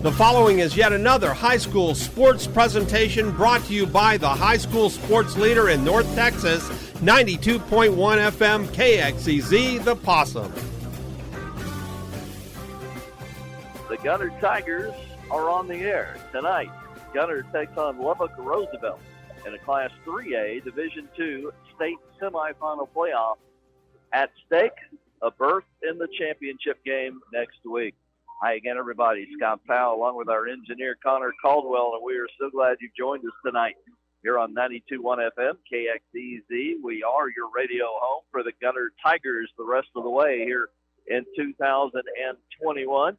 The following is yet another high school sports presentation brought to you by the high school sports leader in North Texas, 92.1 FM KXEZ, the Possum. The Gunter Tigers are on the air tonight. Gunter takes on Lubbock Roosevelt in a Class 3A Division II state semifinal playoff. At stake, a berth in the championship game next week. Hi again, everybody. Scott Powell along with our engineer Connor Caldwell, and we are so glad you've joined us tonight here on 92.1 FM KXEZ. We are your radio home for the Gunter Tigers the rest of the way here in 2021.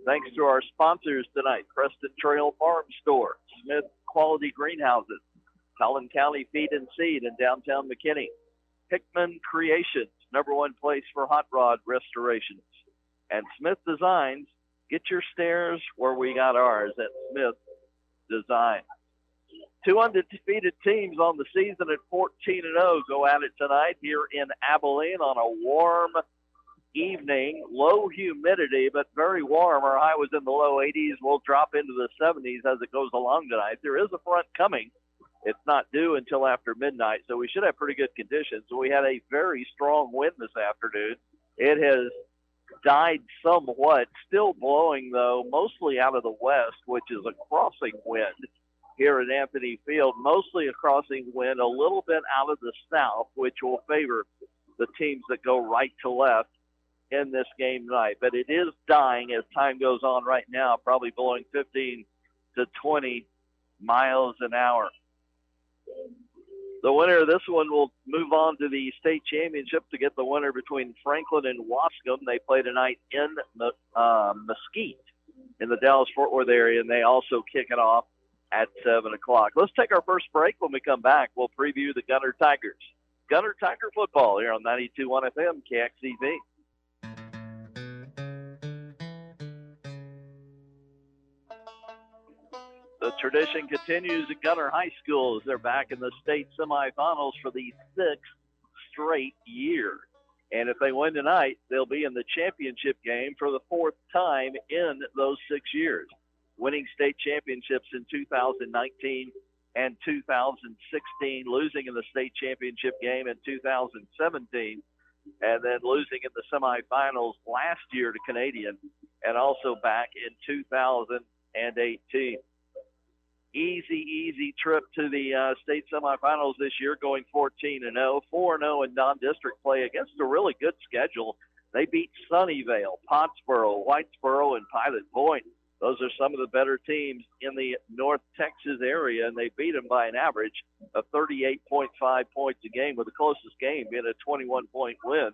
Thanks to our sponsors tonight, Preston Trail Farm Store, Smith Quality Greenhouses, Collin County Feed and Seed in downtown McKinney, Hickman Creations, #1 place for hot rod restorations, and Smith Designs. Get your stairs where we got ours at Smith Design. Two undefeated teams on the season at 14-0 go at it tonight here in Abilene on a warm evening. Low humidity, but very warm. Our high was in the low 80s. We'll drop into the 70s as it goes along tonight. There is a front coming. It's not due until after midnight, so we should have pretty good conditions. We had a very strong wind this afternoon. It has died somewhat, still blowing, though, mostly out of the west, which is a crossing wind here at Anthony Field. Mostly a crossing wind, a little bit out of the south, which will favor the teams that go right to left in this game tonight. But it is dying as time goes on right now, probably blowing 15 to 20 miles an hour. The winner of this one will move on to the state championship to get the winner between Franklin and Wascom. They play tonight in Mesquite in the Dallas-Fort Worth area, and they also kick it off at 7 o'clock. Let's take our first break. When we come back, we'll preview the Gunter Tigers. Gunter Tiger football here on 92.1 FM KXEZ. The tradition continues at Gunter High School as they're back in the state semifinals for the 6th straight year. And if they win tonight, they'll be in the championship game for the 4th time in those 6 years, winning state championships in 2019 and 2016, losing in the state championship game in 2017, and then losing in the semifinals last year to Canadian, and also back in 2018. Easy trip to the state semifinals this year, going 14-0, 4-0 in non-district play against a really good schedule. They beat Sunnyvale, Pottsboro, Whitesboro, and Pilot Point. Those are some of the better teams in the North Texas area, and they beat them by an average of 38.5 points a game, with the closest game being a 21-point win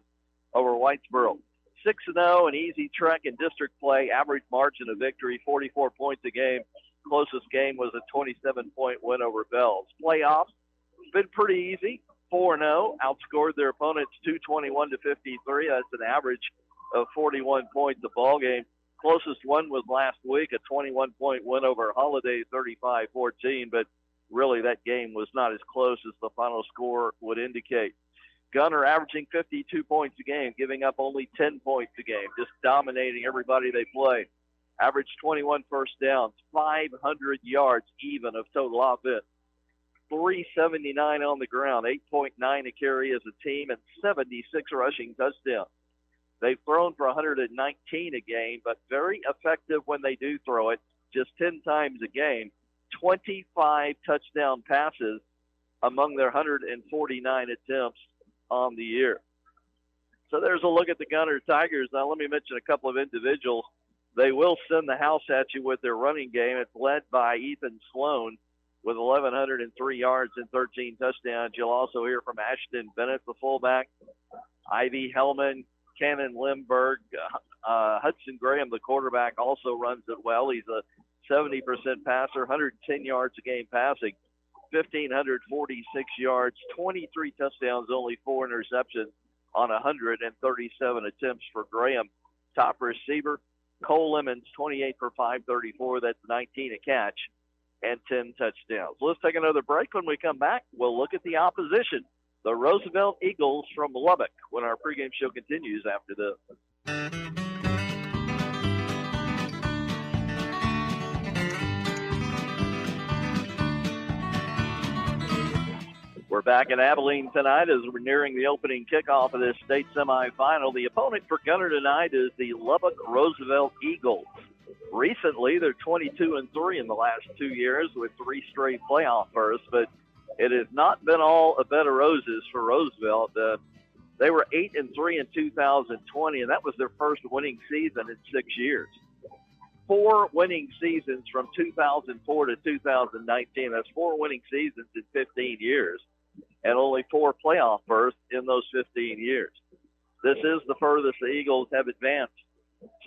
over Whitesboro. 6-0, an easy trek in district play, average margin of victory, 44 points a game. Closest game was a 27-point win over Bells. Playoffs, been pretty easy. 4-0, outscored their opponents 221 to 53. That's an average of 41 points a ball game. Closest one was last week, a 21-point win over Holiday, 35-14. But really, that game was not as close as the final score would indicate. Gunter averaging 52 points a game, giving up only 10 points a game, just dominating everybody they play. Average 21 first downs, 500 yards even of total offense, 379 on the ground, 8.9 a carry as a team, and 76 rushing touchdowns. They've thrown for 119 a game, but very effective when they do throw it, just 10 times a game, 25 touchdown passes among their 149 attempts on the year. So there's a look at the Gunter Tigers. Now let me mention a couple of individuals. They will send the house at you with their running game. It's led by Ethan Sloan with 1,103 yards and 13 touchdowns. You'll also hear from Ashton Bennett, the fullback, Ivy Hellman, Cannon Limberg, Hudson Graham, the quarterback, also runs it well. He's a 70% passer, 110 yards a game passing, 1,546 yards, 23 touchdowns, only 4 interceptions on 137 attempts for Graham. Top receiver, Cole Lemons, 28 for 534. That's 19 a catch and 10 touchdowns. Let's take another break. When we come back, we'll look at the opposition, the Roosevelt Eagles from Lubbock, when our pregame show continues after this. Back in Abilene tonight as we're nearing the opening kickoff of this state semifinal. The opponent for Gunter tonight is the Lubbock Roosevelt Eagles. Recently, they're 22-3 in the last 2 years with 3 straight playoff berths, but it has not been all a bed of roses for Roosevelt. They were 8-3 in 2020, and that was their first winning season in 6 years. 4 winning seasons from 2004 to 2019. That's 4 winning seasons in 15 years, and only 4 playoff berths in those 15 years. This is the furthest the Eagles have advanced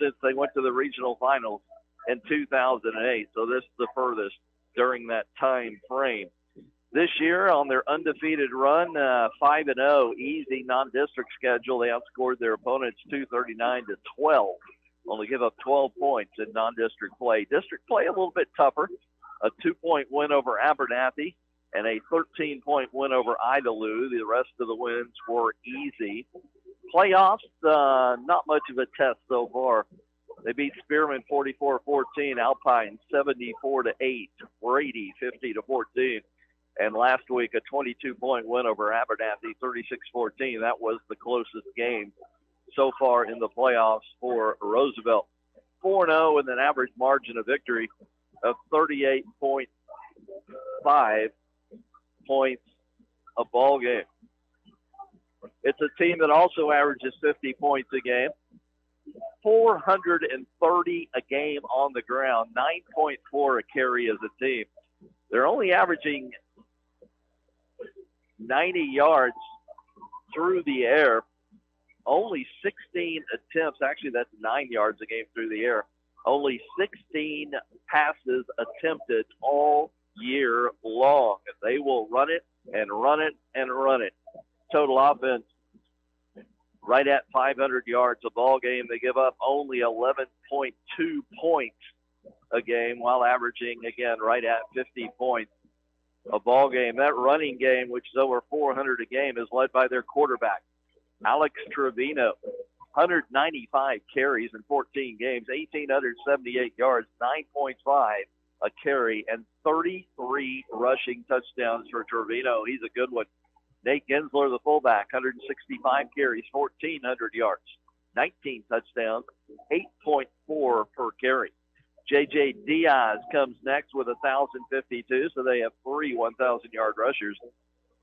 since they went to the regional finals in 2008. So this is the furthest during that time frame. This year on their undefeated run, 5-0, easy non-district schedule, they outscored their opponents 239-12. Only give up 12 points in non-district play. District play a little bit tougher. A 2-point win over Abernathy and a 13-point win over Idalou. The rest of the wins were easy. Playoffs, not much of a test so far. They beat Spearman 44-14, Alpine 74-8, Brady 50-14. And last week, a 22-point win over Abernathy, 36-14. That was the closest game so far in the playoffs for Roosevelt. 4-0 with an average margin of victory of 38.5 points a ball game. It's a team that also averages 50 points a game, 430 a game on the ground, 9.4 a carry as a team. They're only averaging 90 yards through the air. Only 16 attempts. Actually, that's 9 yards a game through the air. Only 16 passes attempted all year long. They will run it and run it and run it. Total offense right at 500 yards a ball game. They give up only 11.2 points a game while averaging, again, right at 50 points a ball game. That running game, which is over 400 a game, is led by their quarterback, Alex Trevino. 195 carries in 14 games, 1,878 yards, 9.5 a carry, and 33 rushing touchdowns for Trevino. He's a good one. Nate Gensler, the fullback, 165 carries, 1,400 yards, 19 touchdowns, 8.4 per carry. J.J. Diaz comes next with 1,052, so they have 3 1,000-yard rushers.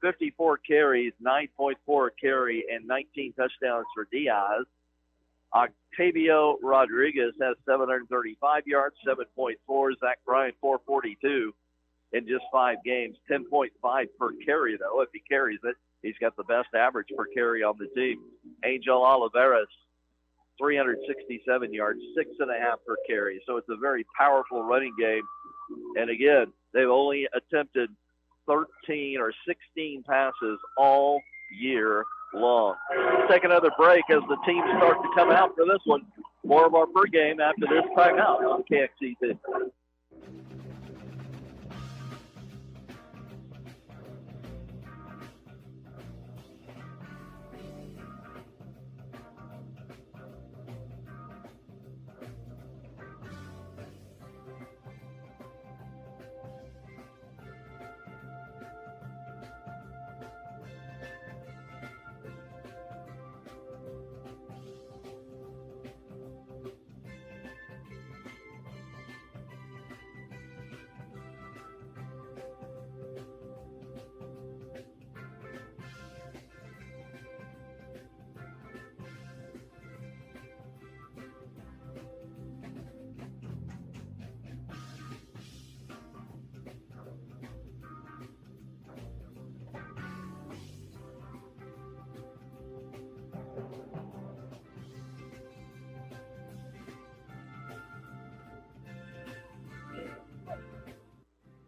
54 carries, 9.4 a carry, and 19 touchdowns for Diaz. Octavio Rodriguez has 735 yards, 7.4. Zach Bryant, 442 in just 5 games, 10.5 per carry, though. If he carries it, he's got the best average per carry on the team. Angel Oliveras, 367 yards, 6.5 per carry. So it's a very powerful running game. And again, they've only attempted 13 or 16 passes all year long. Let's take another break as the teams start to come out for this one. More of our pregame after this timeout on KXEZ.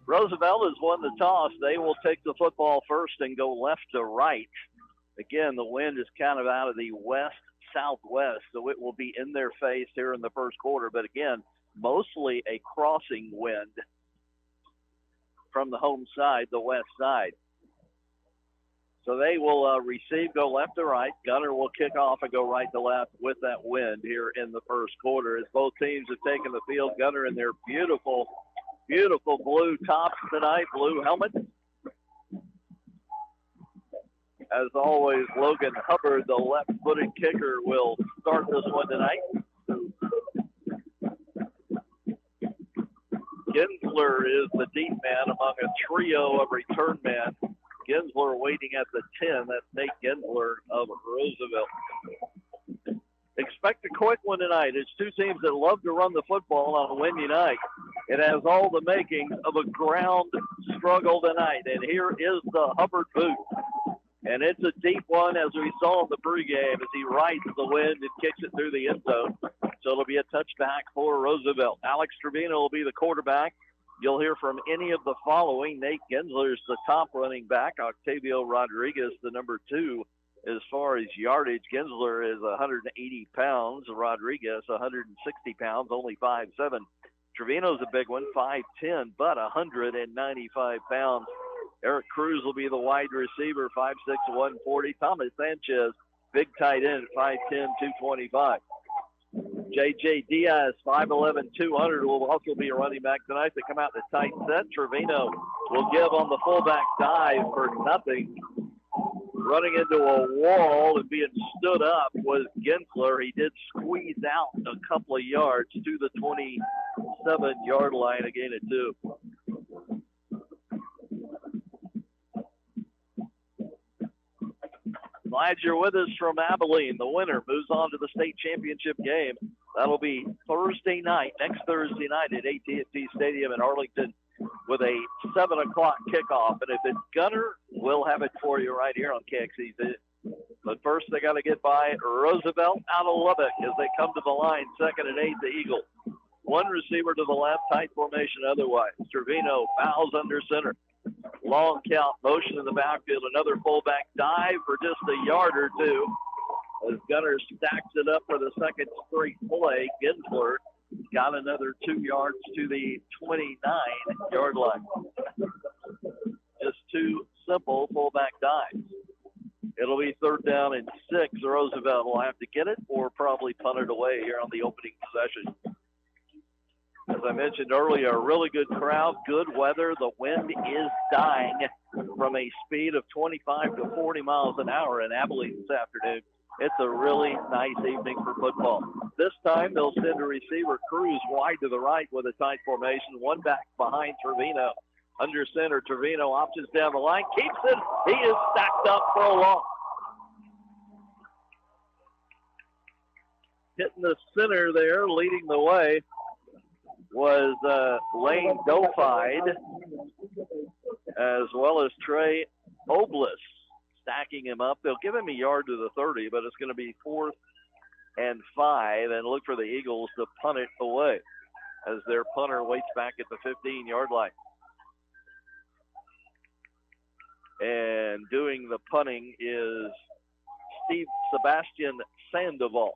Roosevelt has won the toss. They will take the football first and go left to right. Again, the wind is kind of out of the west-southwest, so it will be in their face here in the first quarter. But again, mostly a crossing wind from the home side, the west side. So they will receive, go left to right. Gunter will kick off and go right to left with that wind here in the first quarter. As both teams have taken the field, Gunter in their beautiful blue tops tonight, blue helmets. As always, Logan Hubbard, the left-footed kicker, will start this one tonight. Gensler is the deep man among a trio of return men. Gensler waiting at the 10. That's Nate Gensler of Roosevelt. Expect a quick one tonight. It's two teams that love to run the football on a windy night. It has all the makings of a ground struggle tonight. And here is the Hubbard boot. And it's a deep one, as we saw in the pregame, as he rides the wind and kicks it through the end zone. So it'll be a touchback for Roosevelt. Alex Trevino will be the quarterback. You'll hear from any of the following. Nate Gensler's the top running back. Octavio Rodriguez, the number 2. As far as yardage, Gensler is 180 pounds. Rodriguez, 160 pounds, only 5'7". Trevino's a big one, 5'10", but 195 pounds. Eric Cruz will be the wide receiver, 5'6", 140. Thomas Sanchez, big tight end, 5'10", 225. J.J. Diaz, 5'11", 200, will also be a running back tonight to come out in the tight set. Trevino will give on the fullback dive for nothing. Running into a wall and being stood up was Gensler. He did squeeze out a couple of yards to the 27-yard line, a gain of 2. Glad you're with us from Abilene. The winner moves on to the state championship game. That'll be Thursday night, next Thursday night at AT&T Stadium in Arlington with a 7 o'clock kickoff. And if it's Gunter, we'll have it for you right here on KXEZ. But first, they got to get by Roosevelt out of Lubbock as they come to the line, 2nd and 8, the Eagles. One receiver to the left, tight formation otherwise. Trevino fouls under center. Long count, motion in the backfield, another fullback dive for just a yard or 2. As Gunter stacks it up for the second straight play, Gensler got another 2 yards to the 29-yard line. Just 2 simple fullback dives. It'll be 3rd down and 6. Roosevelt will have to get it or probably punt it away here on the opening possession. As I mentioned earlier, a really good crowd, good weather. The wind is dying from a speed of 25 to 40 miles an hour in Abilene this afternoon. It's a really nice evening for football. This time, they'll send a receiver, Cruz, wide to the right with a tight formation. One back behind Trevino. Under center, Trevino options down the line, keeps it. He is stacked up for a loss. Hitting the center there, leading the way, was Lane Dofide, as well as Trey Oblis, stacking him up. They'll give him a yard to the 30, but it's going to be 4th and 5, and look for the Eagles to punt it away as their punter waits back at the 15-yard line. And doing the punting is Sebastian Sandoval.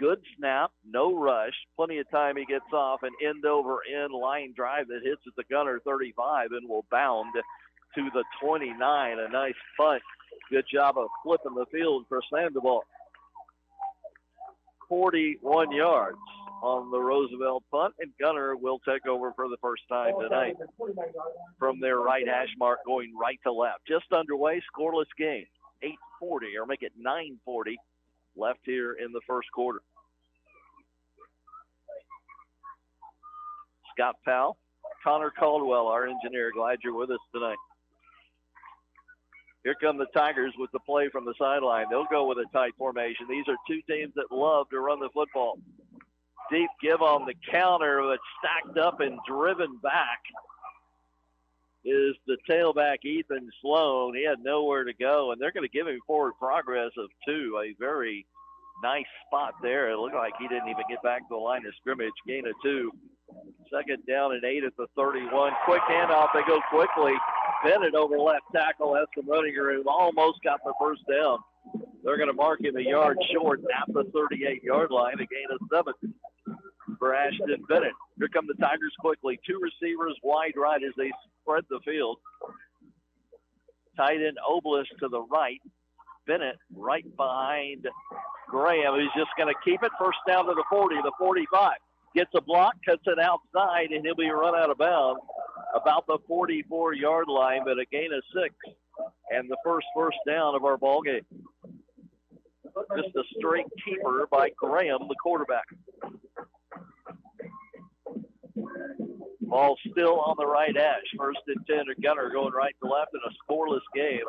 Good snap, no rush, plenty of time he gets off, an end-over-end line drive that hits at the Gunter 35 and will bound to the 29. A nice punt. Good job of flipping the field for Sandoval. 41 yards on the Roosevelt punt, and Gunter will take over for the first time tonight from their right hash mark, going right to left. Just underway, scoreless game. 8:40, or make it 9:40 left here in the first quarter. Scott Powell, Connor Caldwell, our engineer, glad you're with us tonight. Here come the Tigers with the play from the sideline. They'll go with a tight formation. These are two teams that love to run the football. Deep give on the counter, but stacked up and driven back is the tailback, Ethan Sloan. He had nowhere to go, and they're going to give him forward progress of 2. A very nice spot there. It looked like he didn't even get back to the line of scrimmage. Gain of 2. 2nd down and 8 at the 31. Quick handoff. They go quickly. Bennett over left tackle, has some running room. Almost got the first down. They're going to mark him a yard short at the 38-yard line. A gain of 7 for Ashton Bennett. Here come the Tigers quickly. 2 receivers wide right as they spread the field. Tight end Oblis to the right. Bennett right behind Graham, who's just going to keep it. First down to the 40, the 45. Gets a block, cuts it outside, and he'll be run out of bounds about the 44-yard line, but a gain of 6 and the first down of our ball game. Just a straight keeper by Graham, the quarterback. Ball still on the right hash. 1st and 10 to Gunter, going right to left in a scoreless game.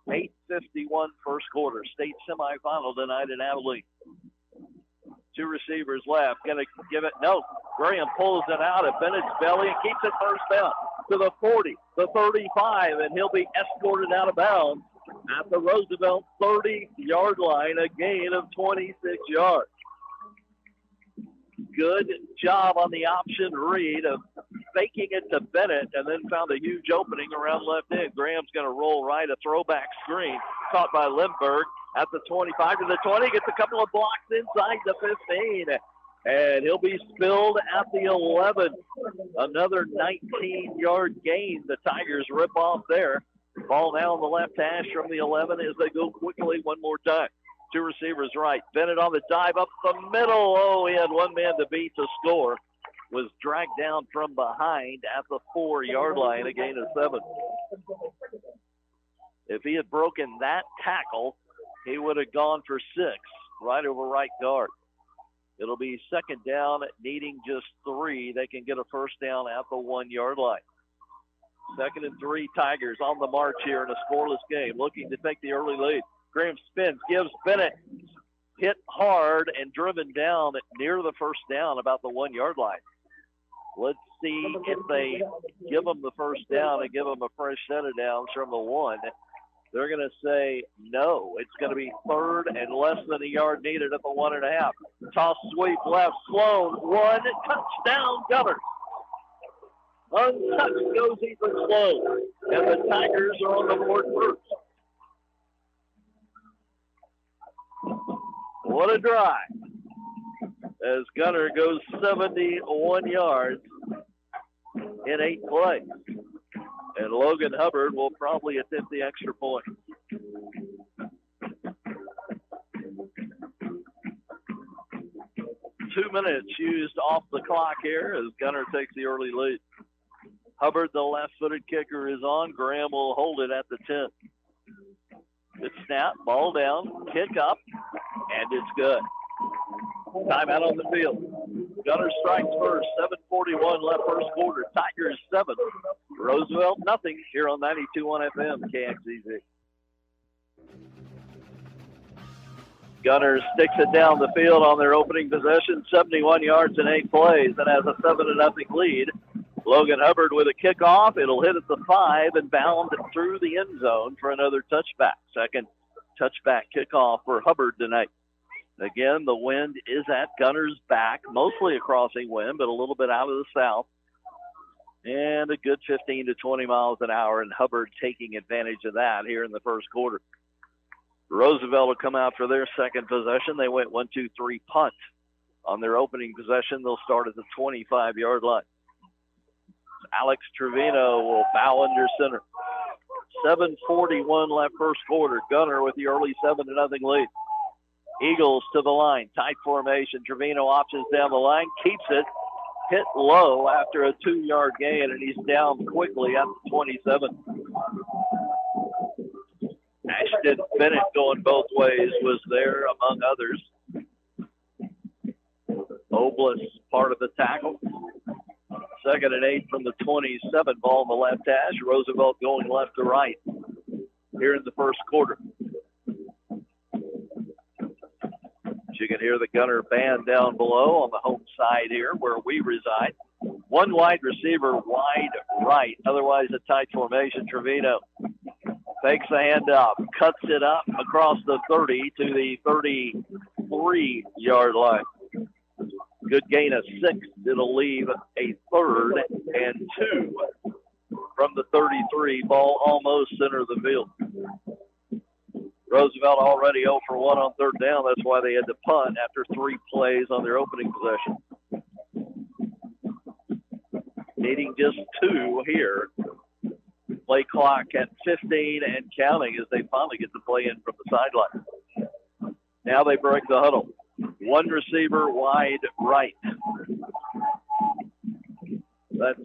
8:51 first quarter. State semifinal tonight in Abilene. 2 receivers left. Going to give it. No. Graham pulls it out of Bennett's belly and keeps it first down to the 40, the 35, and he'll be escorted out of bounds at the Roosevelt 30-yard line, a gain of 26 yards. Good job on the option read of faking it to Bennett and then found a huge opening around left end. Graham's going to roll right, a throwback screen caught by Lindbergh at the 25 to the 20, gets a couple of blocks inside the 15, and he'll be spilled at the 11. Another 19-yard gain. The Tigers rip off there. Ball now on the left hash from the 11 as they go quickly one more time. 2 receivers right. Bennett on the dive up the middle. Oh, he had one man to beat to score. Was dragged down from behind at the 4-yard line, a gain of 7. If he had broken that tackle, he would have gone for 6, right over right guard. It'll be 2nd down, needing just 3. They can get a first down at the 1-yard line. 2nd and 3, Tigers on the march here in a scoreless game, looking to take the early lead. Graham spins, gives Bennett, hit hard and driven down near the first down, about the 1-yard line. Let's see if they give them the first down and give them a fresh set of downs from the 1. They're going to say no. It's going to be 3rd and less than a yard needed at the 1.5. Toss sweep left, Sloan, 1, touchdown, Gunter. Untouched goes Ethan Sloan, and the Tigers are on the board first. What a drive as Gunter goes 71 yards in 8 plays. And Logan Hubbard will probably attempt the extra point. 2 minutes used off the clock here as Gunter takes the early lead. Hubbard, the left-footed kicker, is on. Graham will hold it at the 10. Good snap, ball down, kick up, and it's good. Timeout on the field. Gunter strikes first, 7:41 left first quarter. Tigers 7, Roosevelt nothing here on 92.1 FM KXEZ. Gunter sticks it down the field on their opening possession, 71 yards in 8 plays, and has a 7-0 lead. Logan Hubbard with a kickoff. It'll hit at the 5 and bound through the end zone for another touchback. Second touchback kickoff for Hubbard tonight. Again, the wind is at Gunter's back, mostly a crossing wind, but a little bit out of the south. And a good 15 to 20 miles an hour, and Hubbard taking advantage of that here in the first quarter. Roosevelt will come out for their second possession. They went 1-2-3 punt on their opening possession. They'll start at the 25-yard line. Alex Trevino will bow under center. 7:41 left first quarter. Gunter with the early 7-0 lead. Eagles to the line. Tight formation. Trevino options down the line. Keeps it. Hit low after a 2-yard gain, and he's down quickly at the 27. Ashton Bennett going both ways was there, among others. Oblis part of the tackle. 2nd and 8 from the 27. Ball on the left hash. Roosevelt going left to right here in the first quarter. You can hear the Gunter band down below on the home side here where we reside. One wide receiver wide right, otherwise a tight formation. Trevino takes the handoff, cuts it up across the 30 to the 33-yard line. Good gain of 6. It'll leave a 3rd and 2 from the 33. Ball almost center of the field. Roosevelt already 0 for 1 on 3rd down. That's why they had to punt after 3 plays on their opening possession. Needing just 2 here. Play clock at 15 and counting as they finally get the play in from the sideline. Now they break the huddle. 1 receiver wide right. That's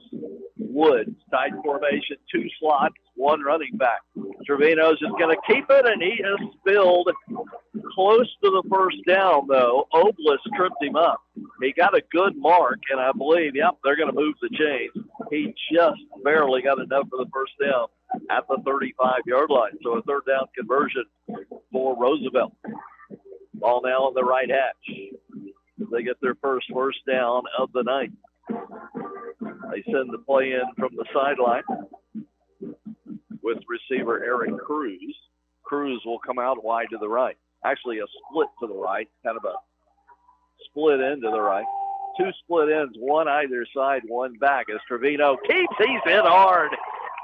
Woods. Tight formation, 2 slots, 1 running back. Trevino's just going to keep it, and he is spilled close to the first down, though. Oblis tripped him up. He got a good mark, and I believe, they're going to move the chains. He just barely got enough for the first down at the 35-yard line. So a third down conversion for Roosevelt. Ball now on the right hatch. They get their first down of the night. They send the play in from the sideline with receiver Eric Cruz. Cruz will come out wide to the right. Actually, a split to the right, kind of a split end to the right. Two split ends, one either side, one back. As Trevino keeps, he's hit hard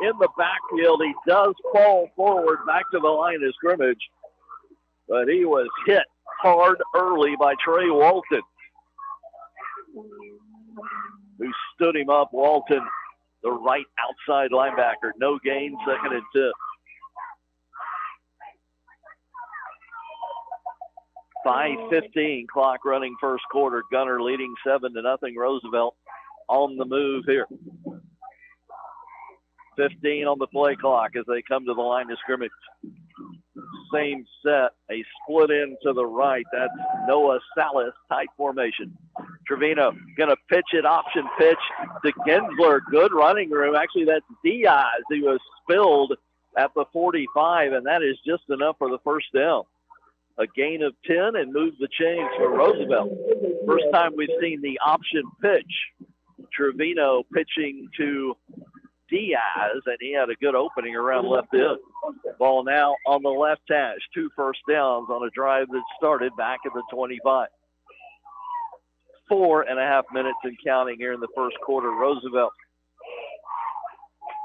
in the backfield. He does fall forward back to the line of scrimmage, but he was hit hard early by Trey Walton, who stood him up. Walton, the right outside linebacker. No gain, 2nd and 10. 5:15 clock running first quarter. Gunter leading 7-0. Roosevelt on the move here. 15 on the play clock as they come to the line of scrimmage. Same set, a split in to the right. That's Noah Salas tight formation. Trevino going to pitch it, option pitch to Gensler. Good running room. Actually, that's Diaz. He was spilled at the 45, and that is just enough for the first down. A gain of 10 and moves the chains for Roosevelt. First time we've seen the option pitch. Trevino pitching to Diaz, and he had a good opening around left end. Ball now on the left hash. 2 first downs on a drive that started back at the 25. 4.5 minutes and counting here in the first quarter. Roosevelt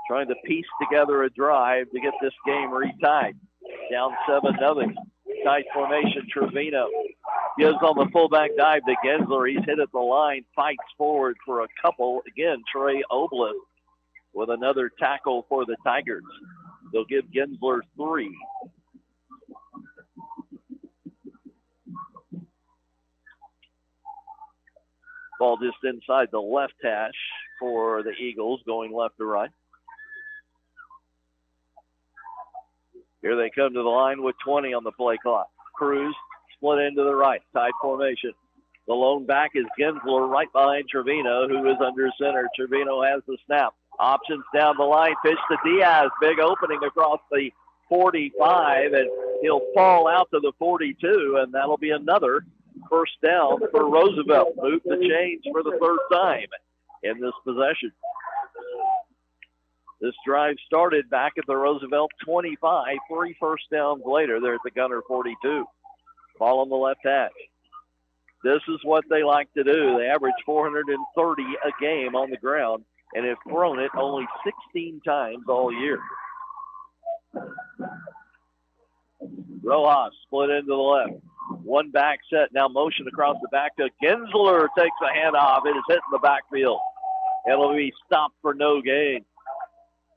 trying to piece together a drive to get this game retied. Down 7-0. Tight formation. Trevino gives on the fullback dive to Gensler. He's hit at the line, fights forward for a couple. Again, Trey Oblis with another tackle for the Tigers. They'll give Gensler 3. Ball just inside the left hash for the Eagles, going left to right. Here they come to the line with 20 on the play clock. Cruz split into the right, tight formation. The lone back is Gensler right behind Trevino, who is under center. Trevino has the snap. Options down the line, pitch to Diaz. Big opening across the 45, and he'll fall out to the 42, and that'll be another first down for Roosevelt. Move the chains for the third time in this possession. This drive started back at the Roosevelt 25. 3 first downs later, they're at the Gunter 42. Ball on the left hash. This is what they like to do. They average 430 a game on the ground and have thrown it only 16 times all year. Rojas split into the left. One back set, now motion across the back to Gensler. Takes a handoff. It is hit in the backfield. It'll be stopped for no gain.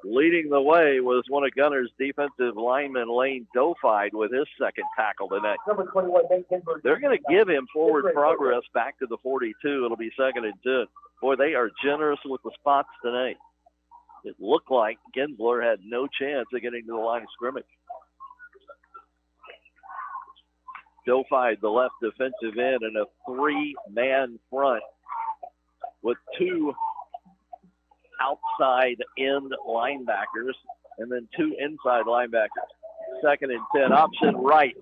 Leading the way was one of Gunter's defensive linemen, Lane Dofide, with his second tackle tonight. Number 21, they're going to give him forward progress back to the 42. It'll be 2nd and 10. Boy, they are generous with the spots tonight. It looked like Gensler had no chance of getting to the line of scrimmage. Dofide, the left defensive end, in a 3-man front with 2 outside end linebackers and then 2 inside linebackers. 2nd and 10, option right.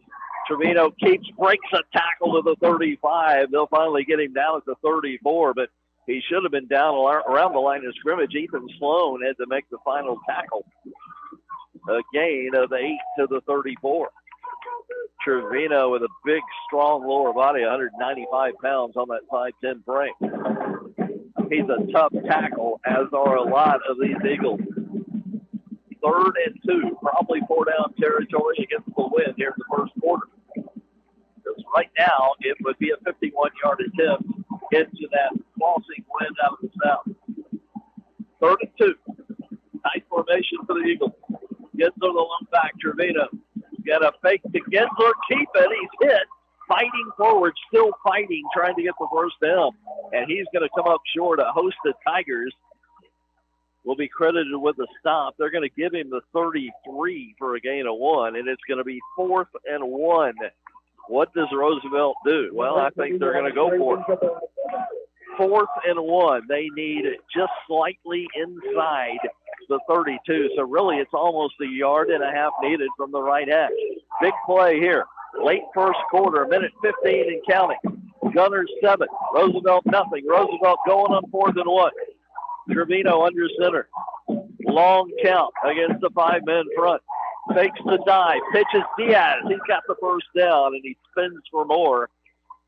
Trevino breaks a tackle to the 35. They'll finally get him down at the 34, but he should have been down around the line of scrimmage. Ethan Sloan had to make the final tackle. A gain of 8 to the 34. Trevino with a big, strong lower body, 195 pounds on that 5'10" frame. He's a tough tackle, as are a lot of these Eagles. 3rd and 2, probably 4-down territory against the win here in the first quarter. Because right now, it would be a 51-yard attempt into that crossing wind out of the south. 3rd and 2. Tight formation for the Eagles. Gensler the lone back, Trevino. Got a fake to Gensler, keep it, he's hit. Fighting forward, still fighting, trying to get the first down. And he's going to come up short. A host of Tigers will be credited with a stop. They're going to give him the 33 for a gain of 1, and it's going to be 4th and 1. What does Roosevelt do? Well, I think they're going to go for it. 4th and 1. They need just slightly inside the 32. So really it's almost a yard and a half needed from the right hash. Big play here. Late first quarter, 1:15 and counting. Gunter's 7. Roosevelt nothing. Roosevelt going on 4th and 1. Trevino under center. Long count against the 5-man front. Fakes the dive. Pitches Diaz. He's got the first down, and he spins for more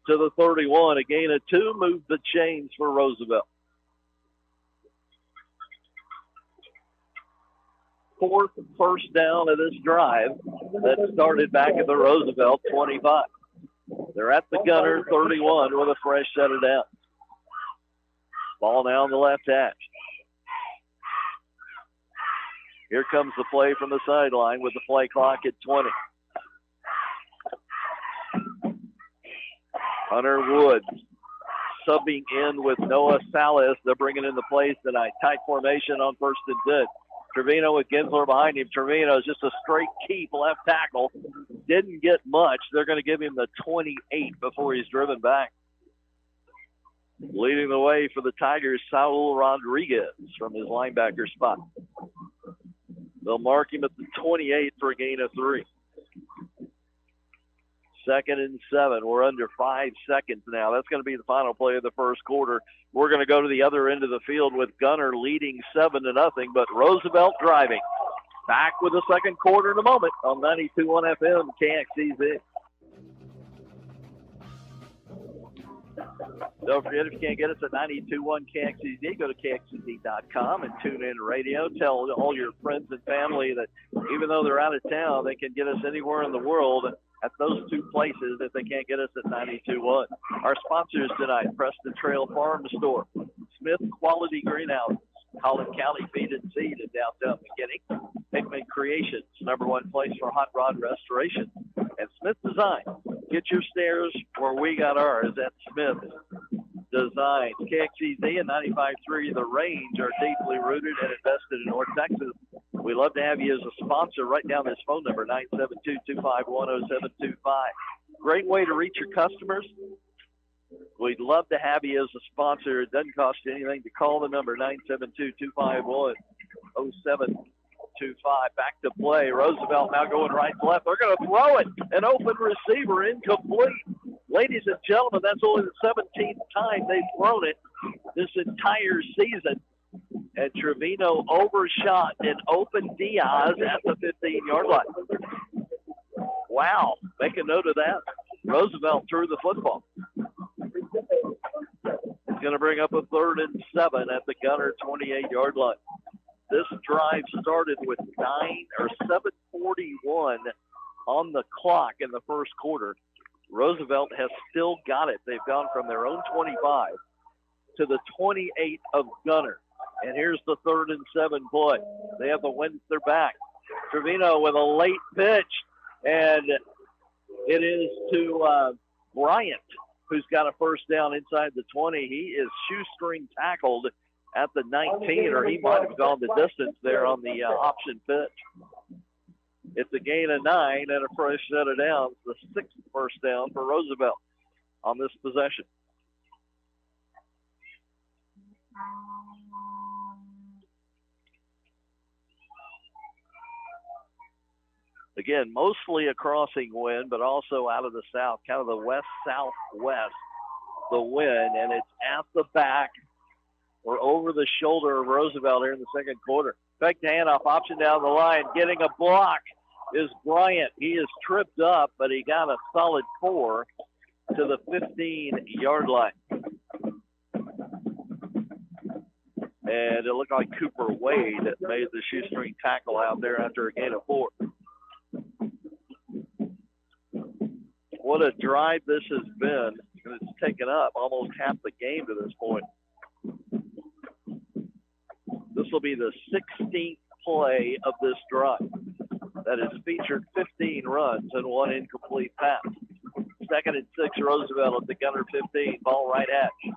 to the 31. A gain of 2. Move the chains for Roosevelt. 4th first down of this drive that started back at the Roosevelt 25. They're at the Gunter 31 with a fresh set of downs. Ball now on the left hash. Here comes the play from the sideline with the play clock at 20. Hunter Woods subbing in with Noah Salas. They're bringing in the plays tonight. Tight formation on 1st and 10. Trevino with Ginsler behind him. Trevino is just a straight keep left tackle. Didn't get much. They're going to give him the 28 before he's driven back. Leading the way for the Tigers, Saul Rodriguez from his linebacker spot. They'll mark him at the 28 for a gain of 3. 2nd and 7. We're under 5 seconds now. That's going to be the final play of the first quarter. We're going to go to the other end of the field with Gunter leading 7-0, but Roosevelt driving. Back with the second quarter in a moment on 92.1 FM KXEZ. Don't forget, if you can't get us at 92.1 KXEZ, go to KXEZ.com and tune in radio. Tell all your friends and family that even though they're out of town, they can get us anywhere in the world at those 2 places if they can't get us at 92.1. Our sponsors tonight, Preston Trail Farm Store, Smith Quality Greenhouse, Collin County Feed and Seed in downtown McKinney, Hickman Creations, #1 place for hot rod restoration, and Smith Design. Get your stairs where we got ours at Smith Design. KXEZ and 95.3 The Range are deeply rooted and invested in North Texas. We'd love to have you as a sponsor. Write down this phone number, 972-251-0725. Great way to reach your customers. We'd love to have you as a sponsor. It doesn't cost you anything to call the number, 972-251-0725. Back to play. Roosevelt now going right to left. They're going to throw it. An open receiver, incomplete. Ladies and gentlemen, that's only the 17th time they've thrown it this entire season. And Trevino overshot an open Diaz at the 15-yard line. Wow. Make a note of that. Roosevelt threw the football. It's going to bring up a 3rd and 7 at the Gunter 28-yard line. This drive started with 7:41 on the clock in the first quarter. Roosevelt has still got it. They've gone from their own 25 to the 28 of Gunter. And here's the 3rd and 7 play. They have the wind at their back. Trevino with a late pitch, and it is to Bryant, who's got a first down inside the 20. He is shoestring tackled at the 19, or he might have gone the distance there on the option pitch. It's a gain of 9 and a fresh set of downs, the 6th first down for Roosevelt on this possession. Again, mostly a crossing wind, but also out of the south, kind of the west-southwest, the wind, and it's at the back or over the shoulder of Roosevelt here in the second quarter. Fake handoff, option down the line, getting a block is Bryant. He is tripped up, but he got a solid 4 to the 15-yard line. And it looked like Cooper Wade made the shoestring tackle out there after a gain of 4. What a drive this has been. It's taken up almost half the game to this point. This will be the 16th play of this drive that has featured 15 runs and 1 incomplete pass. 2nd and 6, Roosevelt at the Gunter 15. Ball right hash.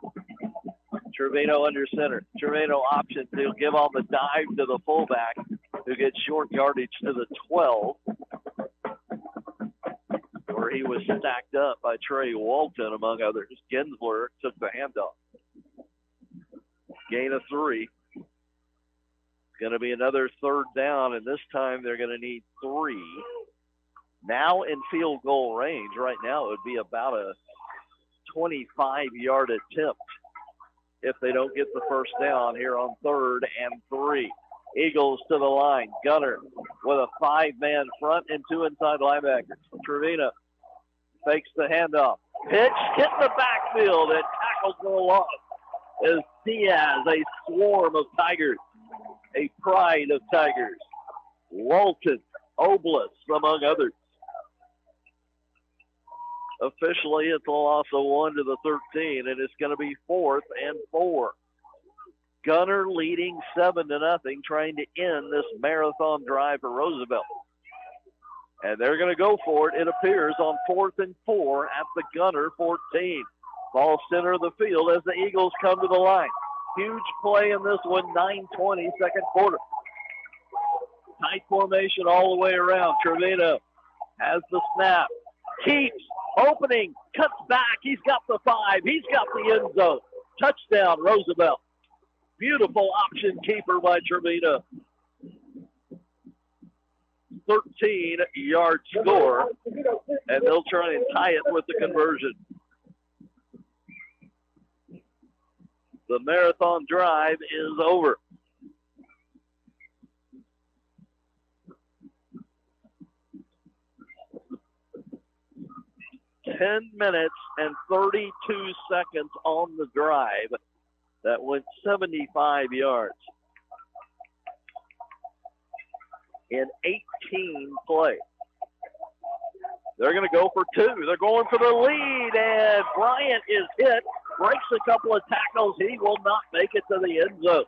Trevino under center. Trevino option to give on the dive to the fullback, who gets short yardage to the 12, where he was stacked up by Trey Walton, among others. Ginsler took the handoff. Gain of 3. Going to be another third down, and this time they're going to need 3. Now in field goal range. Right now it would be about a 25-yard attempt if they don't get the first down here on 3rd and 3. Eagles to the line. Gunter with a 5-man front and 2 inside linebackers. Trevino fakes the handoff. Pitch hit the backfield and tackles the loss as Diaz, a swarm of Tigers, a pride of Tigers. Walton, Oblis, among others. Officially, it's a loss of 1 to the 13, and it's going to be 4th and 4. Gunter leading 7-0, trying to end this marathon drive for Roosevelt. And they're going to go for it, it appears, on 4th and 4 at the Gunter 14. Ball center of the field as the Eagles come to the line. Huge play in this one, 9:20, second quarter. Tight formation all the way around. Trevino has the snap. Keeps opening, cuts back. He's got the 5. He's got the end zone. Touchdown, Roosevelt. Beautiful option keeper by Trevino. 13-yard score, and they'll try and tie it with the conversion. The marathon drive is over. Ten minutes and 32 seconds on the drive that went 75 yards in 18 plays. They're going to go for 2. They're going for the lead, and Bryant is hit, breaks a couple of tackles. He will not make it to the end zone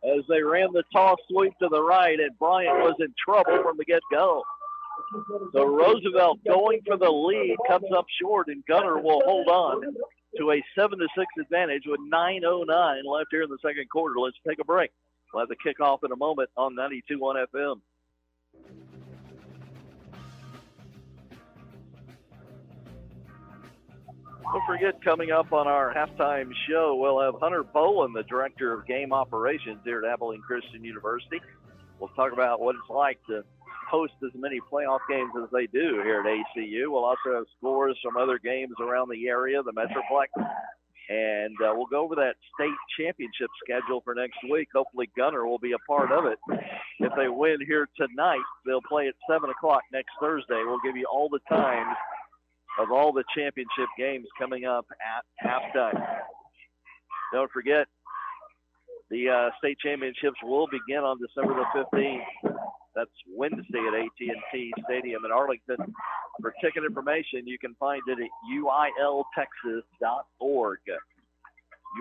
as they ran the toss sweep to the right, and Bryant was in trouble from the get-go. So Roosevelt going for the lead comes up short, and Gunter will hold on to a 7-6 advantage with 9:09 left here in the second quarter. Let's take a break. We'll have the kickoff in a moment on 92.1 FM. Don't forget, coming up on our halftime show, we'll have Hunter Bolin, the Director of Game Operations here at Abilene Christian University. We'll talk about what it's like to host as many playoff games as they do here at ACU. We'll also have scores from other games around the area, the Metroplex, and we'll go over that state championship schedule for next week. Hopefully Gunter will be a part of it. If they win here tonight, they'll play at 7 o'clock next Thursday. We'll give you all the times of all the championship games coming up at halftime. Don't forget, the state championships will begin on December the 15th. That's Wednesday at AT&T Stadium in Arlington. For ticket information, you can find it at uiltexas.org.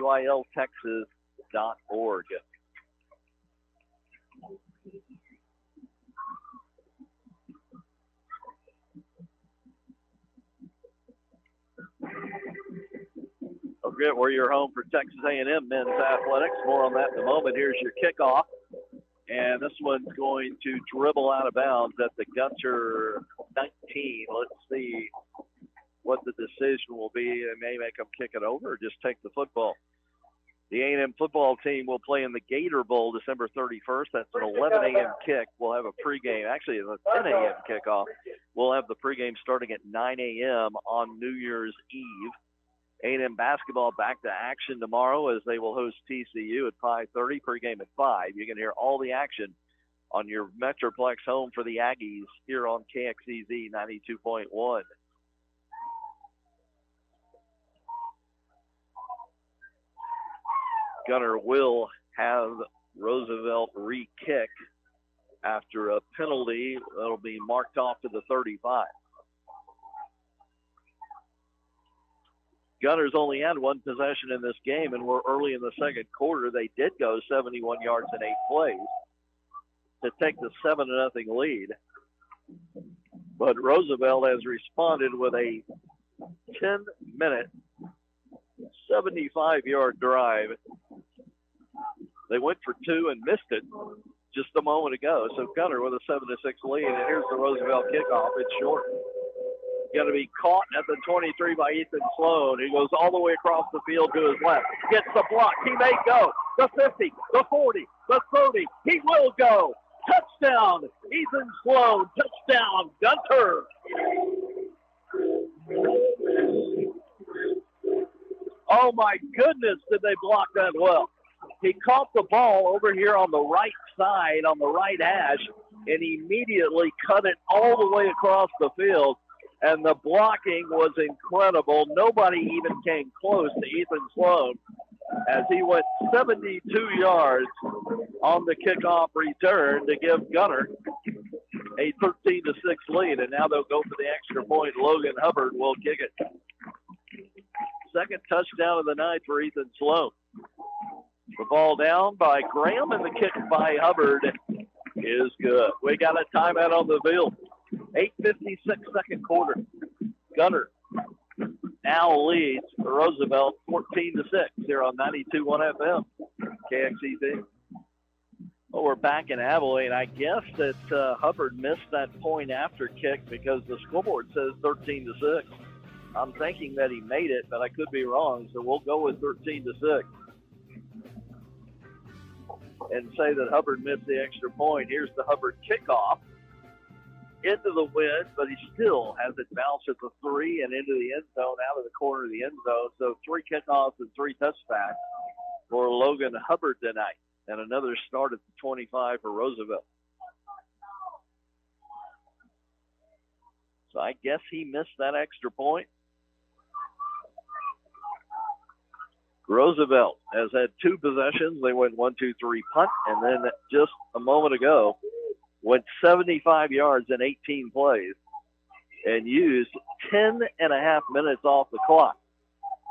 uiltexas.org. Don't forget, we're your home for Texas A&M men's athletics. More on that in a moment. Here's your kickoff. And this one's going to dribble out of bounds at the Gunter 19. Let's see what the decision will be. They may make them kick it over or just take the football. The A&M football team will play in the Gator Bowl December 31st. That's an 11 a.m. kick. We'll have a pregame. Actually, it's a 10 a.m. kickoff. We'll have the pregame starting at 9 a.m. on New Year's Eve. A&M basketball back to action tomorrow as they will host TCU at 5:30, pregame at 5. You can hear all the action on your Metroplex home for the Aggies here on KXEZ 92.1. Gunter will have Roosevelt re-kick after a penalty that'll be marked off to the 35. Gunter's only had one possession in this game, and we're early in the second quarter. They did go 71 yards in 8 plays to take the 7-0 lead. But Roosevelt has responded with a 10-minute 75-yard drive. They went for two and missed it just a moment ago. So Gunter with a 7-6 lead, and here's the Roosevelt kickoff. It's short. Going to be caught at the 23 by Ethan Sloan. He goes all the way across the field to his left. Gets the block. He may go. The 50, the 40, the 30. He will go. Touchdown, Ethan Sloan. Touchdown, Gunter. Oh, my goodness, did they block that well. He caught the ball over here on the right side, on the right hash, and immediately cut it all the way across the field. And the blocking was incredible. Nobody even came close to Ethan Sloan as he went 72 yards on the kickoff return to give Gunter a 13-6 lead. And now they'll go for the extra point. Logan Hubbard will kick it. Second touchdown of the night for Ethan Sloan. The ball down by Graham, and the kick by Hubbard is good. We got a timeout on the field. 8:56 second quarter. Gunter now leads Roosevelt 14-6 here on 92.1 FM KXEZ. Well, we're back in Abilene. I guess that Hubbard missed that point after kick because the scoreboard says 13-6. I'm thinking that he made it, but I could be wrong, so we'll go with 13-6 and say that Hubbard missed the extra point. Here's the Hubbard kickoff into the wind, but he still has it bounced at the 3 and into the end zone, out of the corner of the end zone. So 3 kickoffs and 3 touchbacks for Logan Hubbard tonight, and another start at the 25 for Roosevelt. So I guess he missed that extra point. Roosevelt has had 2 possessions. They went 1-2-3 punt, and then just a moment ago went 75 yards in 18 plays and used 10 and a half minutes off the clock.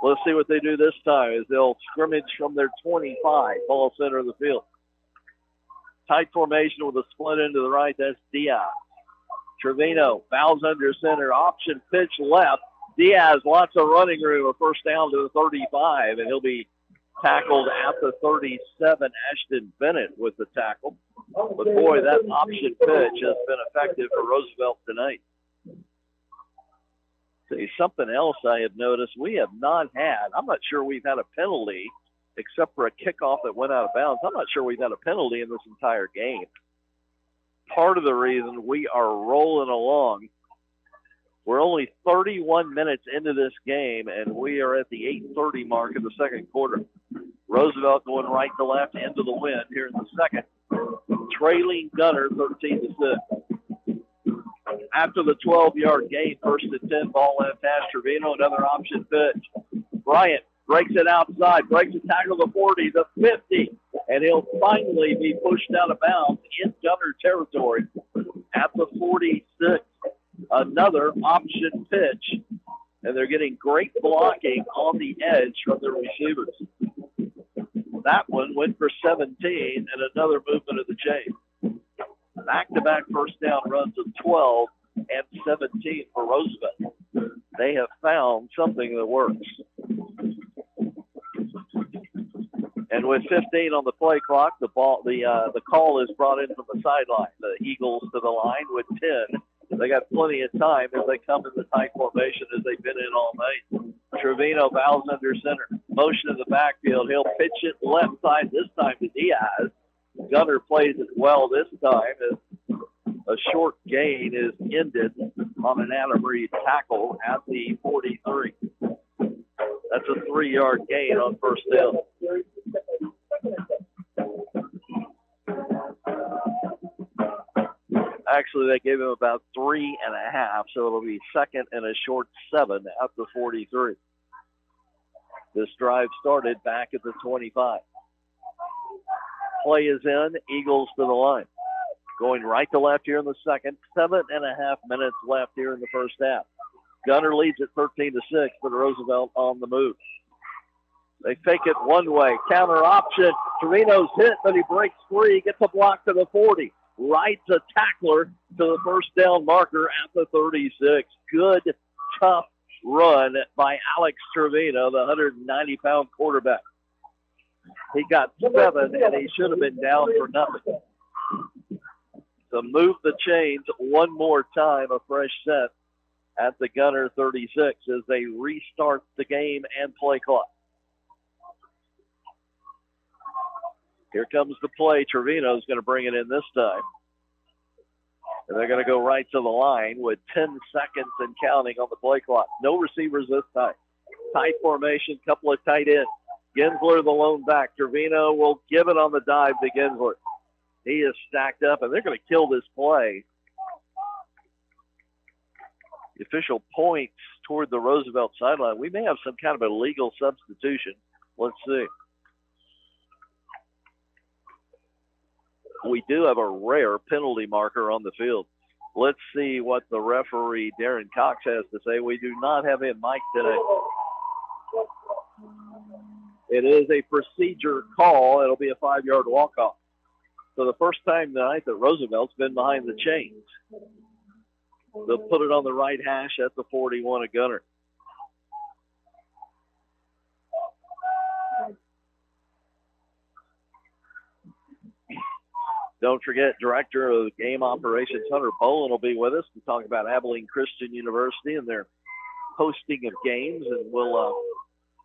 Let's see what they do this time as they'll scrimmage from their 25, ball center of the field. Tight formation with a split into the right. That's Diaz. Trevino bows under center. Option pitch left. Diaz, lots of running room. A first down to the 35, and he'll be tackled at the 37. Ashton Bennett with the tackle. But, boy, that option pitch has been effective for Roosevelt tonight. See, something else I have noticed, we have not had, I'm not sure we've had a penalty except for a kickoff that went out of bounds. I'm not sure we've had a penalty in this entire game. Part of the reason we are rolling along, we're only 31 minutes into this game, and we are at the 8:30 mark of the second quarter. Roosevelt going right to left into the wind here in the second, trailing Gunter 13-6. After the 12-yard gain, 1st and 10, ball left hash. Trevino, another option pitch. Bryant breaks it outside, breaks the tackle the 40, the 50, and he'll finally be pushed out of bounds in Gunter territory at the 46. Another option pitch, and they're getting great blocking on the edge from the receivers. That one went for 17 and another movement of the chain. Back-to-back first down runs of 12 and 17 for Roosevelt. They have found something that works. And with 15 on the play clock, the call is brought in from the sideline. The Eagles to the line with 10. They got plenty of time as they come in the tight formation as they've been in all night. Trevino bows under center. Motion in the backfield. He'll pitch it left side this time to Diaz. Gunter plays it well this time as a short gain is ended on an Adam Reed tackle at the 43. That's a 3-yard gain on first down. Actually, they gave him about 3.5, so it'll be second and a short 7 at the 43. This drive started back at the 25. Play is in. Eagles to the line. Going right to left here in the second. 7.5 minutes left here in the first half. Gunter leads at 13-6, but Roosevelt on the move. They fake it one way. Counter option. Torino's hit, but he breaks free. Gets a block to the 40. Rides a tackler to the first down marker at the 36. Good, tough run by Alex Trevino, the 190-pound quarterback. He got 7, and he should have been down for nothing. So move the chains one more time, a fresh set at the Gunter 36 as they restart the game and play clock. Here comes the play. Trevino's going to bring it in this time. And they're going to go right to the line with 10 seconds and counting on the play clock. No receivers this time. Tight formation, couple of tight ends. Gensler, the lone back. Trevino will give it on the dive to Gensler. He is stacked up, and they're going to kill this play. The official points toward the Roosevelt sideline. We may have some kind of a legal substitution. Let's see. We do have a rare penalty marker on the field. Let's see what the referee, Darren Cox, has to say. We do not have him mic'd today. It is a procedure call. It'll be a 5-yard walk-off. So the first time tonight that Roosevelt's been behind the chains. They'll put it on the right hash at the 41 of Gunter. Don't forget, Director of Game Operations Hunter Bolin will be with us to talk about Abilene Christian University and their hosting of games. And we'll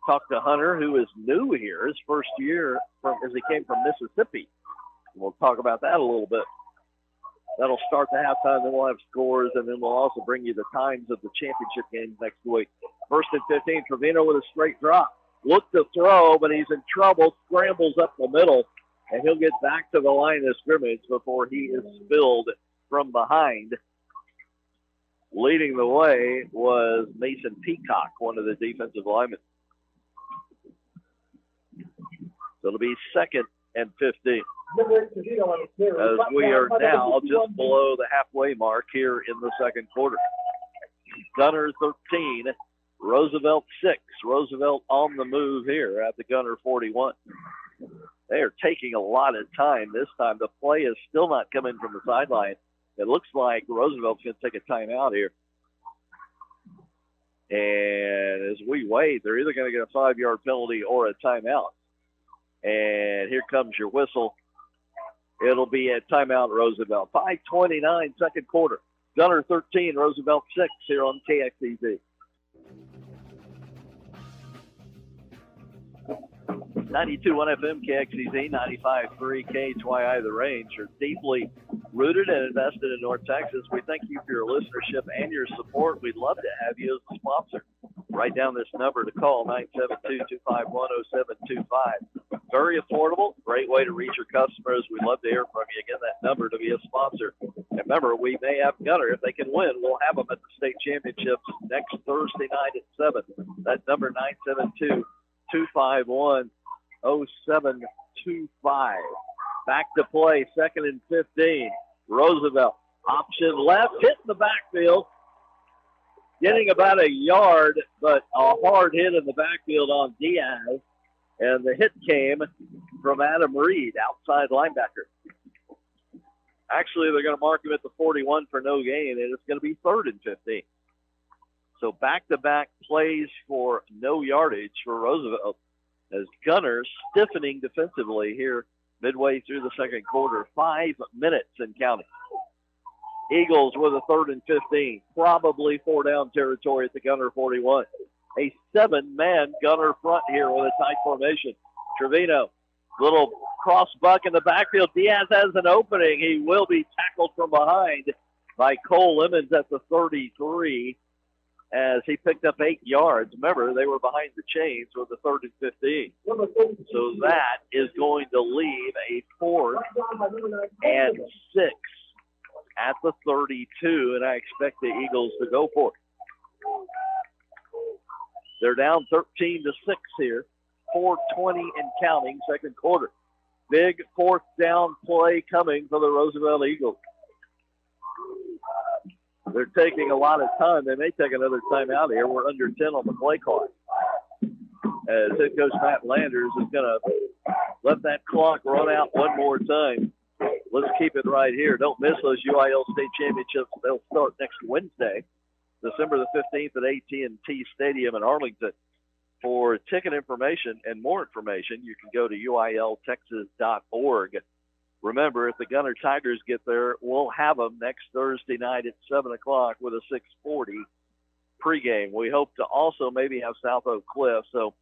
talk to Hunter, who is new here, his first year as he came from Mississippi. We'll talk about that a little bit. That'll start the halftime, then we'll have scores, and then we'll also bring you the times of the championship games next week. 1st and 15, Trevino with a straight drop. Look to throw, but he's in trouble, scrambles up the middle, and he'll get back to the line of scrimmage before he is spilled from behind. Leading the way was Mason Peacock, one of the defensive linemen. So it'll be 2nd and 15. As we are now just below the halfway mark here in the second quarter. Gunter 13, Roosevelt 6. Roosevelt on the move here at the Gunter 41. They are taking a lot of time this time. The play is still not coming from the sideline. It looks like Roosevelt's going to take a timeout here. And as we wait, they're either going to get a 5-yard penalty or a timeout. And here comes your whistle. It'll be a timeout, Roosevelt. 5:29, second quarter. Gunter 13, Roosevelt 6 here on KXEZ. 92.1 FM, KXEZ, 95.3 KHYI, The Range, are deeply rooted and invested in North Texas. We thank you for your listenership and your support. We'd love to have you as a sponsor. Write down this number to call, 972-251-0725. Very affordable, great way to reach your customers. We'd love to hear from you. Again, that number to be a sponsor. And remember, we may have Gunter. If they can win, we'll have them at the state championships next Thursday night at 7. That number, 972-251-0725. Back to play, 2nd and 15. Roosevelt, option left, hit in the backfield. Getting about a yard, but a hard hit in the backfield on Diaz. And the hit came from Adam Reed, outside linebacker. Actually, they're going to mark him at the 41 for no gain, and it's going to be 3rd and 15. So back-to-back plays for no yardage for Roosevelt as Gunter stiffening defensively here midway through the second quarter. 5 minutes and counting. Eagles with a 3rd and 15. Probably 4-down territory at the Gunter 41. A 7-man Gunter front here with a tight formation. Trevino, little cross buck in the backfield. Diaz has an opening. He will be tackled from behind by Cole Lemons at the 33 as he picked up 8 yards. Remember, they were behind the chains with the 3rd and 15. So that is going to leave a 4th and 6 at the 32, and I expect the Eagles to go for it. They're down 13-6 here. 4:20 and counting, second quarter. Big 4th down play coming for the Roosevelt Eagles. They're taking a lot of time. They may take another timeout here. We're under 10 on the play clock. As head coach Matt Landers is going to let that clock run out one more time. Let's keep it right here. Don't miss those UIL state championships. They'll start next Wednesday. December the 15th at AT&T Stadium in Arlington. For ticket information and more information, you can go to uiltexas.org. Remember, if the Gunter Tigers get there, we'll have them next Thursday night at 7 o'clock with a 6:40 pregame. We hope to also maybe have South Oak Cliff. So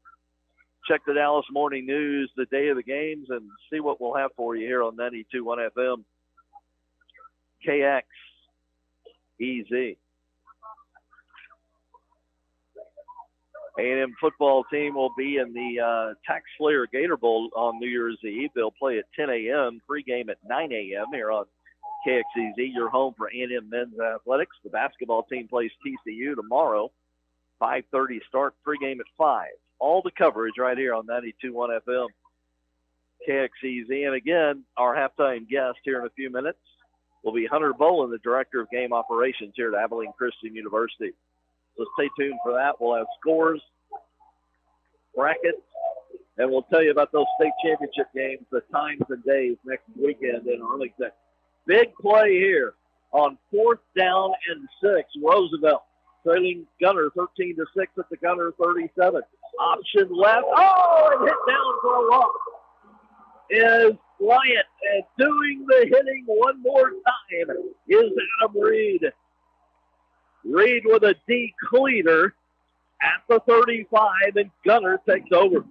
check the Dallas Morning News the day of the games and see what we'll have for you here on 92.1 FM KXEZ. A&M football team will be in the Tax Slayer Gator Bowl on New Year's Eve. They'll play at 10 a.m., pregame at 9 a.m. here on KXEZ, your home for A&M men's athletics. The basketball team plays TCU tomorrow, 5:30 start, pregame at 5. All the coverage right here on 92.1 FM KXEZ. And again, our halftime guest here in a few minutes will be Hunter Bolin, the Director of Game Operations here at Abilene Christian University. So stay tuned for that. We'll have scores, brackets, and we'll tell you about those state championship games, the times and days next weekend in Arlington. Big play here on 4th down and 6. Roosevelt trailing Gunter 13-6 at the Gunter 37. Option left. Oh, and hit down for a loss is Bryant. And doing the hitting one more time is Adam Reed. Reed with a decleater at the 35, and Gunter takes over.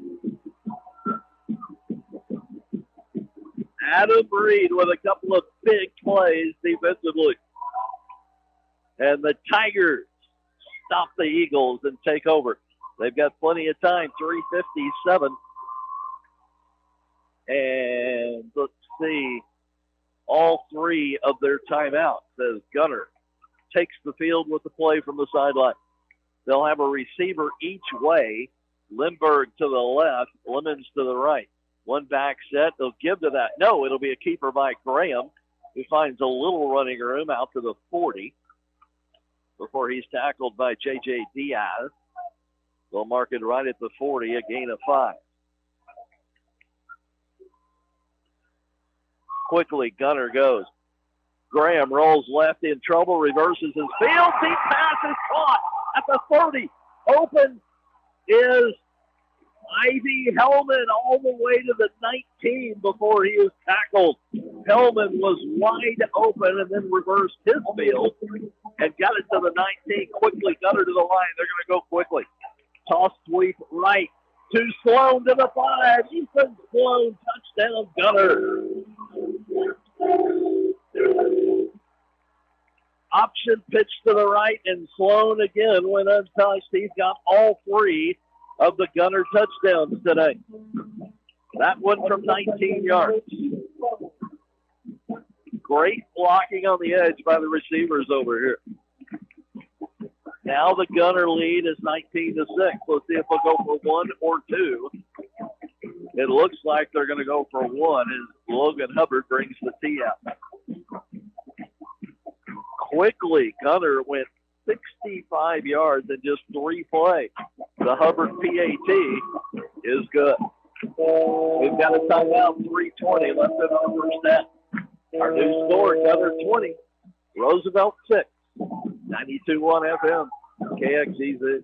Adam Reed with a couple of big plays defensively. And the Tigers stop the Eagles and take over. They've got plenty of time, 3:57. And let's see, all three of their timeouts as Gunter takes the field with the play from the sideline. They'll have a receiver each way. Lindbergh to the left, Lemons to the right. One back set, they'll give to that. No, it'll be a keeper by Graham, who finds a little running room out to the 40 before he's tackled by J.J. Diaz. They'll mark it right at the 40, a gain of 5. Quickly, Gunter goes. Graham rolls left in trouble, reverses his field. Deep pass is caught at the 30. Open is Ivy Hellman all the way to the 19 before he is tackled. Hellman was wide open and then reversed his field and got it to the 19. Quickly, Gunter to the line. They're going to go quickly. Toss sweep right to Sloan to the 5. Ethan Sloan, touchdown, Gunter. Option pitch to the right, and Sloan again went untouched. He's got all three of the Gunter touchdowns today. That one from 19 yards. Great blocking on the edge by the receivers over here. Now the Gunter lead is 19-6. Let's see if they'll go for 1 or 2. It looks like they're going to go for 1 as Logan Hubbard brings the tee out. Quickly, Gunter went 65 yards in just 3 plays. The Hubbard PAT is good. We've got a timeout, 3:20 left in our first half. Our new score, Gunter 20, Roosevelt 6, 92.1 FM, KXEZ.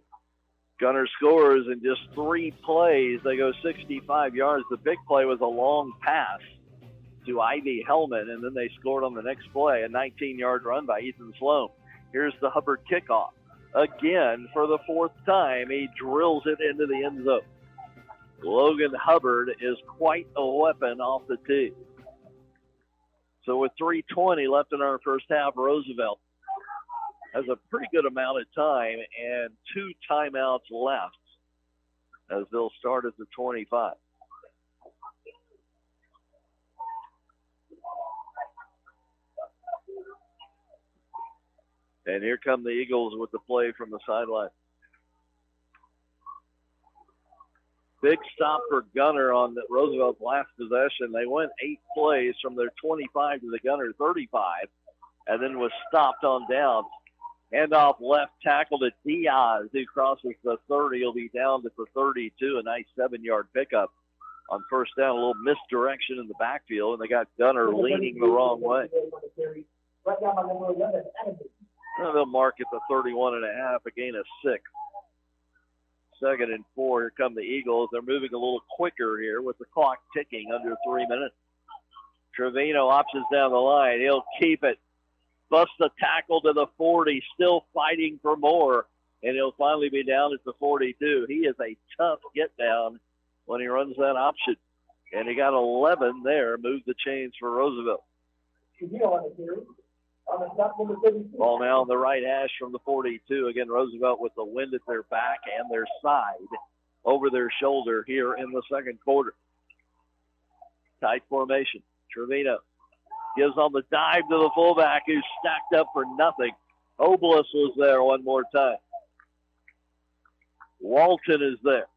Gunter scores in just 3 plays. They go 65 yards. The big play was a long pass to Ivy Hellman, and then they scored on the next play, a 19-yard run by Ethan Sloan. Here's the Hubbard kickoff. Again, for the 4th time, he drills it into the end zone. Logan Hubbard is quite a weapon off the tee. So with 3:20 left in our first half, Roosevelt has a pretty good amount of time and 2 timeouts left as they'll start at the 25. And here come the Eagles with the play from the sideline. Big stop for Gunter on Roosevelt's last possession. They went 8 plays from their 25 to the Gunter 35 and then was stopped on downs. Handoff left tackle to Diaz, who crosses the 30. He'll be down to the 32, a nice 7-yard pickup on first down. A little misdirection in the backfield, and they got Gunter leaning the wrong way. They'll mark at the 31.5, a gain of 6. 2nd and 4. Here come the Eagles. They're moving a little quicker here with the clock ticking under 3 minutes. Trevino options down the line. He'll keep it. Busts the tackle to the 40, still fighting for more, and he'll finally be down at the 42. He is a tough get down when he runs that option. And he got 11 there, moved the chains for Roosevelt. Ball now on the right hash from the 42. Again, Roosevelt with the wind at their back and their side over their shoulder here in the second quarter. Tight formation. Trevino gives on the dive to the fullback who's stacked up for nothing. Oblis was there one more time. Walton is there.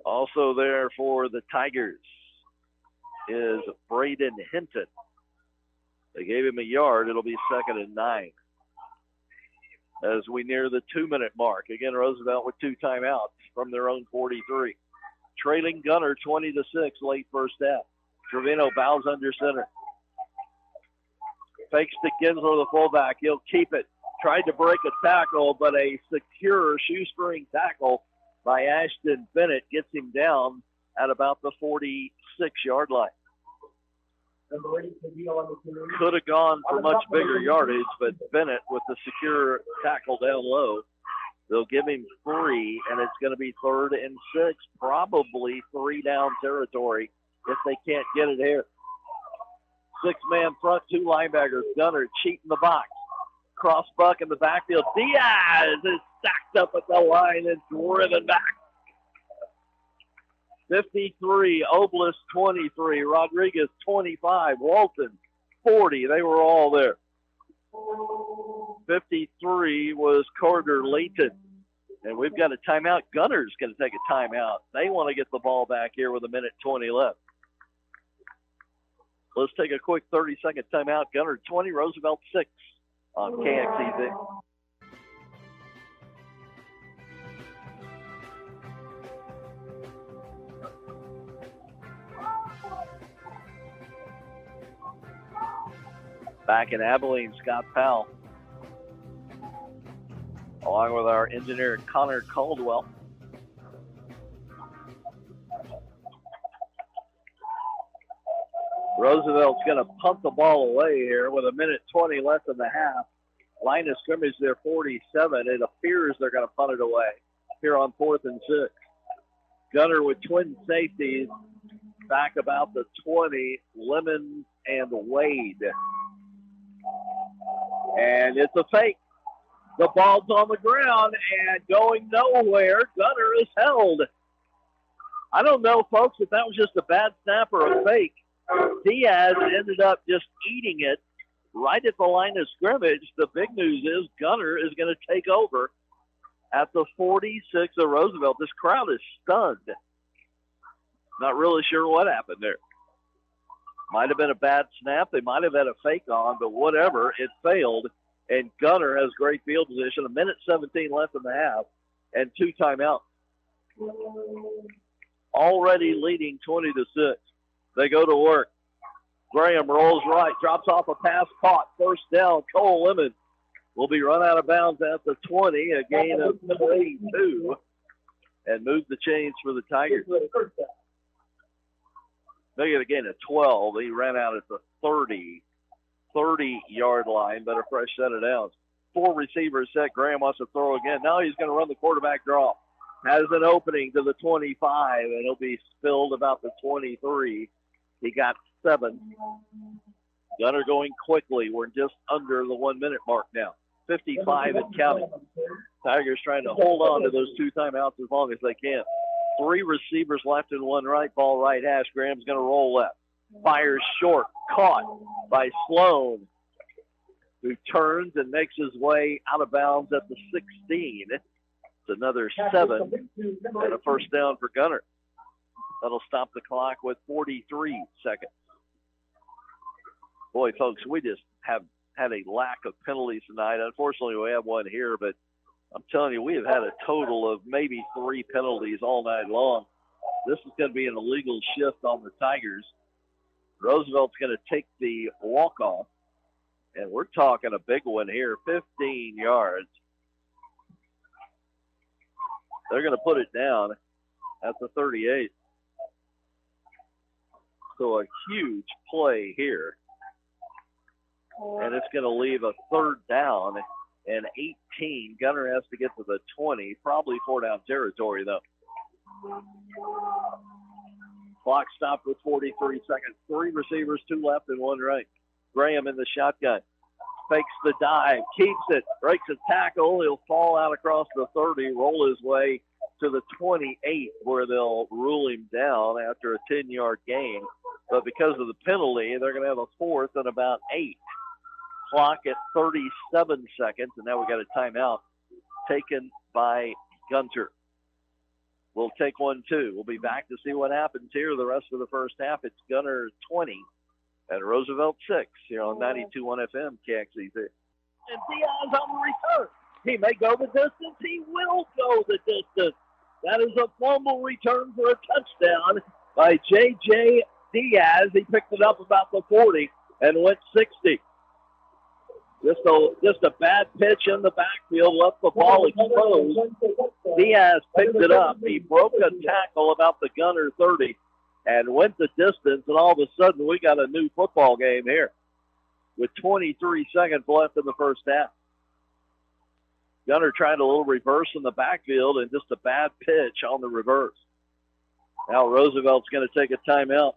Also there for the Tigers is Braden Hinton. They gave him a yard. It'll be 2nd and 9. As we near the 2-minute mark. Again, Roosevelt with 2 timeouts from their own 43. Trailing Gunter 20-6 late first half. Trevino bows under center. Fakes to Ginsler, the fullback. He'll keep it. Tried to break a tackle, but a secure shoestring tackle by Ashton Bennett gets him down at about the 46-yard line. Could have gone for much bigger yardage, but Bennett with the secure tackle down low. They'll give him 3, and it's going to be 3rd and 6, probably 3-down territory if they can't get it here. 6-man front, 2 linebackers. Gunter cheating the box. Cross buck in the backfield. Diaz is stacked up at the line and driven back. 53, Oblis 23, Rodriguez 25, Walton 40. They were all there. 53 was Carter Layton. And we've got a timeout. Gunter's going to take a timeout. They want to get the ball back here with 1:20 left. Let's take a quick 30-second timeout. Gunter 20, Roosevelt 6 on KXEZ. Back in Abilene, Scott Powell, along with our engineer Connor Caldwell. Roosevelt's going to punt the ball away here with 1:20 left in the half. Line of scrimmage there, 47. It appears they're going to punt it away here on 4th and 6. Gunter with twin safeties back about the 20, Lemons and Wade. And it's a fake. The ball's on the ground and going nowhere. Gunter is held. I don't know, folks, if that was just a bad snap or a fake. Diaz ended up just eating it right at the line of scrimmage. The big news is Gunter is going to take over at the 46 of Roosevelt. This crowd is stunned. Not really sure what happened there. Might have been a bad snap. They might have had a fake on, but whatever, it failed. And Gunter has great field position. 1:17 left in the half and 2 timeouts. Already leading 20-6. They go to work. Graham rolls right, drops off a pass, caught. First down, Cole Lemon will be run out of bounds at the 20, a gain of 22, and move the chains for the Tigers. They get a gain of 12. He ran out at the 30-yard line, but a fresh set of downs. 4 receivers set. Graham wants to throw again. Now he's going to run the quarterback draw. Has an opening to the 25, and he'll be spilled about the 23. He got 7. Gunter going quickly. We're just under the 1-minute mark now. 55 and counting. Tigers trying to hold on to those 2 timeouts as long as they can. 3 receivers left and 1 right. Ball right hash. Graham's going to roll left. Fires short. Caught by Sloan, who turns and makes his way out of bounds at the 16. It's another 7 and a first down for Gunter. That'll stop the clock with 43 seconds. Boy, folks, we just have had a lack of penalties tonight. Unfortunately, we have one here, but I'm telling you, we have had a total of maybe 3 penalties all night long. This is going to be an illegal shift on the Tigers. Roosevelt's going to take the walk-off. And we're talking a big one here, 15 yards. They're going to put it down at the 38. So a huge play here. And it's going to leave a third down and 18. Gunter has to get to the 20, probably 4-down territory, though. Clock stopped with 43 seconds. 3 receivers, 2 left and 1 right. Graham in the shotgun. Fakes the dive, keeps it, breaks a tackle. He'll fall out across the 30, roll his way to the 28, where they'll rule him down after a 10-yard gain. But because of the penalty, they're going to have a 4th and about 8. Clock at 37 seconds, and now we got a timeout taken by Gunter. We'll take 1, too. We'll be back to see what happens here the rest of the first half. It's Gunter 20 and Roosevelt 6 here on 92.1 FM KXEZ. And Diaz on the return. He may go the distance. He will go the distance. That is a fumble return for a touchdown by J.J. Diaz. He picked it up about the 40 and went 60. Just a bad pitch in the backfield, left the ball exposed. Diaz picked it up. He broke a tackle about the Gunter 30 and went the distance, and all of a sudden we got a new football game here with 23 seconds left in the first half. Gunter tried a little reverse in the backfield and just a bad pitch on the reverse. Now Roosevelt's going to take a timeout.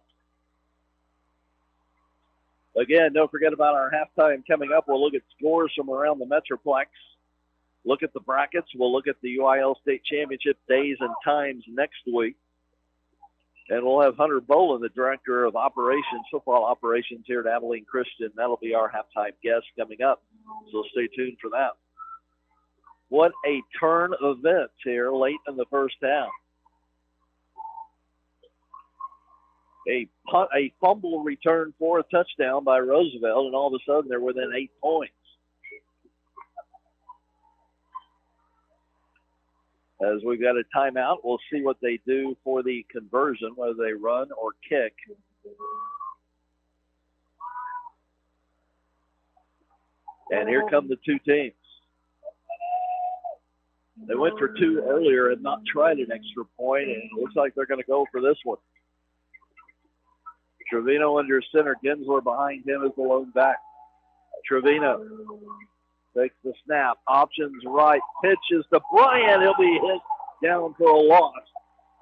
Again, don't forget about our halftime coming up. We'll look at scores from around the Metroplex. Look at the brackets. We'll look at the UIL State Championship days and times next week. And we'll have Hunter Bolin, the Director of Football Operations here at Abilene Christian. That'll be our halftime guest coming up. So stay tuned for that. What a turn of events here late in the first half. A fumble return for a touchdown by Roosevelt, and all of a sudden they're within 8 points. As we've got a timeout, we'll see what they do for the conversion, whether they run or kick. And here come the two teams. They went for 2 earlier and not tried an extra point, and it looks like they're going to go for this one. Trevino under center. Gensler behind him as the lone back. Trevino takes the snap. Options right. Pitches to Bryant. He'll be hit down for a loss.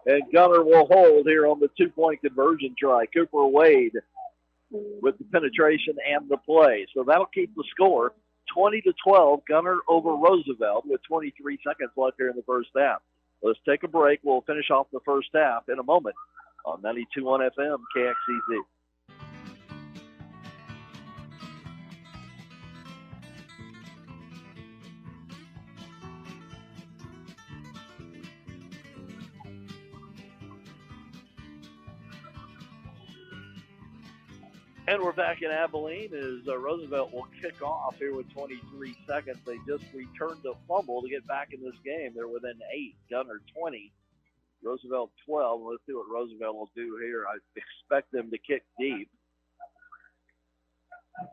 And Gunter will hold here on the 2-point conversion try. Cooper Wade with the penetration and the play. So that'll keep the score 20-12. Gunter over Roosevelt with 23 seconds left here in the first half. Let's take a break. We'll finish off the first half in a moment on 92.1 FM KXEZ. And we're back in Abilene as Roosevelt will kick off here with 23 seconds. They just returned a fumble to get back in this game. They're within 8. Gunter 20. Roosevelt 12. Let's see what Roosevelt will do here. I expect them to kick deep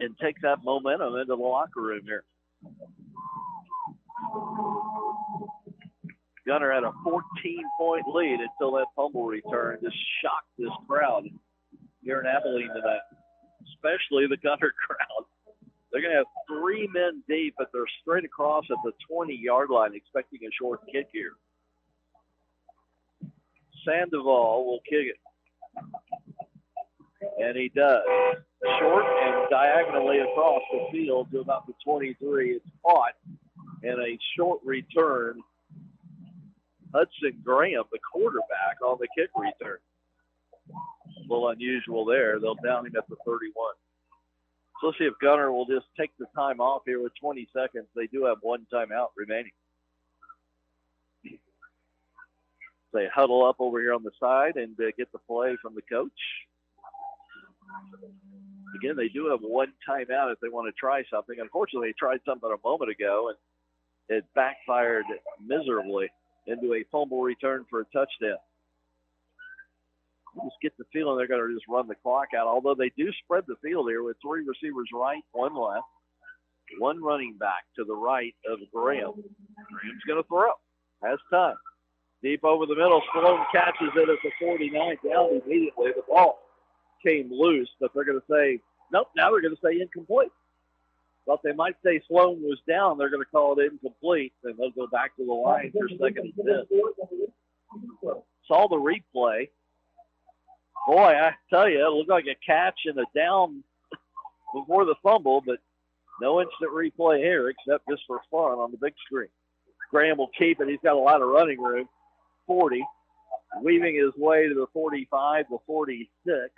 and take that momentum into the locker room here. Gunter had a 14-point lead until that fumble return just shocked this crowd here in Abilene tonight, especially the Gunter crowd. They're going to have 3 men deep, but they're straight across at the 20-yard line, expecting a short kick here. Sandoval will kick it. And he does. Short and diagonally across the field to about the 23. It's caught in a short return. Hudson Graham, the quarterback, on the kick return. A little unusual there. They'll down him at the 31. So let's see if Gunter will just take the time off here with 20 seconds. They do have 1 timeout remaining. They huddle up over here on the side and get the play from the coach. Again, they do have 1 timeout if they want to try something. Unfortunately, they tried something a moment ago, and it backfired miserably into a fumble return for a touchdown. You just get the feeling they're going to just run the clock out, although they do spread the field here with 3 receivers right, 1 left. One running back to the right of Graham. Graham's going to throw. Has time. Deep over the middle. Sloan catches it at the 49. Down immediately. The ball came loose, but they're going to say, nope, now they're going to say incomplete. But they might say Sloan was down. They're going to call it incomplete, and they'll go back to the line for second and 10. Saw the replay. Boy, I tell you, it looked like a catch and a down before the fumble, but no instant replay here except just for fun on the big screen. Graham will keep it. He's got a lot of running room. 40. Weaving his way to the 45, the 46.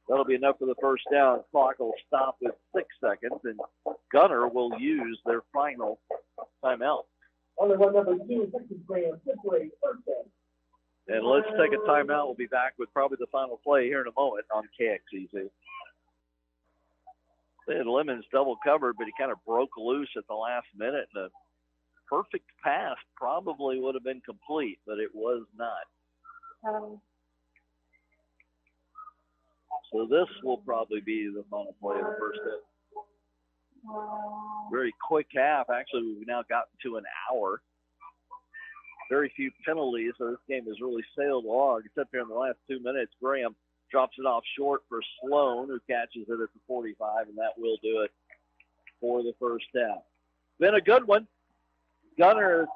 That'll be enough for the first down. Clock will stop with 6 seconds, and Gunter will use their final timeout. Only one number 2, Graham, separate first down. And let's take a timeout. We'll be back with probably the final play here in a moment on KXEZ. They had Lemons double covered, but he kind of broke loose at the last minute, and a perfect pass probably would have been complete, but it was not. So this will probably be the final play of the first half. Very quick half. Actually, we've now gotten to an hour. Very few penalties, so this game has really sailed along, except here in the last 2 minutes. Graham drops it off short for Sloan, who catches it at the 45, and that will do it for the first down. Been a good one. Gunter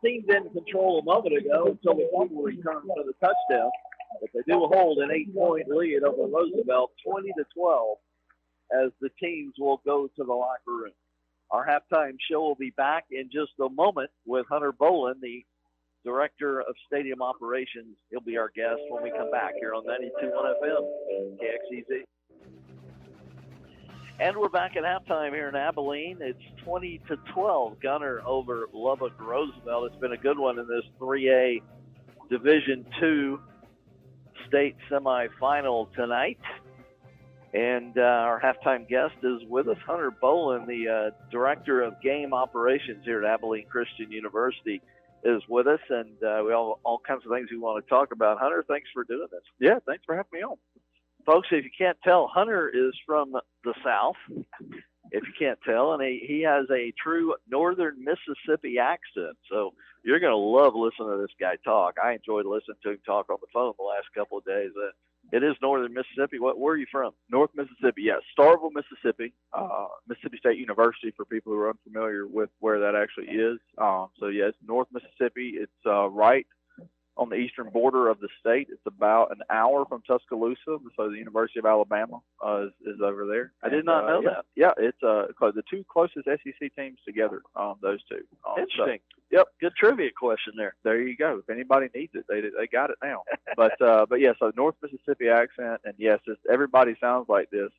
seemed in control a moment ago until the fumble return for the touchdown. But they do hold an 8-point lead over Roosevelt, 20-12, as the teams will go to the locker room. Our halftime show will be back in just a moment with Hunter Bolin, the Director of Stadium Operations. He'll be our guest when we come back here on 92.1 FM, KXEZ. And we're back at halftime here in Abilene. It's 20-12, Gunter over Lubbock Roosevelt. It's been a good one in this 3A Division II state semifinal tonight. And our halftime guest is with us, Hunter Bolin, the Director of Game Operations here at Abilene Christian University, is with us. And we all kinds of things we want to talk about. Hunter, thanks for doing this. Yeah, thanks for having me on. Folks, if you can't tell, Hunter is from the South, if you can't tell, and he has a true northern Mississippi accent. So you're going to love listening to this guy talk. I enjoyed listening to him talk on the phone the last couple of days. It is northern Mississippi. Where are you from? North Mississippi, yes. Starkville, Mississippi. Mississippi State University, for people who are unfamiliar with where that actually is. So, yes, North Mississippi. It's right on the eastern border of the state. It's about an hour from Tuscaloosa, so the University of Alabama is over there. I did not know that. Yeah, it's the two closest SEC teams together, those two. Interesting. So, yep. Good trivia question there. There you go. If anybody needs it, they got it now. But yeah, so North Mississippi accent, and yes, everybody sounds like this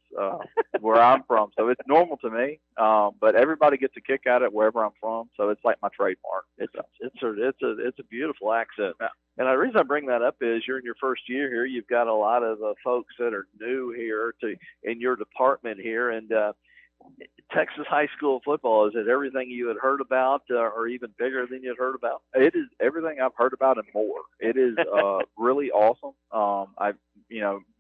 where I'm from, so it's normal to me. But everybody gets a kick out of it wherever I'm from, so it's like my trademark. It's a beautiful accent. And the reason I bring that up is you're in your first year here. You've got a lot of folks that are new here in your department here, and Texas high school football, is it everything you had heard about or even bigger than you had heard about? It is everything I've heard about and more. It is really awesome.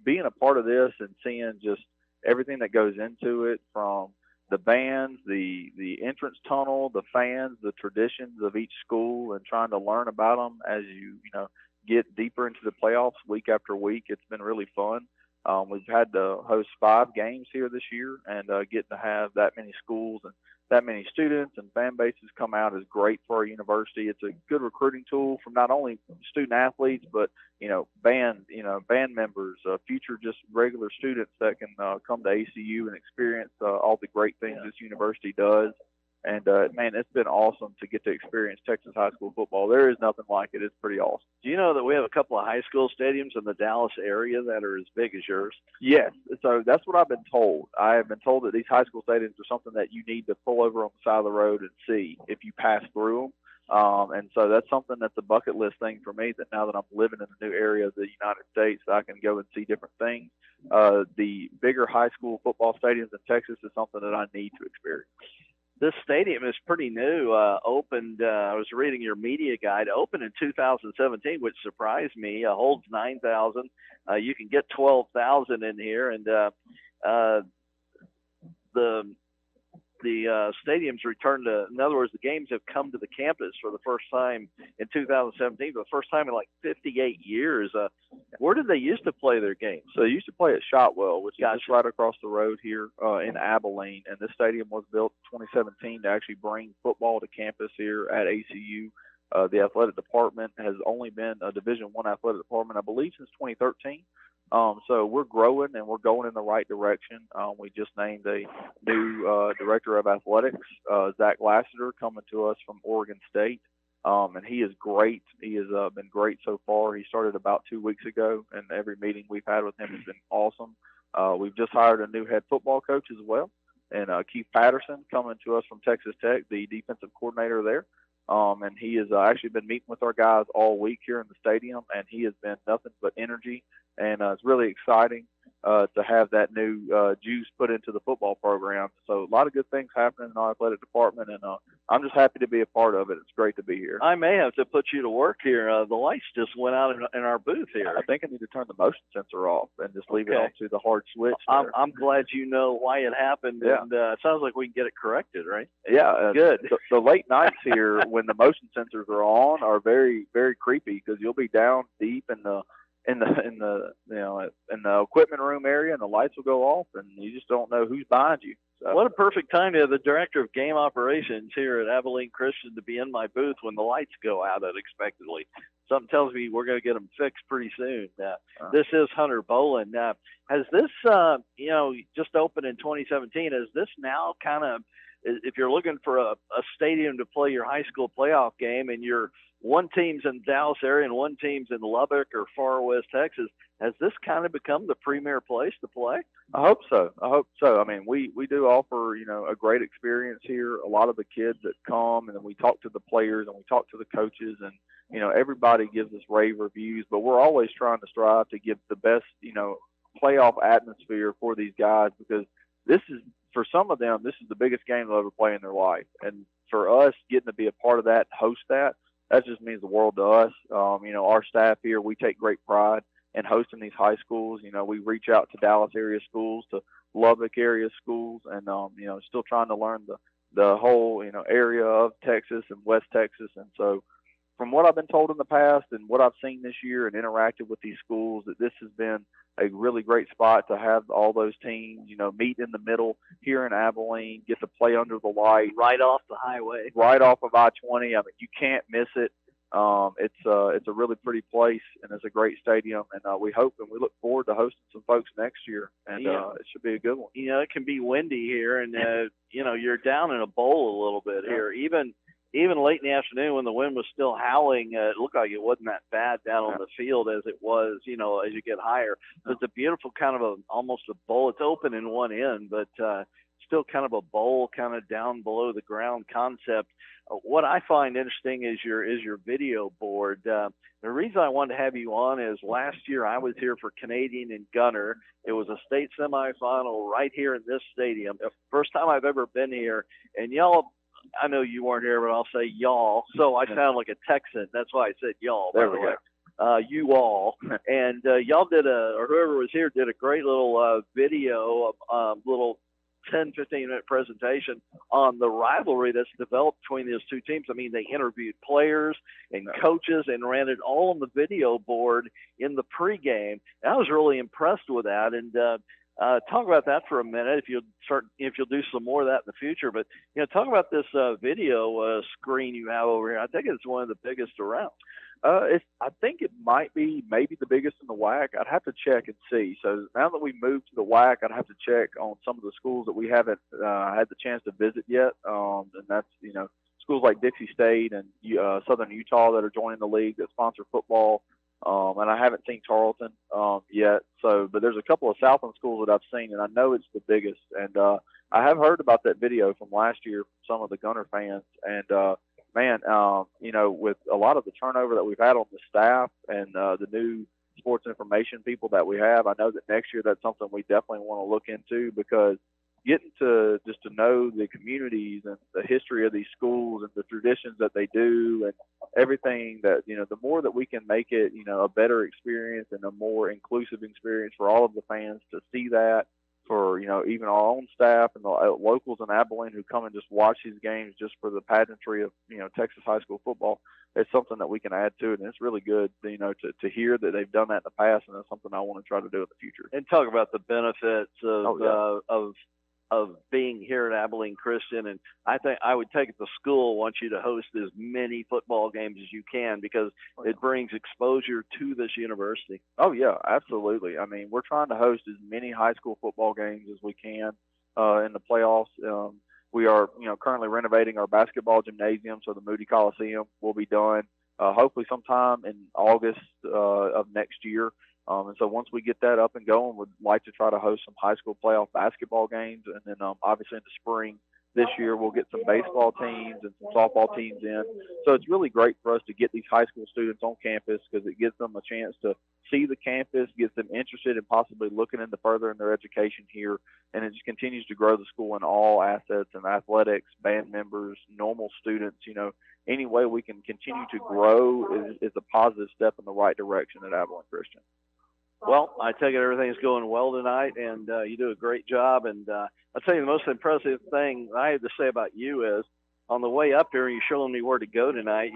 Being a part of this and seeing just everything that goes into it, from the bands, the entrance tunnel, the fans, the traditions of each school, and trying to learn about them as you get deeper into the playoffs week after week. It's been really fun. We've had to host 5 games here this year, and getting to have that many schools and that many students and fan bases come out is great for our university. It's a good recruiting tool from not only student athletes, but band members, future just regular students that can come to ACU and experience all the great things this university does. And, man, it's been awesome to get to experience Texas high school football. There is nothing like it. It's pretty awesome. Do you know that we have a couple of high school stadiums in the Dallas area that are as big as yours? Yes. So that's what I've been told. I have been told that these high school stadiums are something that you need to pull over on the side of the road and see if you pass through them. And so that's something that's a bucket list thing for me, that now that I'm living in a new area of the United States, I can go and see different things. The bigger high school football stadiums in Texas is something that I need to experience. This stadium is pretty new. Opened, I was reading your media guide, opened in 2017, which surprised me. Holds 9,000. You can get 12,000 in here. And the the stadium's returned to. In other words, the games have come to the campus for the first time in 2017, for the first time in like 58 years. Where did they used to play their games? So they used to play at Shotwell, which is just right across the road here in Abilene. And this stadium was built in 2017 to actually bring football to campus here at ACU. The athletic department has only been a Division I athletic department, I believe, since 2013. So we're growing and we're going in the right direction. We just named a new director of athletics, Zach Lassiter, coming to us from Oregon State. And he is great. He has been great so far. He started about 2 weeks ago, and every meeting we've had with him has been awesome. We've just hired a new head football coach as well, and Keith Patterson coming to us from Texas Tech, the defensive coordinator there. And he has actually been meeting with our guys all week here in the stadium, and he has been nothing but energy. And it's really exciting to have that new juice put into the football program. So a lot of good things happening in our athletic department, and I'm just happy to be a part of it. It's great to be here. I may have to put you to work here. The lights just went out in our booth here. I think I need to turn the motion sensor off and just leave it on to the hard switch. I'm glad you know why it happened, and it sounds like we can get it corrected, right? Yeah, good. The late nights here when the motion sensors are on are very, very creepy because you'll be down deep in the equipment room area, and the lights will go off, and you just don't know who's behind you. So. What a perfect time to have the director of game operations here at Abilene Christian to be in my booth when the lights go out unexpectedly. Something tells me we're going to get them fixed pretty soon. This is Hunter Bolin. Has this, just opened in 2017, is this now kind of, if you're looking for a stadium to play your high school playoff game and you're one team's in Dallas area and one team's in Lubbock or far west Texas, has this kind of become the premier place to play? I hope so. I mean, we do offer, a great experience here. A lot of the kids that come, and then we talk to the players and we talk to the coaches, and, everybody gives us rave reviews, but we're always trying to strive to give the best, playoff atmosphere for these guys, because this is, for some of them, this is the biggest game they'll ever play in their life. And for us, getting to be a part of that, host that just means the world to us. Our staff here, we take great pride in hosting these high schools. We reach out to Dallas area schools, to Lubbock area schools, and, still trying to learn the whole, area of Texas and West Texas. And so from what I've been told in the past and what I've seen this year and interacted with these schools, that this has been a really great spot to have all those teams, meet in the middle here in Abilene, get to play under the light. Right off the highway. Right off of I-20. I mean, you can't miss it. It's a really pretty place, and it's a great stadium, and we hope and we look forward to hosting some folks next year, and it should be a good one. It can be windy here, and you're down in a bowl a little bit here. Even late in the afternoon when the wind was still howling, it looked like it wasn't that bad down on the field as it was, as you get higher. But it's a beautiful kind of almost a bowl. It's open in one end, but still kind of a bowl kind of down below the ground concept. What I find interesting is your video board. The reason I wanted to have you on is last year I was here for Canadian and Gunter. It was a state semifinal right here in this stadium. First time I've ever been here. And y'all, I know you weren't here, but I'll say y'all. So I sound like a Texan. That's why I said y'all. There we go. You all. And y'all or whoever was here did a great little video, little 10, 15-minute presentation on the rivalry that's developed between those two teams. I mean, they interviewed players and coaches and ran it all on the video board in the pregame. And I was really impressed with that. And talk about that for a minute if you'll do some more of that in the future. But talk about this video screen you have over here. I think it's one of the biggest around. I think it might be maybe the biggest in the WAC. I'd have to check and see. So now that we moved to the WAC, I'd have to check on some of the schools that we haven't had the chance to visit yet. And that's, schools like Dixie State and Southern Utah that are joining the league that sponsor football. And I haven't seen Tarleton yet. But there's a couple of Southland schools that I've seen, and I know it's the biggest. And I have heard about that video from last year from some of the Gunter fans. And with a lot of the turnover that we've had on the staff and the new sports information people that we have, I know that next year that's something we definitely want to look into, because getting to know the communities and the history of these schools and the traditions that they do and everything that, the more that we can make it, a better experience and a more inclusive experience for all of the fans to see that, for, even our own staff and the locals in Abilene who come and just watch these games just for the pageantry of, Texas high school football. It's something that we can add to it, and it's really good, to hear that they've done that in the past, and that's something I want to try to do in the future. And talk about the benefits of being here at Abilene Christian, and I think I would take it to school want you to host as many football games as you can because it brings exposure to this university. Oh yeah, absolutely. I mean, we're trying to host as many high school football games as we can in the playoffs. We are, currently renovating our basketball gymnasium, so the Moody Coliseum will be done hopefully sometime in August of next year. And so once we get that up and going, we'd like to try to host some high school playoff basketball games. And then obviously in the spring this year, we'll get some baseball teams and some softball teams in. So it's really great for us to get these high school students on campus because it gives them a chance to see the campus, gets them interested in possibly looking into further in their education here. And it just continues to grow the school in all assets and athletics, band members, normal students. Any way we can continue to grow is a positive step in the right direction at Abilene Christian. Well, I take it everything's going well tonight, and you do a great job. And I'll tell you the most impressive thing I have to say about you is on the way up here, you're showing me where to go tonight.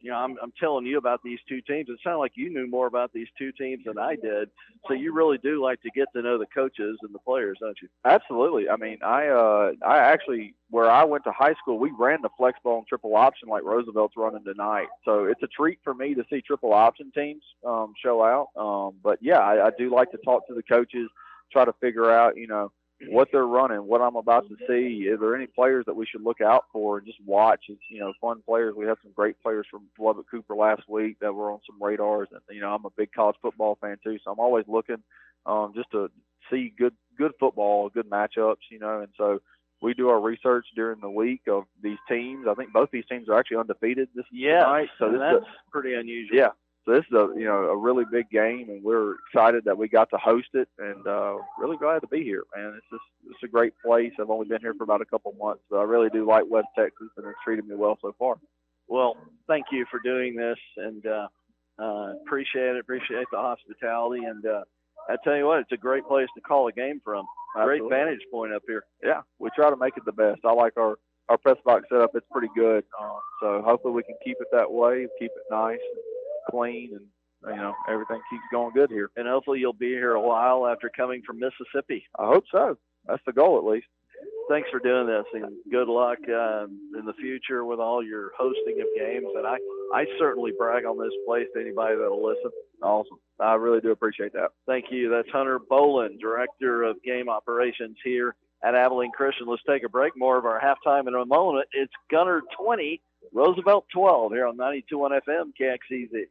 I'm telling you about these two teams. It sounded like you knew more about these two teams than I did. So you really do like to get to know the coaches and the players, don't you? Absolutely. I mean, I actually, where I went to high school, we ran the flex ball and triple option like Roosevelt's running tonight. So it's a treat for me to see triple option teams show out. But yeah, I do like to talk to the coaches, try to figure out, what they're running, what I'm about to see. Is there any players that we should look out for and just watch? It's, fun players. We had some great players from Lubbock Cooper last week that were on some radars. And, I'm a big college football fan too. So I'm always looking just to see good football, good matchups, and so we do our research during the week of these teams. I think both these teams are actually undefeated this night. So that's pretty unusual. Yeah. So this is a really big game, and we're excited that we got to host it, and really glad to be here, man. It's a great place. I've only been here for about a couple months, but I really do like West Texas, and it's treated me well so far. Well, thank you for doing this, and appreciate it. Appreciate the hospitality, and I tell you what, it's a great place to call a game from. Absolutely. Great vantage point up here. Yeah, we try to make it the best. I like our press box setup. It's pretty good, so hopefully we can keep it that way, keep it nice, clean, and everything keeps going good here. And hopefully you'll be here a while after coming from Mississippi. I hope so. That's the goal, at least. Thanks for doing this, and good luck in the future with all your hosting of games. And I certainly brag on this place to anybody that'll listen. Awesome. I really do appreciate that. Thank you. That's Hunter Bolin, Director of Game Operations here at Abilene Christian. Let's take a break. More of our halftime in a moment. It's Gunter 20, Roosevelt 12 here on 92.1 FM KXEZ.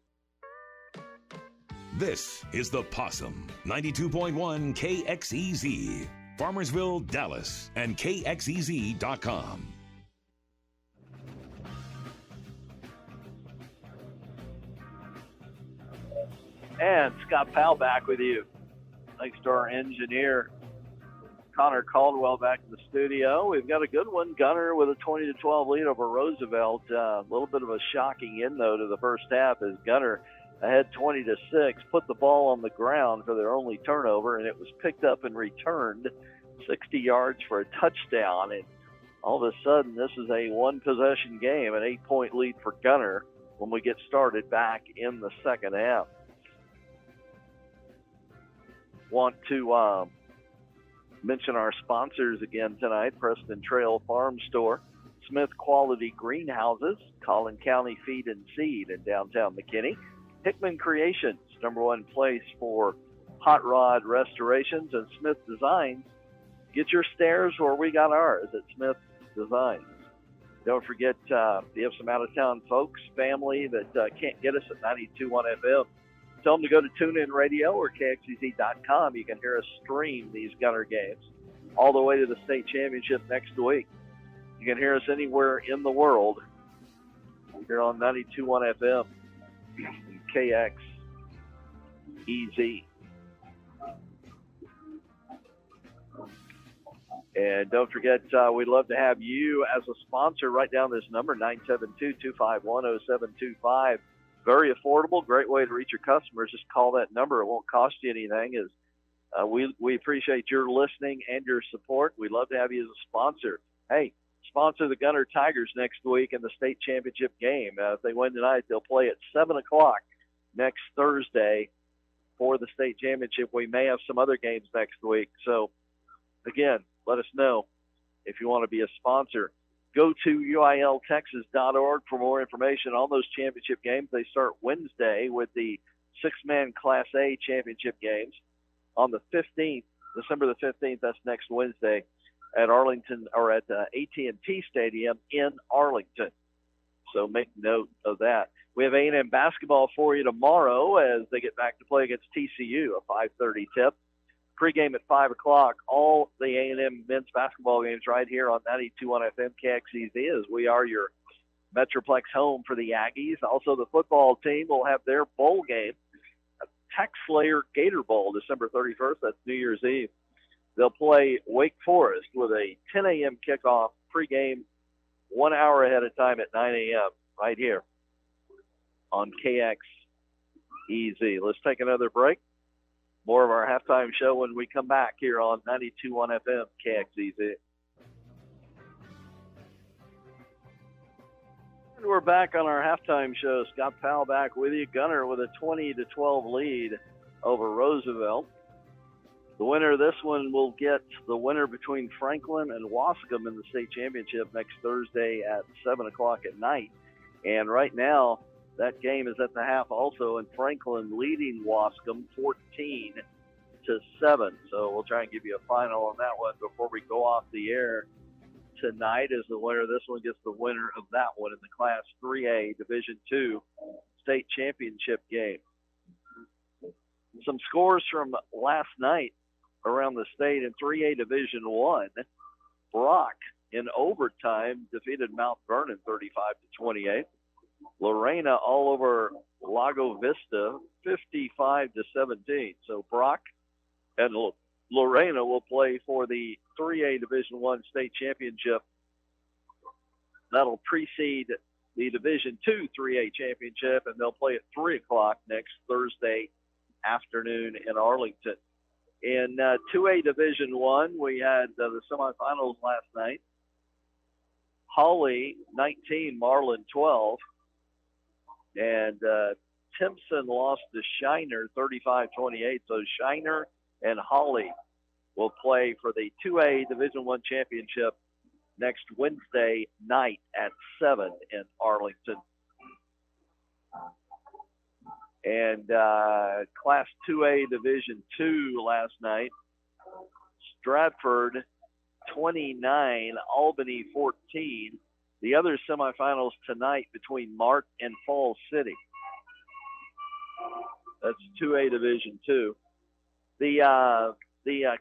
This is the Possum, 92.1 KXEZ, Farmersville, Dallas, and KXEZ.com. And Scott Powell back with you. Thanks to our engineer, Connor Caldwell, back in the studio. We've got a good one. Gunter with a 20-12 lead over Roosevelt. A little bit of a shocking end, though, to the first half as Gunter ahead 20-6, put the ball on the ground for their only turnover, and it was picked up and returned 60 yards for a touchdown. And all of a sudden, this is a one-possession game, an 8-point lead for Gunter when we get started back in the second half. Want to mention our sponsors again tonight: Preston Trail Farm Store, Smith Quality Greenhouses, Collin County Feed and Seed in downtown McKinney, Hickman Creations, #1 place for hot rod restorations, and Smith Designs. Get your stairs where we got ours at Smith Designs. Don't forget, if you have some out-of-town folks, family that can't get us at 92.1 FM, tell them to go to TuneIn Radio or KXEZ.com. You can hear us stream these Gunter games all the way to the state championship next week. You can hear us anywhere in the world. Here on 92.1 FM, KXEZ. And don't forget, we'd love to have you as a sponsor. Write down this number, 972-251-0725. Very affordable, great way to reach your customers. Just call that number. It won't cost you anything. As We appreciate your listening and your support. We'd love to have you as a sponsor. Hey, sponsor the Gunter Tigers next week in the state championship game. If they win tonight, they'll play at 7 o'clock next Thursday for the state championship. We may have some other games next week. So, again, let us know if you want to be a sponsor. Go to uiltexas.org for more information on those championship games. They start Wednesday with the six-man Class A championship games on the 15th, December the 15th. That's next Wednesday at Arlington, or at AT&T Stadium in Arlington. So make note of that. We have A&M basketball for you tomorrow as they get back to play against TCU, a 5:30 tip. Pregame at 5 o'clock. All the A&M men's basketball games right here on 92.1 FM KXEZ, as we are your Metroplex home for the Aggies. Also, the football team will have their bowl game, Tech Slayer Gator Bowl, December 31st. That's New Year's Eve. They'll play Wake Forest with a 10 a.m. kickoff pregame, 1 hour ahead of time at 9 a.m. right here on KXEZ. Let's take another break. More of our halftime show when we come back here on 92.1 FM KXEZ. And we're back on our halftime show. Scott Powell back with you. Gunter with a 20-12 lead over Roosevelt. The winner of this one will get the winner between Franklin and Wascom in the state championship next Thursday at 7 o'clock at night. And right now, that game is at the half also, and Franklin leading Wascom 14-7. So we'll try and give you a final on that one before we go off the air tonight, as the winner of this one gets the winner of that one in the Class 3A Division II state championship game. Some scores from last night around the state in 3A Division I. Brock in overtime defeated Mount Vernon 35-28. Lorena all over Lago Vista 55-17. So Brock and Lorena will play for the 3A Division I state championship. That'll precede the Division II 3A championship, and they'll play at 3 o'clock next Thursday afternoon in Arlington. In 2A Division I, we had the semifinals last night. Hawley 19, Marlin 12. And Timpson lost to Shiner 35-28. So Shiner and Hawley will play for the 2A Division I championship next Wednesday night at 7 in Arlington. And Class 2A Division II last night, Stratford 29, Albany 14. The other semifinals tonight between Mart and Falls City. That's 2A Division II. The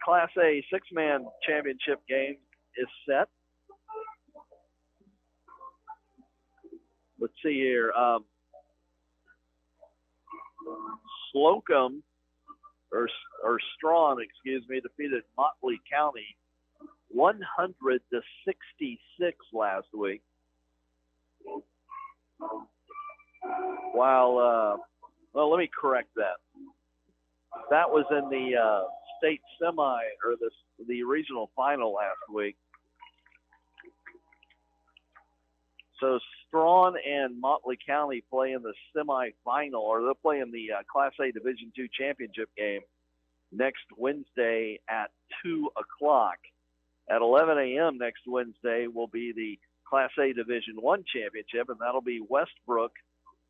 Class A six-man championship game is set. Let's see here. Slocum, or Strawn, defeated Motley County 100-66 last week. While, well, let me correct that. That was in the state semi, or the regional final last week. So Strawn and Motley County play in the semifinal, or they'll play in the Class A Division II championship game next Wednesday at 2 o'clock. At 11 a.m. next Wednesday will be the Class A Division I championship, and that'll be Westbrook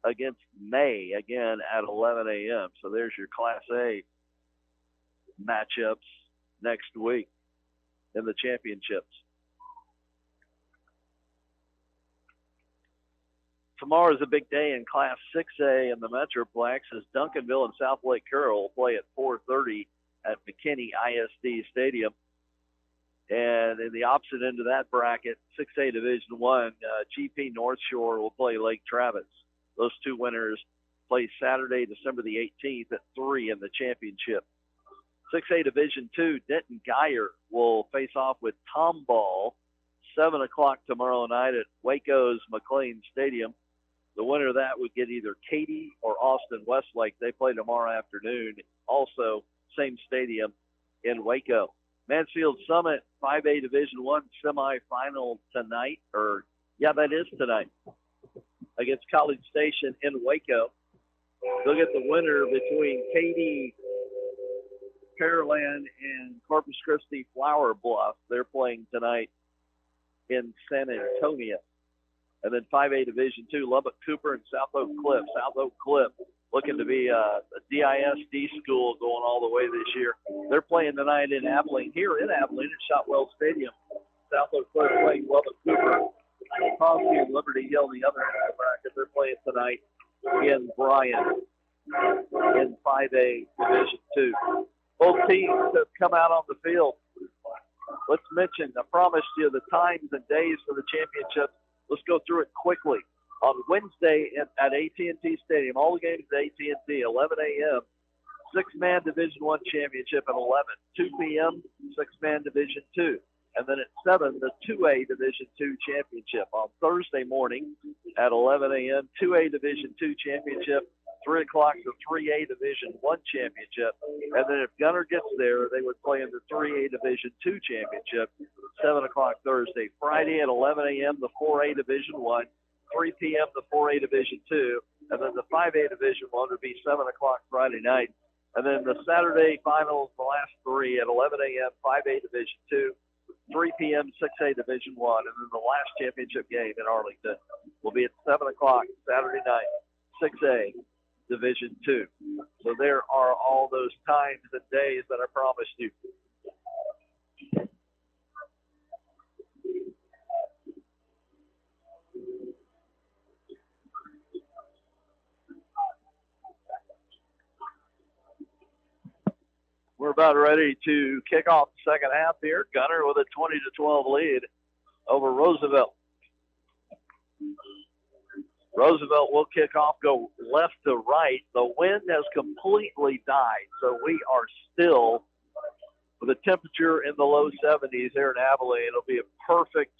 against May, again at 11 a.m. So there's your Class A matchups next week in the championships. Tomorrow is a big day in Class 6A in the Metroplex, as Duncanville and South Lake Carroll will play at 4:30 at McKinney ISD Stadium. And in the opposite end of that bracket, 6A Division I, GP North Shore will play Lake Travis. Those two winners play Saturday, December the 18th at 3 in the championship. 6A Division II, Denton Geyer will face off with Tomball, 7 o'clock tomorrow night at Waco's McLean Stadium. The winner of that would get either Katy or Austin Westlake. They play tomorrow afternoon. Also, same stadium in Waco. Mansfield Summit 5A Division I semifinal tonight, that is tonight, against College Station in Waco. They'll get the winner between Katy, Pearland, and Corpus Christi Flower Bluff. They're playing tonight in San Antonio. And then 5A Division II, Lubbock Cooper and South Oak Cliff. South Oak Cliff looking to be a DISD school going all the way this year. They're playing tonight in Abilene, here in Abilene at Shotwell Stadium. South Oak Cliff playing Lubbock Cooper. Crosby and Liberty Hill, the other end of the bracket, they're playing tonight in Bryan in 5A Division II. Both teams have come out on the field. Let's mention, I promised you the times and days for the championships. Let's go through it quickly. On Wednesday at AT&T Stadium, all the games at AT&T, 11 a.m., six-man Division I championship at 11. 2 p.m., six-man Division II. And then at 7, the 2A Division II championship. On Thursday morning at 11 a.m., 2A Division II championship. 3 o'clock, the 3A Division I championship. And then if Gunter gets there, they would play in the 3A Division II championship, 7 o'clock Thursday. Friday at 11 a.m., the 4A Division I, 3 p.m., the 4A Division II. And then the 5A Division I would be 7 o'clock Friday night. And then the Saturday finals, the last three at 11 a.m., 5A Division II, 3 p.m., 6A Division I. And then the last championship game in Arlington will be at 7 o'clock Saturday night, 6A Division II. So there are all those times and days that I promised you. We're about ready to kick off the second half here. Gunter with a 20-12 lead over Roosevelt. Roosevelt will kick off, go left to right. The wind has completely died, so we are still with a temperature in the low 70s here in Abilene. It'll be a perfect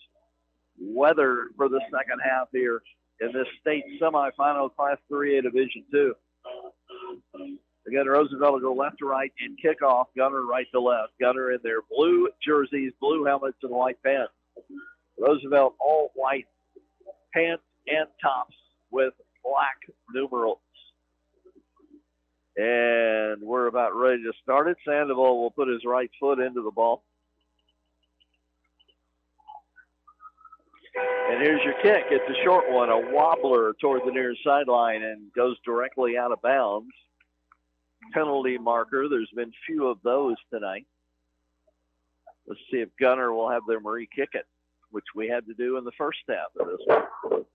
weather for the second half here in this state semifinal Class 3A Division II. Again, Roosevelt will go left to right and kick off. Gunter right to left. Gunter in their blue jerseys, blue helmets, and white pants. Roosevelt all white pants and tops with black numerals. And we're about ready to start it. Sandoval will put his right foot into the ball. And here's your kick. It's a short one, a wobbler toward the near sideline and goes directly out of bounds. Penalty marker. There's been few of those tonight. Let's see if Gunter will have them re-kick it, which we had to do in the first half of this one.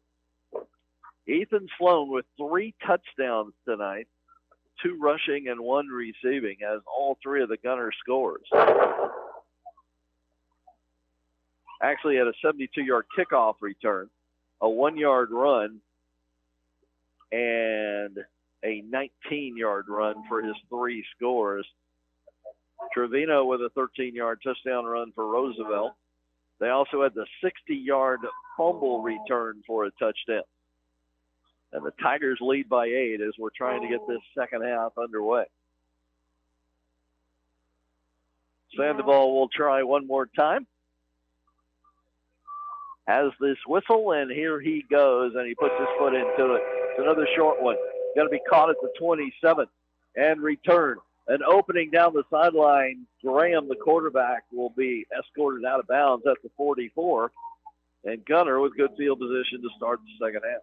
Ethan Sloan with 3 touchdowns tonight, 2 rushing and 1 receiving, as all 3 of the Gunter scores. Actually had a 72-yard kickoff return, a 1-yard run, and a 19-yard run for his 3 scores. Trevino with a 13-yard touchdown run for Roosevelt. They also had the 60-yard fumble return for a touchdown. And the Tigers lead by 8 as we're trying to get this second half underway. Sandoval will try one more time. Has this whistle, and here he goes, and he puts his foot into it. It's another short one. Got to be caught at the 27 and return. An opening down the sideline. Graham, the quarterback, will be escorted out of bounds at the 44. And Gunter with good field position to start the second half.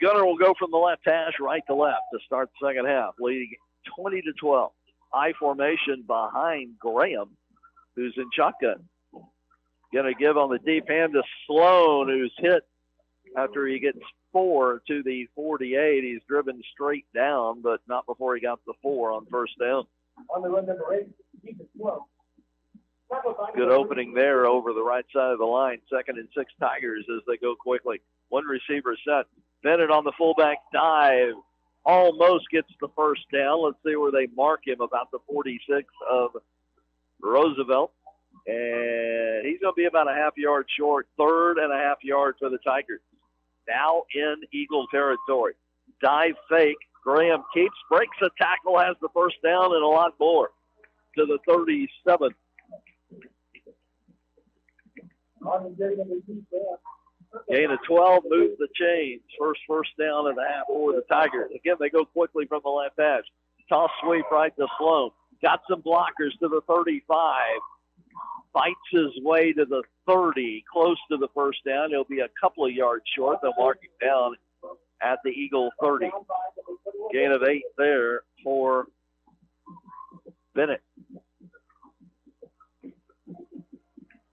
Gunter will go from the left hash right to left to start the second half, leading 20-12. I formation behind Graham, who's in shotgun. Going to give on the deep hand to Sloan, who's hit after he gets 4 to the 48. He's driven straight down, but not before he got the 4 on first down. On the run number 8, keep it slow. Good opening there over the right side of the line. 2nd and 6 Tigers as they go quickly. One receiver set. Bennett on the fullback dive. Almost gets the first down. Let's see where they mark him, about the 46 of Roosevelt. And he's going to be about a half yard short, 3rd and a half yard for the Tigers. Now in Eagle territory. Dive fake. Graham keeps, breaks a tackle, has the first down, and a lot more to the 37. Gain of 12, moves the chains. First down and a half for the Tigers. Again, they go quickly from the left hash. Toss sweep right to Sloan. Got some blockers to the 35. Fights his way to the 30, close to the first down. He'll be a couple of yards short. They'll mark him down at the Eagle 30. Gain of 8 there for Bennett.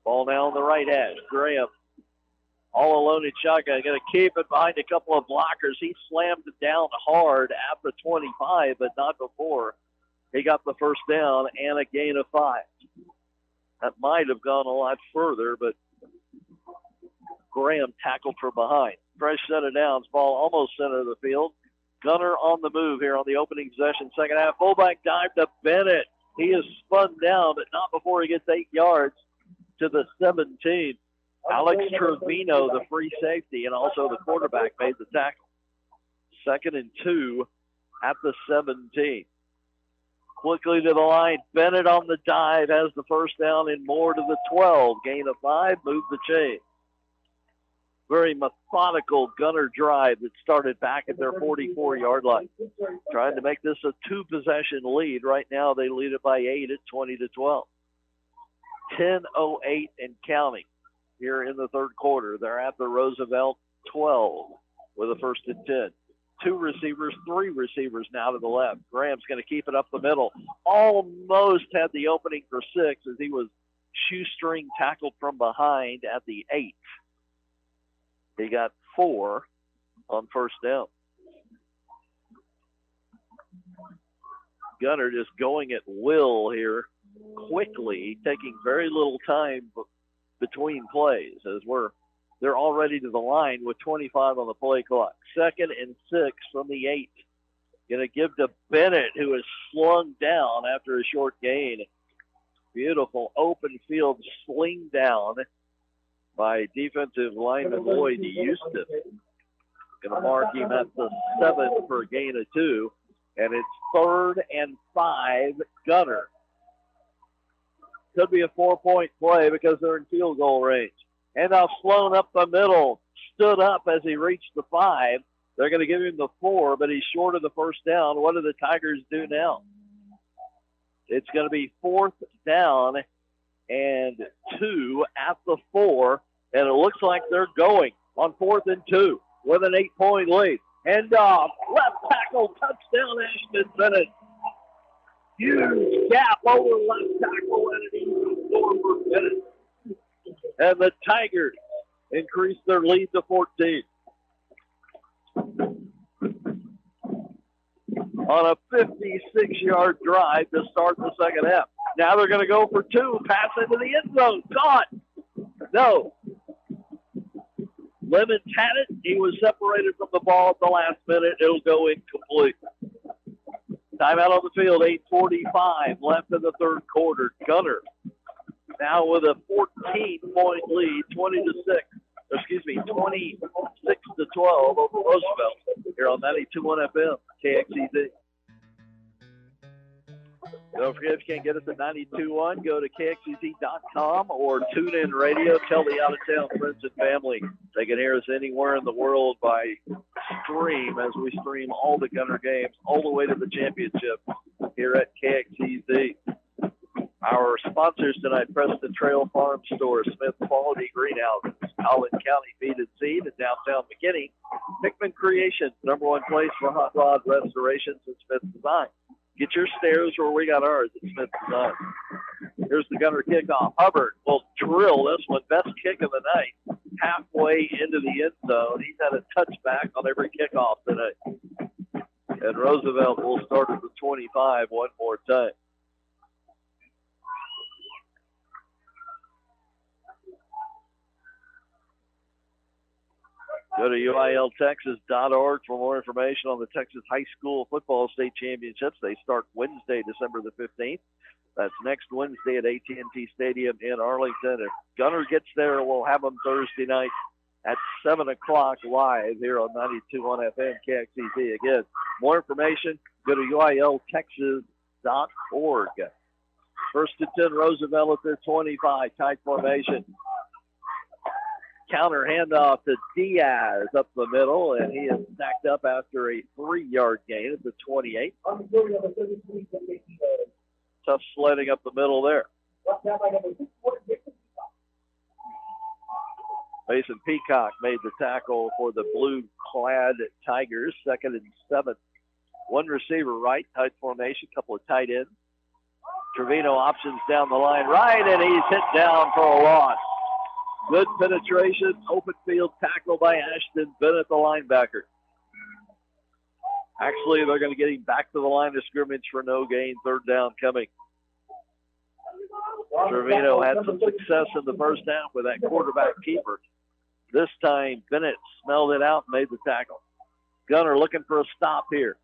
Ball now on the right hash. Graham all alone in shotgun. Going to keep it behind a couple of blockers. He slammed it down hard at the 25, but not before he got the first down and a gain of 5. That might have gone a lot further, but Graham tackled from behind. Fresh set of downs. Ball almost center of the field. Gunter on the move here on the opening possession. Second half, fullback dive to Bennett. He is spun down, but not before he gets 8 yards to the 17. Alex Trevino, the free safety, and also the quarterback, made the tackle. 2nd and 2 at the 17. Quickly to the line. Bennett on the dive has the first down and more to the 12. Gain of 5, move the chain. Very methodical Gunter drive that started back at their 44-yard line. Trying to make this a 2-possession lead. Right now they lead it by 8 at 20-12. 10:08 and counting here in the third quarter. They're at the Roosevelt 12 with a 1st and 10. 2 receivers, 3 receivers now to the left. Graham's going to keep it up the middle. Almost had the opening for 6 as he was shoestring tackled from behind at the 8. He got 4 on first down. Gunter just going at will here quickly, taking very little time between plays as they're already to the line with 25 on the play clock. 2nd and 6 from the 8. Going to give to Bennett, who is slung down after a short gain. Beautiful open field sling down by defensive lineman Lloyd Houston. Going to mark him at the 7 for a gain of 2. And it's 3rd and 5, Gunter. Could be a 4-point play because they're in field goal range. And now Sloan up the middle, stood up as he reached the 5. They're going to give him the 4, but he's short of the first down. What do the Tigers do now? It's going to be 4th down and 2 at the 4, and it looks like they're going on 4th and 2 with an 8-point lead. Hand off, left tackle, touchdown, Ashton Bennett. Huge gap over left tackle and an easy score for Bennett. And the Tigers increase their lead to 14. On a 56-yard drive to start the second half. Now they're going to go for 2. Pass into the end zone. Caught. No. Lemons had it. He was separated from the ball at the last minute. It'll go incomplete. Timeout on the field. 8:45 left in the third quarter. Gunter now with a 14-point lead, 26 to 12 over Roosevelt here on 92.1 FM, KXEZ. Don't forget, if you can't get us at 92.1, go to KXEZ.com or TuneIn Radio. Tell the out-of-town friends and family they can hear us anywhere in the world by stream as we stream all the Gunter games all the way to the championship here at KXEZ. Our sponsors tonight, Preston Trail Farm Store, Smith Quality Greenhouses, Collin County Feed and Seed, and downtown McKinney. Hickman Creations, #1 place for hot rod restorations and Smith Design. Get your stairs where we got ours at Smith Design. Here's the Gunter kickoff. Hubbard will drill this one. Best kick of the night. Halfway into the end zone. He's had a touchback on every kickoff today. And Roosevelt will start at the 25 one more time. Go to UILTexas.org for more information on the Texas High School Football State Championships. They start Wednesday, December the 15th. That's next Wednesday at AT&T Stadium in Arlington. If Gunter gets there, we'll have them Thursday night at 7 o'clock live here on 92.1 FM KXEZ. Again, more information, go to UILTexas.org. First and 10, Roosevelt at their 25, tight formation. Counter handoff to Diaz up the middle, and he is stacked up after a 3-yard gain at the 28. Tough sledding up the middle there. Mason Peacock made the tackle for the blue-clad Tigers, 2nd and 7. One receiver right, tight formation, couple of tight ends. Trevino options down the line right, and he's hit down for a loss. Good penetration, open field tackle by Ashton Bennett, the linebacker. Actually, they're going to get him back to the line of scrimmage for no gain, 3rd down coming. Trevino had some success in the first half with that quarterback keeper. This time, Bennett smelled it out and made the tackle. Gunter looking for a stop here.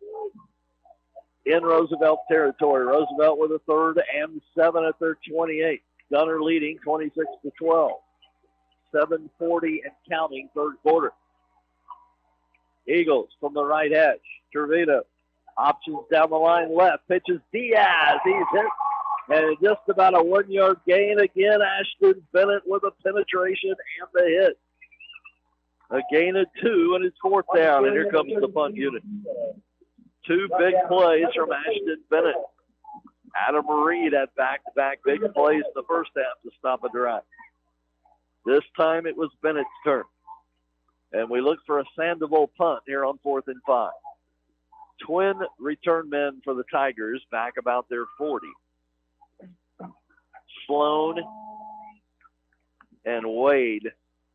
In Roosevelt territory. Roosevelt with a 3rd and 7 at their 28. Gunter leading 26-12. 7:40 and counting, 3rd quarter. Eagles from the right edge. Trevino options down the line left. Pitches Diaz. He's hit. And just about a 1-yard gain again. Ashton Bennett with a penetration and the hit. A gain of 2, and it's 4th down. And here comes the punt unit. 2 big plays from Ashton Bennett. Adam Reed had back-to-back big plays in the first half to stop a drive. This time it was Bennett's turn. And we look for a Sandoval punt here on 4th and 5. Twin return men for the Tigers back about their 40. Sloan and Wade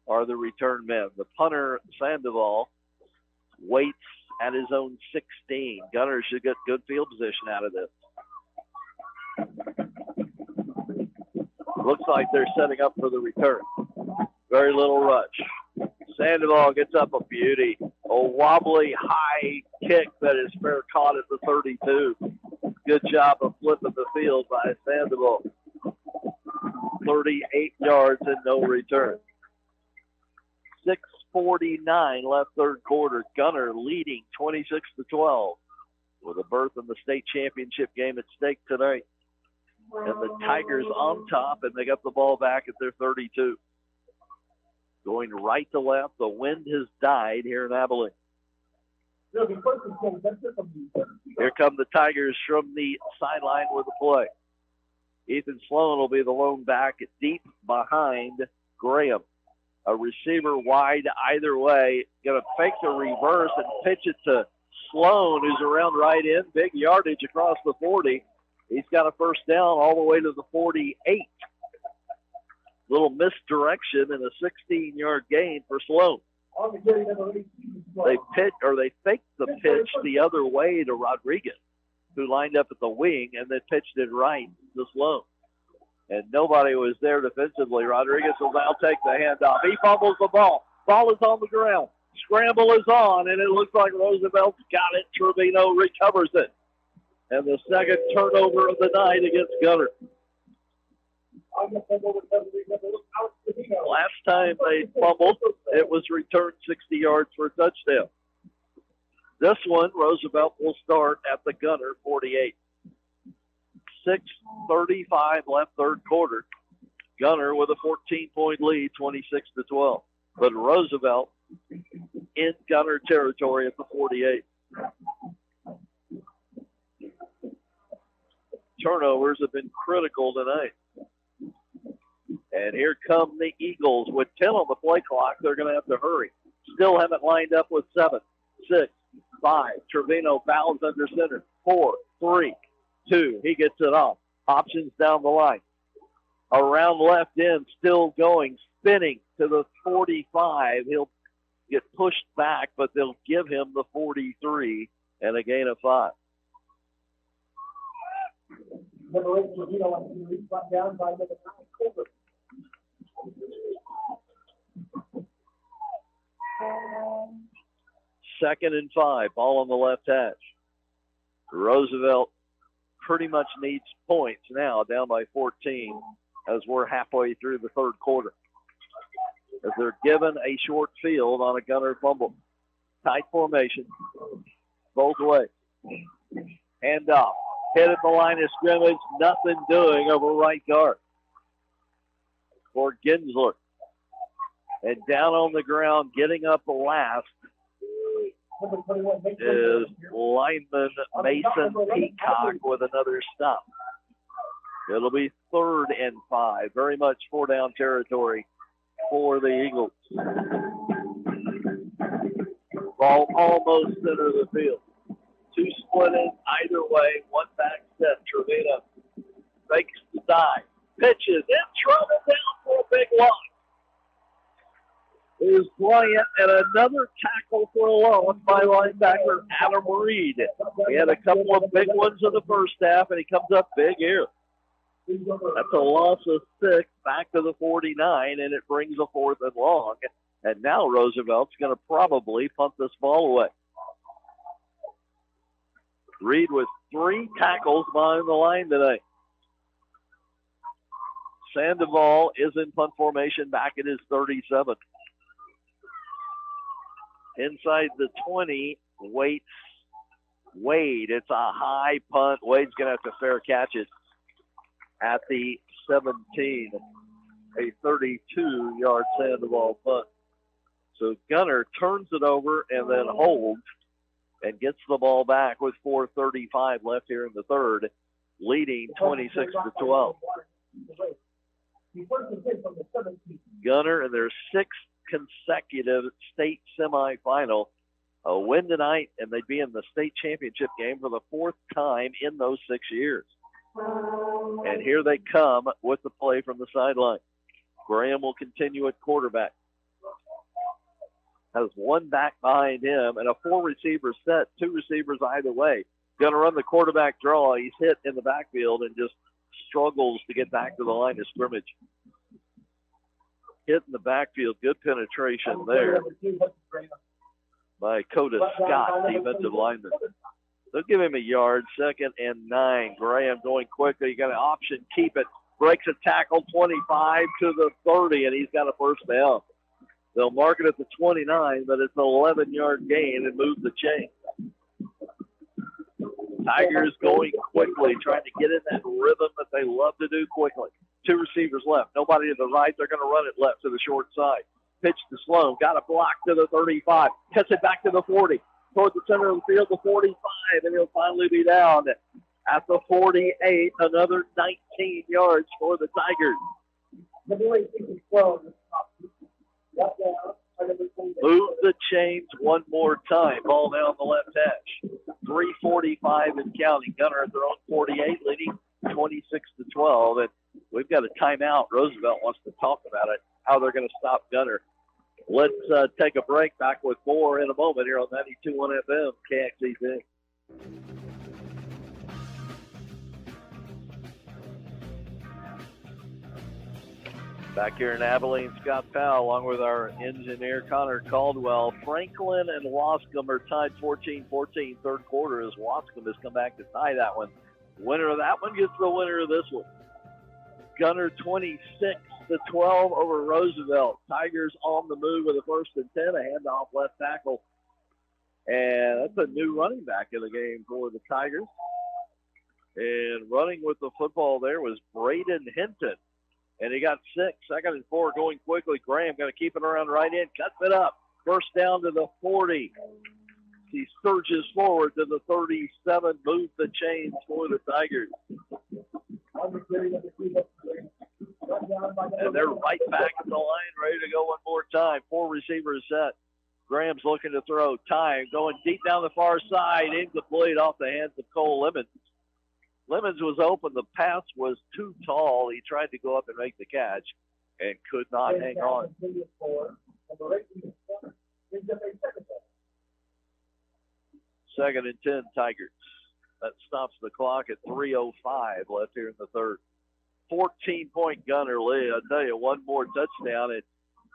are the return men. The punter, Sandoval, waits at his own 16. Gunter should get good field position out of this. Looks like they're setting up for the return. Very little rush. Sandoval gets up a beauty. A wobbly high kick that is fair caught at the 32. Good job of flipping the field by Sandoval. 38 yards and no return. 6:49 left, 3rd quarter. Gunter leading 26-12 with a berth in the state championship game at stake tonight. And the Tigers on top, and they got the ball back at their 32. Going right to left. The wind has died here in Abilene. Here come the Tigers from the sideline with the play. Ethan Sloan will be the lone back deep behind Graham. A receiver wide either way. Going to fake the reverse and pitch it to Sloan, who's around right in. Big yardage across the 40. He's got a 1st down all the way to the 48. Little misdirection and a 16-yard gain for Sloan. They faked the pitch the other way to Rodriguez, who lined up at the wing, and then pitched it right to Sloan. And nobody was there defensively. Rodriguez will now take the handoff. He fumbles the ball. Ball is on the ground. Scramble is on, and it looks like Roosevelt's got it. Trevino recovers it. And the 2nd turnover of the night against Gunter. Last time they fumbled, it was returned 60 yards for a touchdown. This one, Roosevelt will start at the Gunter 48. 6:35 left, 3rd quarter. Gunter with a 14-point lead, 26-12. But Roosevelt in Gunter territory at the 48. Turnovers have been critical tonight. And here come the Eagles with 10 on the play clock. They're going to have to hurry. Still haven't lined up with 7, 6, 5. Trevino bounds under center. 4, 3, 2. He gets it off. Options down the line. Around left end, still going, spinning to the 45. He'll get pushed back, but they'll give him the 43 and a gain of 5. Number 8, Trevino, brought down by number 9, Colbert. Second and 5, ball on the left hash. Roosevelt pretty much needs points now, down by 14 as we're halfway through the third quarter. As they're given a short field on a Gunter fumble. Tight formation, both ways. Hand off. Hit at the line of scrimmage. Nothing doing over right guard for Ginsler. And down on the ground, getting up the last, is lineman Mason Peacock with another stop. It'll be 3rd and 5. Very much 4-down territory for the Eagles. Ball almost center of the field. 2 split in either way. 1 back step. Trevino fakes the dive. Pitches in trouble down for a big loss. Is Bryant and another tackle for a loss by linebacker Adam Reed. He had a couple of big ones in the first half, and he comes up big here. That's a loss of 6 back to the 49, and it brings a 4th and long. And now Roosevelt's going to probably punt this ball away. Reed with 3 tackles behind the line today. Sandoval is in punt formation back at his 37. Inside the 20, waits Wade. It's a high punt. Wade's going to have to fair catch it at the 17. A 32-yard Sandoval punt. So Gunter turns it over and then holds and gets the ball back with 4:35 left here in the third, leading 26-12. Gunter in their 6th consecutive state semifinal. A win tonight, and they'd be in the state championship game for the 4th time in those 6 years. And here they come with the play from the sideline. Graham will continue at quarterback. Has 1 back behind him and a 4-receiver set, 2 receivers either way. Going to run the quarterback draw. He's hit in the backfield and just struggles to get back to the line of scrimmage. Hit in the backfield. Good penetration there by Coda Scott, defensive lineman. They'll give him a yard. 2nd and 9. Graham going quickly. You got an option. Keep it. Breaks a tackle. 25 to the 30, and he's got a first down. They'll mark it at the 29, but it's an 11-yard gain and move the chain. Tigers going quickly, trying to get in that rhythm that they love to do quickly. 2 receivers left. Nobody to the right. They're going to run it left to the short side. Pitch to Sloan. Got a block to the 35. Cuts it back to the 40. Towards the center of the field, the 45, and he'll finally be down at the 48. Another 19 yards for the Tigers. Move the chains one more time. Ball down the left hash. 3:45 and counting. Gunter at their own 48, leading 26-12. And we've got a timeout. Roosevelt wants to talk about it, how they're going to stop Gunter. Let's take a break. Back with more in a moment here on 92.1 FM, KXEZ. Back here in Abilene, Scott Powell, along with our engineer, Connor Caldwell. Franklin and Wascom are tied 14-14 third quarter as Wascom has come back to tie that one. Winner of that one gets the winner of this one. Gunter 26-12 over Roosevelt. Tigers on the move with a 1st and 10, a handoff left tackle. And that's a new running back in the game for the Tigers. And running with the football there was Braden Hinton. And he got 6. 2nd and 4 going quickly. Graham going to keep it around right in. Cuts it up. First down to the 40. He surges forward to the 37. Moves the chains for the Tigers. And they're right back at the line, ready to go one more time. 4 receivers set. Graham's looking to throw. Time going deep down the far side. Incomplete off the hands of Cole Lemons. Lemons was open. The pass was too tall. He tried to go up and make the catch and could not hang on. 2nd and 10, Tigers. That stops the clock at 3:05 left here in the third. 14-point Gunter lead. I tell you, one more touchdown, and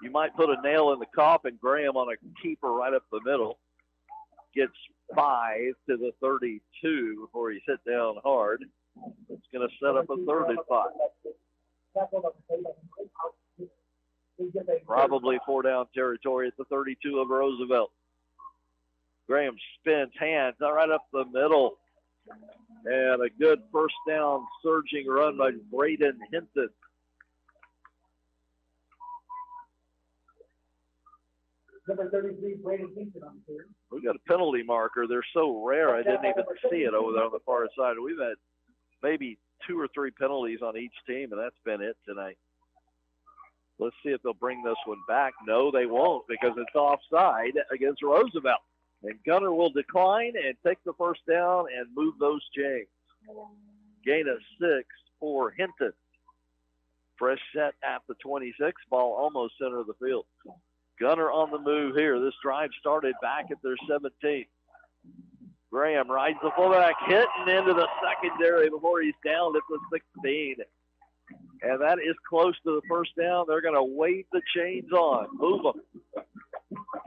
you might put a nail in the coffin. Graham on a keeper right up the middle. Gets 5 to the 32 before he's hit down hard. It's going to set up a 3rd and 5. Probably 4-down territory at the 32 of Roosevelt. Graham spins, hands right up the middle. And a good first down surging run by Braden Hinton. Number 33, Braden Hinton on the field. We got a penalty marker. They're so rare, I didn't even see it over there on the far side. We've had maybe 2 or 3 penalties on each team, and that's been it tonight. Let's see if they'll bring this one back. No, they won't, because it's offside against Roosevelt. And Gunter will decline and take the first down and move those chains. Gain of 6 for Hinton. Fresh set at the 26, ball almost center of the field. Gunter on the move here. This drive started back at their 17. Graham rides the fullback, hitting into the secondary before he's down at the 16. And that is close to the first down. They're going to wave the chains on. Move them.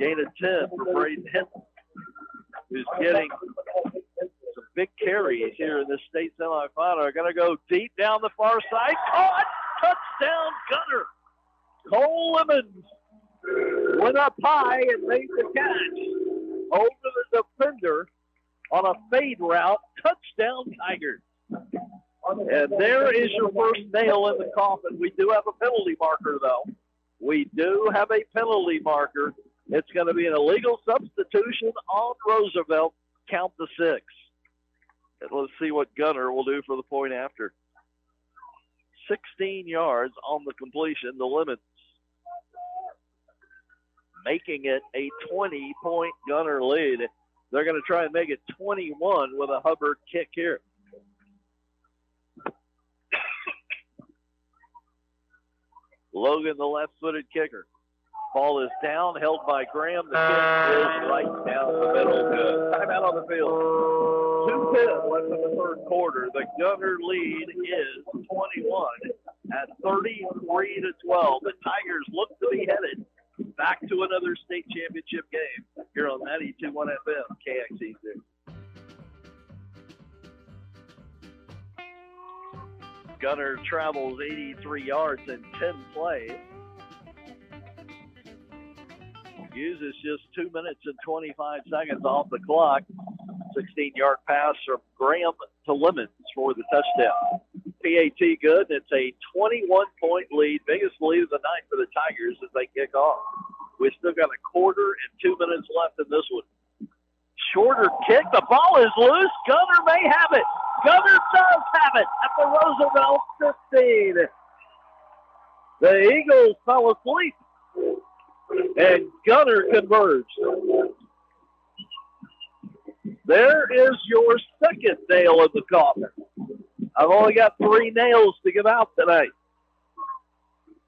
Gain of 10 for Braden Hinton, who's getting some big carries here in this state semifinal. They're going to go deep down the far side. Caught! Touchdown, Gunter! Cole Lemons went up high and made the catch over the defender on a fade route. Touchdown, Tigers. And there is your first nail in the coffin. We do have a penalty marker, though. We do have a penalty marker. It's going to be an illegal substitution on Roosevelt. Count the 6. And let's see what Gunter will do for the point after. 16 yards on the completion. The Lemons making it a 20-point Gunter lead. They're going to try and make it 21 with a Hubbard kick here. Logan, the left-footed kicker. Ball is down, held by Graham. The kick is right down the middle. Good. Timeout on the field. 2:10 left in the 3rd quarter. The Gunter lead is 21 at 33-12. The Tigers look to be headed back to another state championship game here on 92.1 FM, KXEZ. Gunter travels 83 yards in 10 plays. Uses just 2 minutes and 25 seconds off the clock. 16-yard pass from Graham to Lemons for the touchdown. PAT good. It's a 21-point lead. Biggest lead of the night for the Tigers as they kick off. We've still got a quarter and 2 minutes left in this one. Shorter kick. The ball is loose. Gunter may have it. Gunter does have it at the Roosevelt 15. The Eagles fell asleep, and Gunter converged. There is your second nail in the coffin. I've only got 3 nails to give out tonight.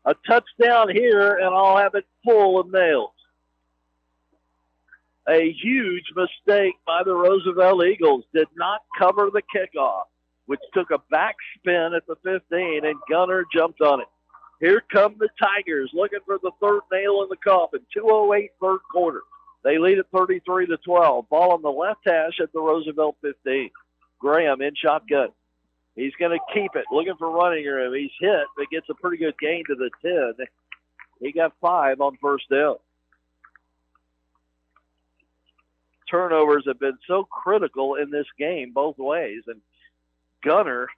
A touchdown here, and I'll have it full of nails. A huge mistake by the Roosevelt Eagles. Did not cover the kickoff, which took a back spin at the 15, and Gunter jumped on it. Here come the Tigers looking for the 3rd nail in the coffin. 2:08 3rd quarter. They lead at 33-12. Ball on the left hash at the Roosevelt 15. Graham in shotgun. He's going to keep it, looking for running room. He's hit, but gets a pretty good gain to the 10. He got 5 on first down. Turnovers have been so critical in this game both ways. And Gunter,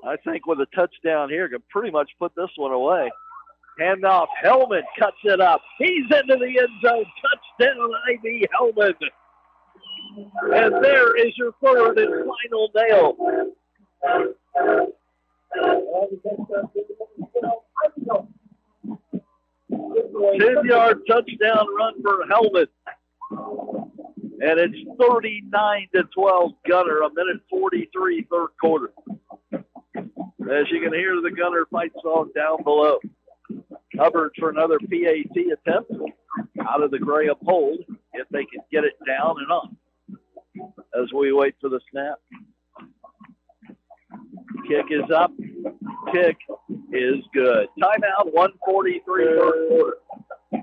I think with a touchdown here, can pretty much put this one away. Handoff, Hellman cuts it up. He's into the end zone. Touchdown, I.B. Hellman. And there is your 3rd and final nail. 10-yard touchdown run for Hellman. And it's 39-12 Gunter, a minute 43 3rd quarter. As you can hear the Gunter fight song down below. Hubbard for another PAT attempt out of the Graham hold, if they can get it down and up. As we wait for the snap. Kick is up. Kick is good. Timeout, 1:43 3rd quarter.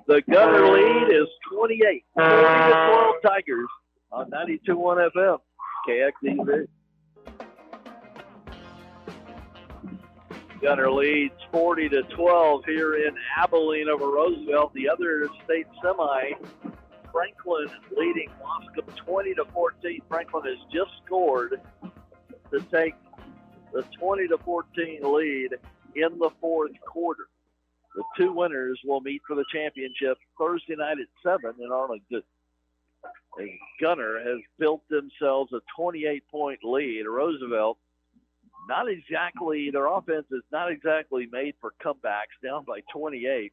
The Gunter lead is 28, 40-12 Tigers on 92.1 FM, KXEZ. Gunter leads 40-12 here in Abilene over Roosevelt. The other state semi, Franklin leading Wascom 20-14. Franklin has just scored to take the 20-14 lead in the fourth quarter. The two winners will meet for the championship Thursday night at 7 in Arlington. And Gunter has built themselves a 28-point lead. Roosevelt, not exactly, their offense is not exactly made for comebacks, down by 28,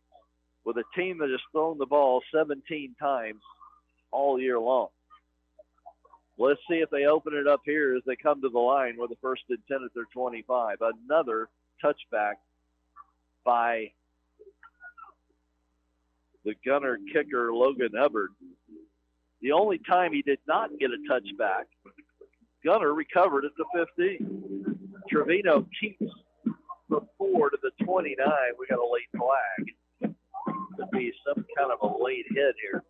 with a team that has thrown the ball 17 times all year long. Let's see if they open it up here as they come to the line with the first and 10 at their 25. Another touchback by the Gunter kicker, Logan Hubbard. The only time he did not get a touchback, Gunter recovered at the 15. Trevino keeps the 4 to the 29. We got a late flag. Could be some kind of a late hit here.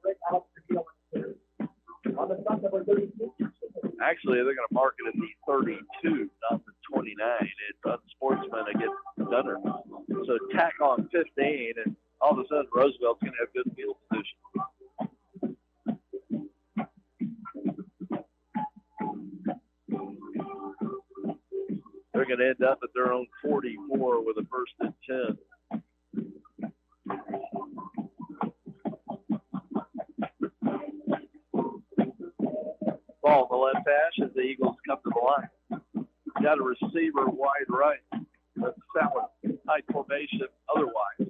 Actually, they're going to mark it at the 32, not the 29. It's unsportsman against Gunter. So tack on 15, and all of a sudden Roosevelt's going to have good field position. They're going to end up at their own 44 with a first and 10. Ball on the left hash as the Eagles come to the line. Got a receiver wide right. That's Salad. Tight formation otherwise.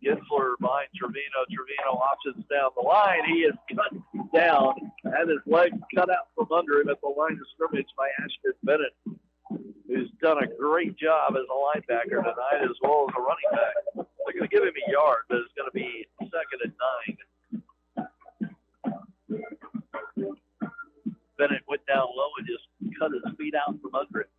Ginsler behind Trevino. Trevino options down the line. He is cut down. Had his leg cut out from under him at the line of scrimmage by Ashton Bennett, who's done a great job as a linebacker tonight as well as a running back. They're going to give him a yard, but it's going to be 2nd and 9. Bennett went down low and just cut his feet out from under it.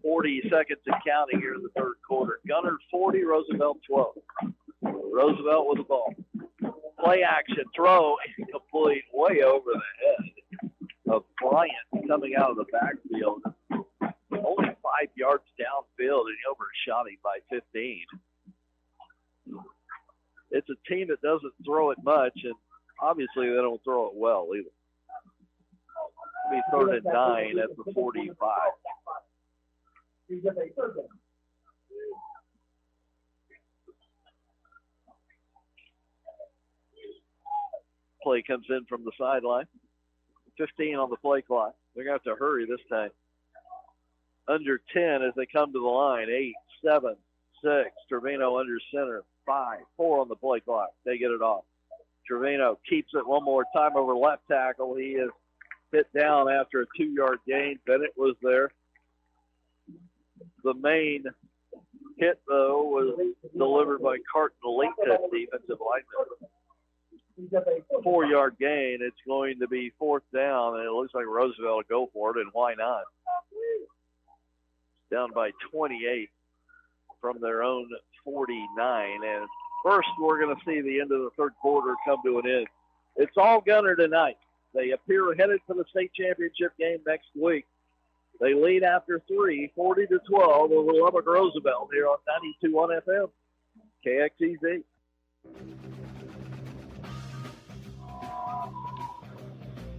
40 seconds and counting here in the third quarter. Gunter 40, Roosevelt 12. Roosevelt with the ball. Play action, throw, complete way over the head of Bryant coming out of the backfield. Only 5 yards downfield, and he overshot him by 15. It's a team that doesn't throw it much, and obviously they don't throw it well either. It'll be 3rd and 9 at the 45. Play comes in from the sideline. 15 on the play clock. They're going to have to hurry this time. Under 10 as they come to the line. 8, 7, 6. Trevino under center. 5, 4 on the play clock. They get it off. Trevino keeps it one more time over left tackle. He is hit down after a 2-yard gain. Bennett was there. The main hit, though, was delivered by Carton Lincoln, defensive lineman. 4-yard gain. It's going to be 4th down, and it looks like Roosevelt will go for it, and why not? Down by 28 from their own 49. And first, we're going to see the end of the third quarter come to an end. It's all Gunter tonight. They appear headed for the state championship game next week. They lead after 3, 40-12 over Lubbock Roosevelt here on 92.1 FM, KXEZ.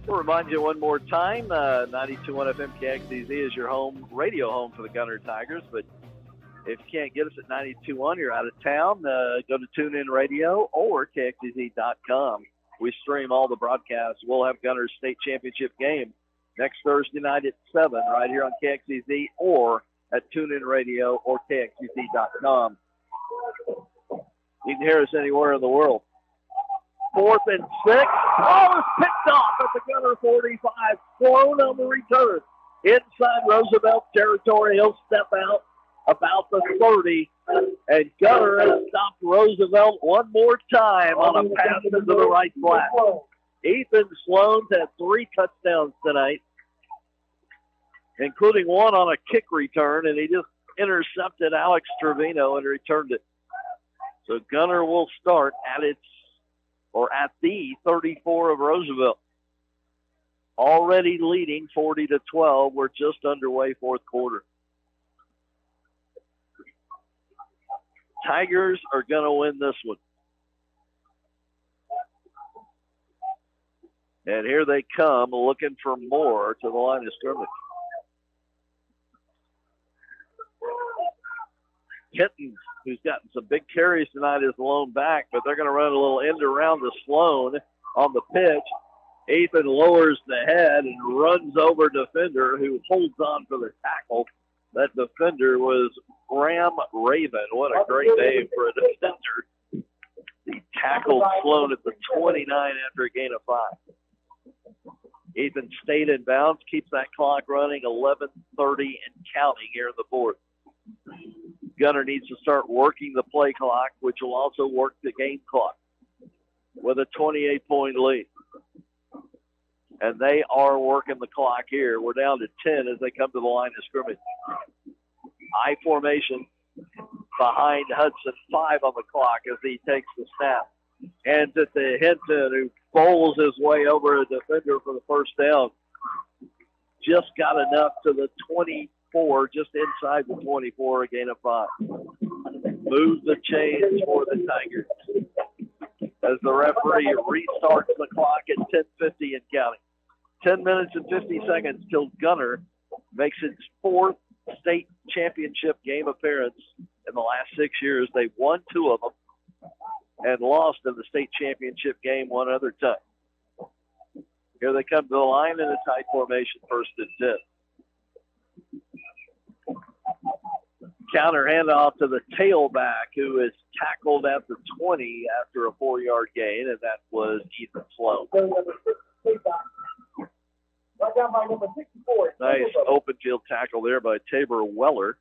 We'll remind you one more time, 92.1 FM KXEZ is your home, radio home for the Gunter Tigers. But if you can't get us at 92.1, you're out of town, go to TuneIn Radio or KXEZ.com. We stream all the broadcasts. We'll have Gunter's state championship game next Thursday night at 7 right here on KXEZ or at TuneIn Radio or KXEZ.com. You can hear us anywhere in the world. 4th and 6. Oh, it's picked off at the Gunter 45. Sloan on the return. Inside Roosevelt territory. He'll step out about the 30. And Gunter has stopped Roosevelt one more time on a pass into the right flat. Ethan Sloan's had 3 touchdowns tonight, including one on a kick return, and he just intercepted Alex Trevino and returned it. So Gunter will start at its or at the 34 of Roosevelt. Already leading 40-12. We're just underway fourth quarter. Tigers are going to win this one. And here they come looking for more to the line of scrimmage. Kenton, who's gotten some big carries tonight, is the lone back, but they're going to run a little end around to Sloan on the pitch. Ethan lowers the head and runs over defender who holds on for the tackle. That defender was Graham Raven. What a great name for a defender. He tackled Sloan at the 29 after a gain of 5. Ethan stayed in bounds, keeps that clock running, 11:30 and counting here in the fourth. Gunter needs to start working the play clock, which will also work the game clock with a 28-point lead. And they are working the clock here. We're down to 10 as they come to the line of scrimmage. I formation behind Hudson, 5 on the clock as he takes the snap. Hands it to Hinton, who bowls his way over a defender for the first down. Just got enough to the 24, just inside the 24, a gain of 5. Move the chains for the Tigers as the referee restarts the clock at 10:50 and counting. 10 minutes and 50 seconds till Gunter makes its 4th state championship game appearance in the last 6 years. They won 2 of them and lost in the state championship game 1 other time. Here they come to the line in a tight formation, 1st and 10. Counter handoff to the tailback, who is tackled at the 20 after a 4-yard gain, and that was Ethan Sloan. Nice open field tackle there by Tabor Weller.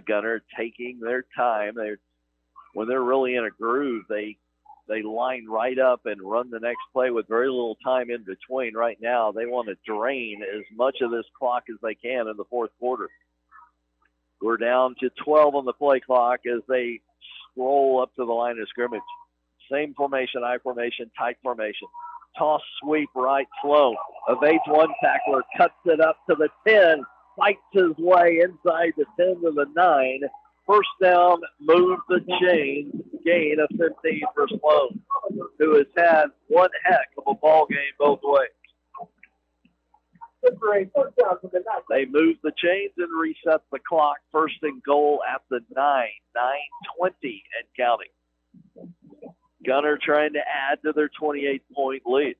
Gunter taking their time. When they're really in a groove, they line right up and run the next play with very little time in between. Right now, they want to drain as much of this clock as they can in the fourth quarter. We're down to 12 on the play clock as they scroll up to the line of scrimmage. Same formation, I formation, tight formation. Toss sweep right, Sloan. Evades one tackler, cuts it up to the 10, fights his way inside the 10 to the 9. First down, move the chain, gain of 15 for Sloan, who has had one heck of a ball game both ways. They move the chains and reset the clock. 1st and goal at the 9, 9:20 and counting. Gunter trying to add to their 28-point lead.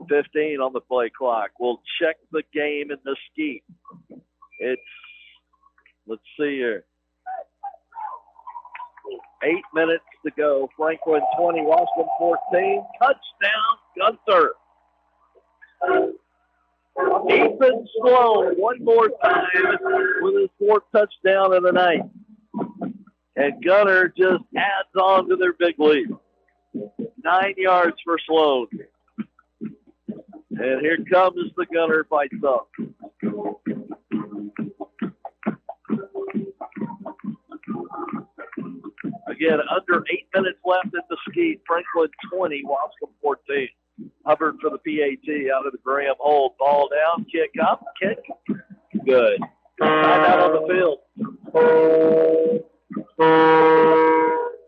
$15 on the play clock. We'll check the game in the ski. Let's see here. 8 minutes to go. Franklin 20, Wascom 14. Touchdown, Gunter. Ethan Sloan one more time with his 4th touchdown of the night. And Gunter just adds on to their big lead. 9 yards for Sloan. And here comes the Gunter fights up. Again, under 8 minutes left in the ski. Franklin 20, Wascom 14. Hubbard for the PAT out of the Graham hold. Ball down, kick up, kick. Good. Time out on the field.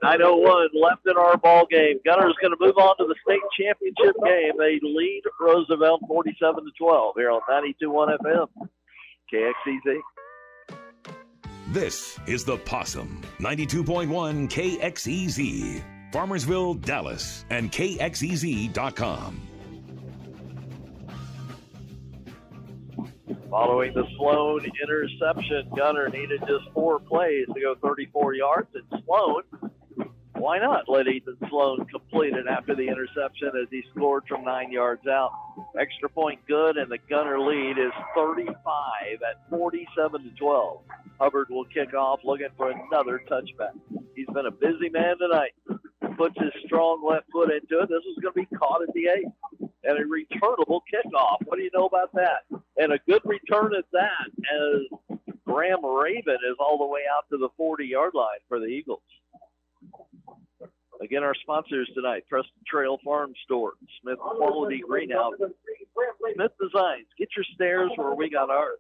9:01 left in our ball game. Gunter's going to move on to the state championship game. They lead Roosevelt 47-12 here on 92.1 FM, KXEZ. This is the Possum, 92.1 KXEZ, Farmersville, Dallas, and KXEZ.com. Following the Sloan interception, Gunter needed just 4 plays to go 34 yards, and Sloan, why not let Ethan Sloan complete it after the interception as he scored from 9 yards out. Extra point good, and the Gunter lead is 35 at 47-12. Hubbard will kick off looking for another touchback. He's been a busy man tonight. Puts his strong left foot into it. This is going to be caught at the 8. And a returnable kickoff. What do you know about that? And a good return at that, as Graham Raven is all the way out to the 40-yard line for the Eagles. Again, our sponsors tonight, Preston Trail Farm Store, Smith Quality Greenhouse, Smith Designs. Get your stairs where we got ours.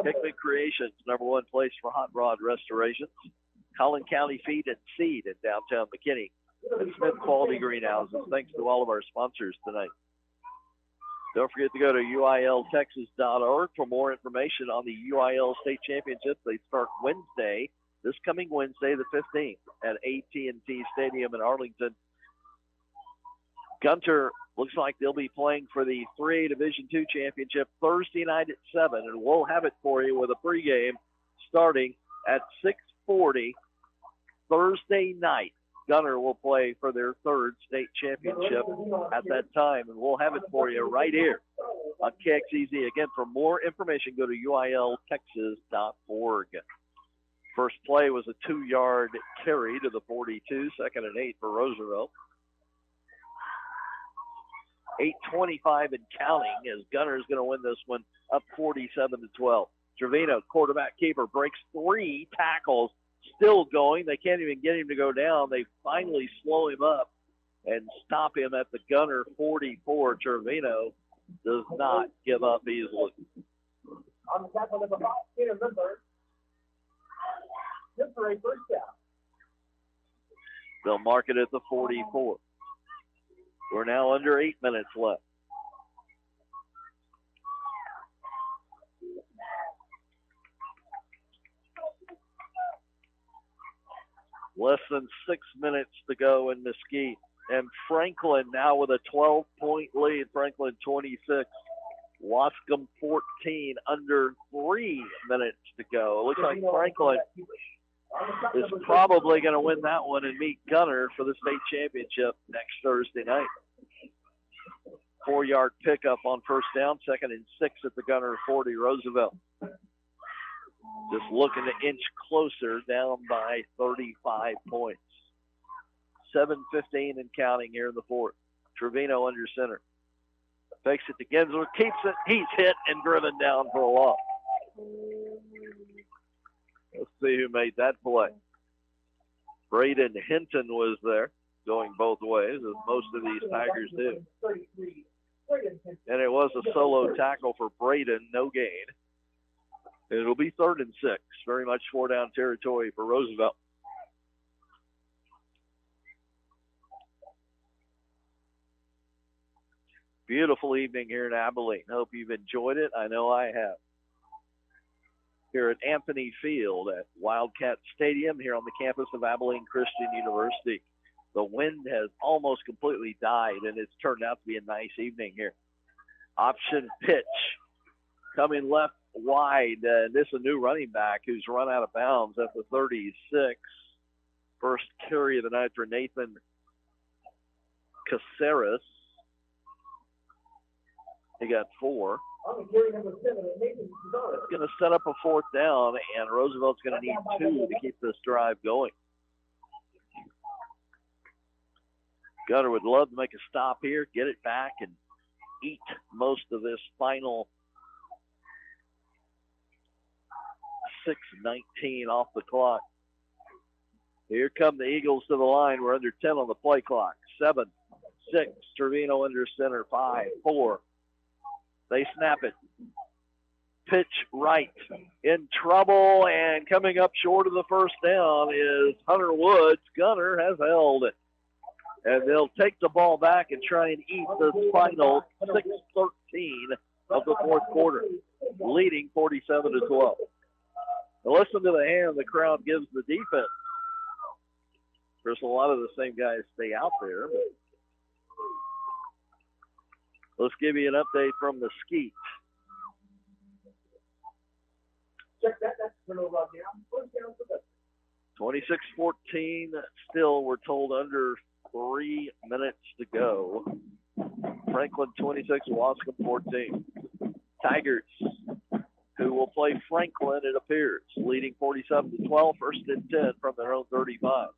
Hickman Creations, #1 place for hot rod restorations. Collin County Feed and Seed in downtown McKinney. And Smith Quality Greenhouses. Thanks to all of our sponsors tonight. Don't forget to go to uiltexas.org for more information on the UIL State Championships. They start Wednesday, this coming Wednesday, the 15th, at AT&T Stadium in Arlington. Gunter looks like they'll be playing for the 3A Division II Championship Thursday night at 7, and we'll have it for you with a pregame starting at 6:40 Thursday night. Gunter will play for their 3rd state championship at that time, and we'll have it for you right here on KXEZ. Again, for more information, go to uiltexas.org. First play was a 2-yard carry to the 42, 2nd and 8 for Roosevelt. 8:25 and counting as Gunter is going to win this one up 47-12. Trevino, quarterback keeper, breaks 3 tackles. Still going. They can't even get him to go down. They finally slow him up and stop him at the Gunter 44. Trevino does not give up easily. On the tackle number 5, remember, just for a first down. They'll mark it at the 44. We're now under 8 minutes left. Less than 6 minutes to go in Mesquite. And Franklin now with a 12-point lead. Franklin 26. Wascom 14, under 3 minutes to go. It looks like Franklin is probably going to win that one and meet Gunter for the state championship next Thursday night. 4-yard pickup on first down, 2nd and 6 at the Gunter 40. Roosevelt just looking to inch closer, down by 35 points. 7:15 and counting here in the 4th. Trevino under center. Fakes it to Gensler, keeps it. He's hit and driven down for a loss. Let's see who made that play. Braden Hinton was there, going both ways, as most of these Tigers do. And it was a solo tackle for Braden, no gain. It'll be 3rd and 6, very much 4-down territory for Roosevelt. Beautiful evening here in Abilene. Hope you've enjoyed it. I know I have. Here at Anthony Field at Wildcat Stadium here on the campus of Abilene Christian University. The wind has almost completely died, and it's turned out to be a nice evening here. Option pitch coming left wide. This is a new running back who's run out of bounds at the 36. First carry of the night for Nathan Caceres. He got 4. It's going to set up a 4th down, and Roosevelt's going to need 2 to keep this drive going. Gunter would love to make a stop here, get it back, and eat most of this final 6:19 off the clock. Here come the Eagles to the line. We're under 10 on the play clock. 7, 6, Trevino under center. 5, 4. They snap it. Pitch right. In trouble, and coming up short of the first down is Hunter Woods. Gunter has held it. And they'll take the ball back and try and eat the final 6:13 of the 4th quarter, leading 47-12. Now listen to the hand the crowd gives the defense. Of course, a lot of the same guys stay out there. But let's give you an update from Mesquite. Check that. That's going to run down. 26-14. Still, we're told under 3 minutes to go. Franklin 26, Wascom 14. Tigers, who will play Franklin, it appears, leading 47-12, 1st and 10 from their own 35.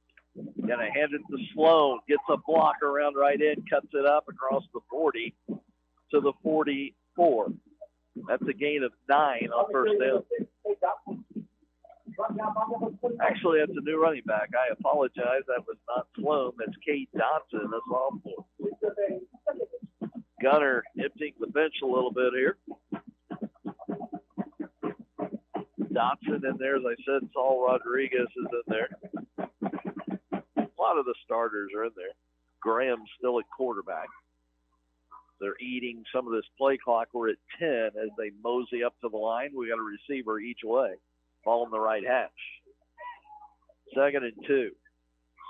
Gonna hand it to Sloan, gets a block around right in, cuts it up across the 40 to the 44. That's a gain of 9 on first down. Actually, that's a new running back. I apologize. That was not Sloan. That's Cade Dodson, a sophomore. Gunter emptying the bench a little bit here. Dodson in there, as I said. Saul Rodriguez is in there. A lot of the starters are in there. Graham's still at quarterback. They're eating some of this play clock. We're at 10 as they mosey up to the line. We got a receiver each way. Ball in the right hash. 2nd and 2.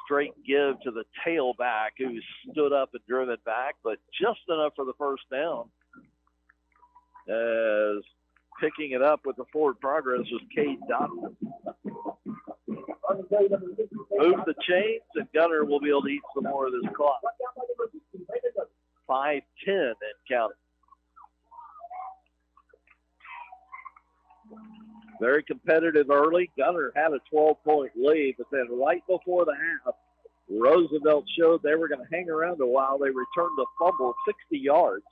Straight give to the tailback who stood up and driven back, but just enough for the first down. As picking it up with the forward progress was Cade Dotson. Move the chains, and Gunter will be able to eat some more of this clock. 5-10 and counting. Very competitive early. Gunter had a 12-point lead, but then right before the half, Roosevelt showed they were going to hang around a while. They returned a fumble of 60 yards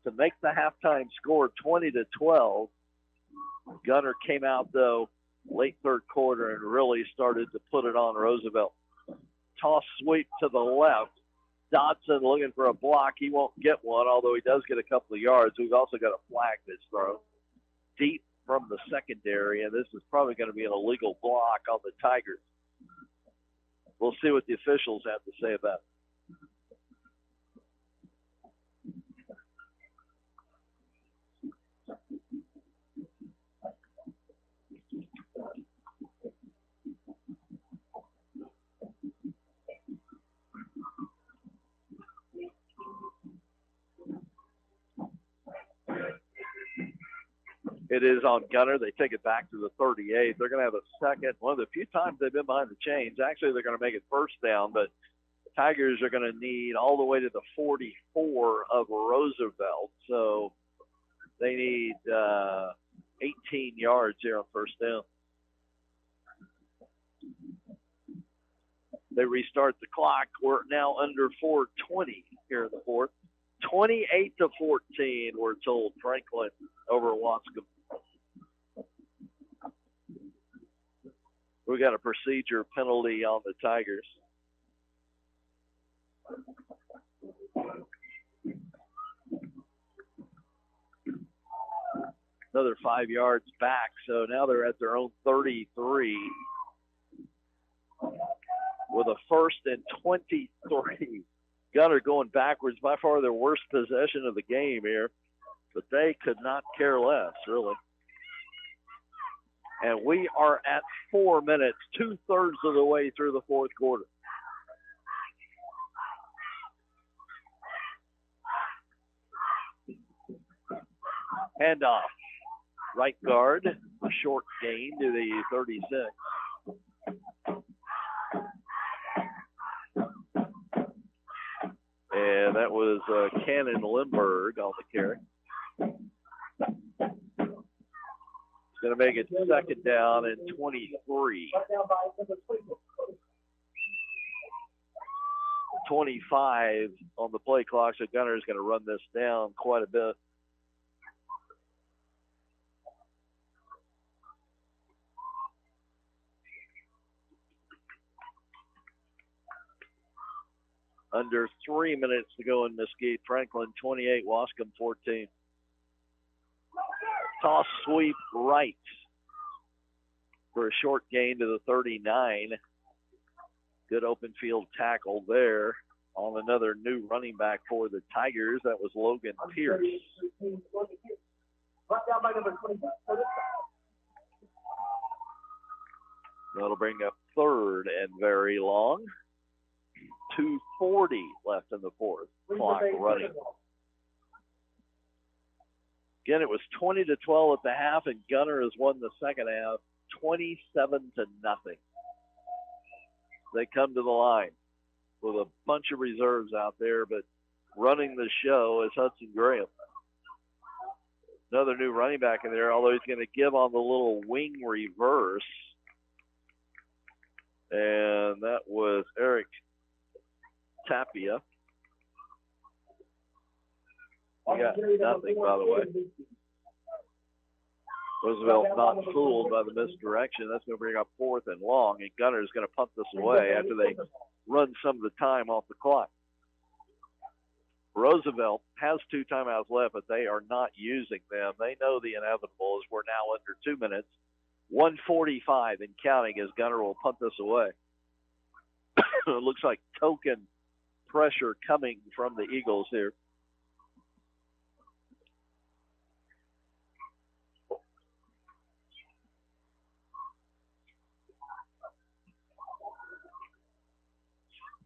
to make the halftime score 20-12. Gunter came out, though, late third quarter and really started to put it on Roosevelt. Toss sweep to the left. Dodson looking for a block. He won't get one, although he does get a couple of yards. We've also got a flag that's thrown deep from the secondary, and this is probably going to be an illegal block on the Tigers. We'll see what the officials have to say about it. It is on Gunter. They take it back to the 38. They're going to have a second. One of the few times they've been behind the chains. Actually, they're going to make it first down, but the Tigers are going to need all the way to the 44 of Roosevelt. So they need 18 yards here on first down. They restart the clock. We're now under 4:20 here in the fourth. 28-14, we're told. Franklin over Wascom. We got a procedure penalty on the Tigers. Another 5 yards back, so now they're at their own 33 with a 1st and 23. Gunter going backwards, by far their worst possession of the game here, but they could not care less, really. And we are at 4 minutes, 2/3 of the way through the fourth quarter. Handoff. Right guard, a short gain to the 36. And that was Cannon Lindbergh on the carry. Going to make it 2nd down and 23. 25 on the play clock, so Gunter is going to run this down quite a bit. Under 3 minutes to go in Mesquite. Franklin 28, Wascom 14. Toss sweep right for a short gain to the 39. Good open field tackle there on another new running back for the Tigers. That was Logan Pierce. That'll bring up 3rd and very long. 2:40 left in the fourth. Clock running. Again, it was 20-12 at the half, and Gunter has won the second half 27-0. They come to the line with a bunch of reserves out there, but running the show is Hudson Graham. Another new running back in there, although he's going to give on the little wing reverse. And that was Eric Tapia. We got nothing, by the way. Roosevelt not fooled by the misdirection. That's going to bring up 4th and long, and Gunter is going to punt this away after they run some of the time off the clock. Roosevelt has 2 timeouts left, but they are not using them. They know the inevitable is we're now under 2 minutes. 1:45 and counting as Gunter will punt this away. It looks like token pressure coming from the Eagles here.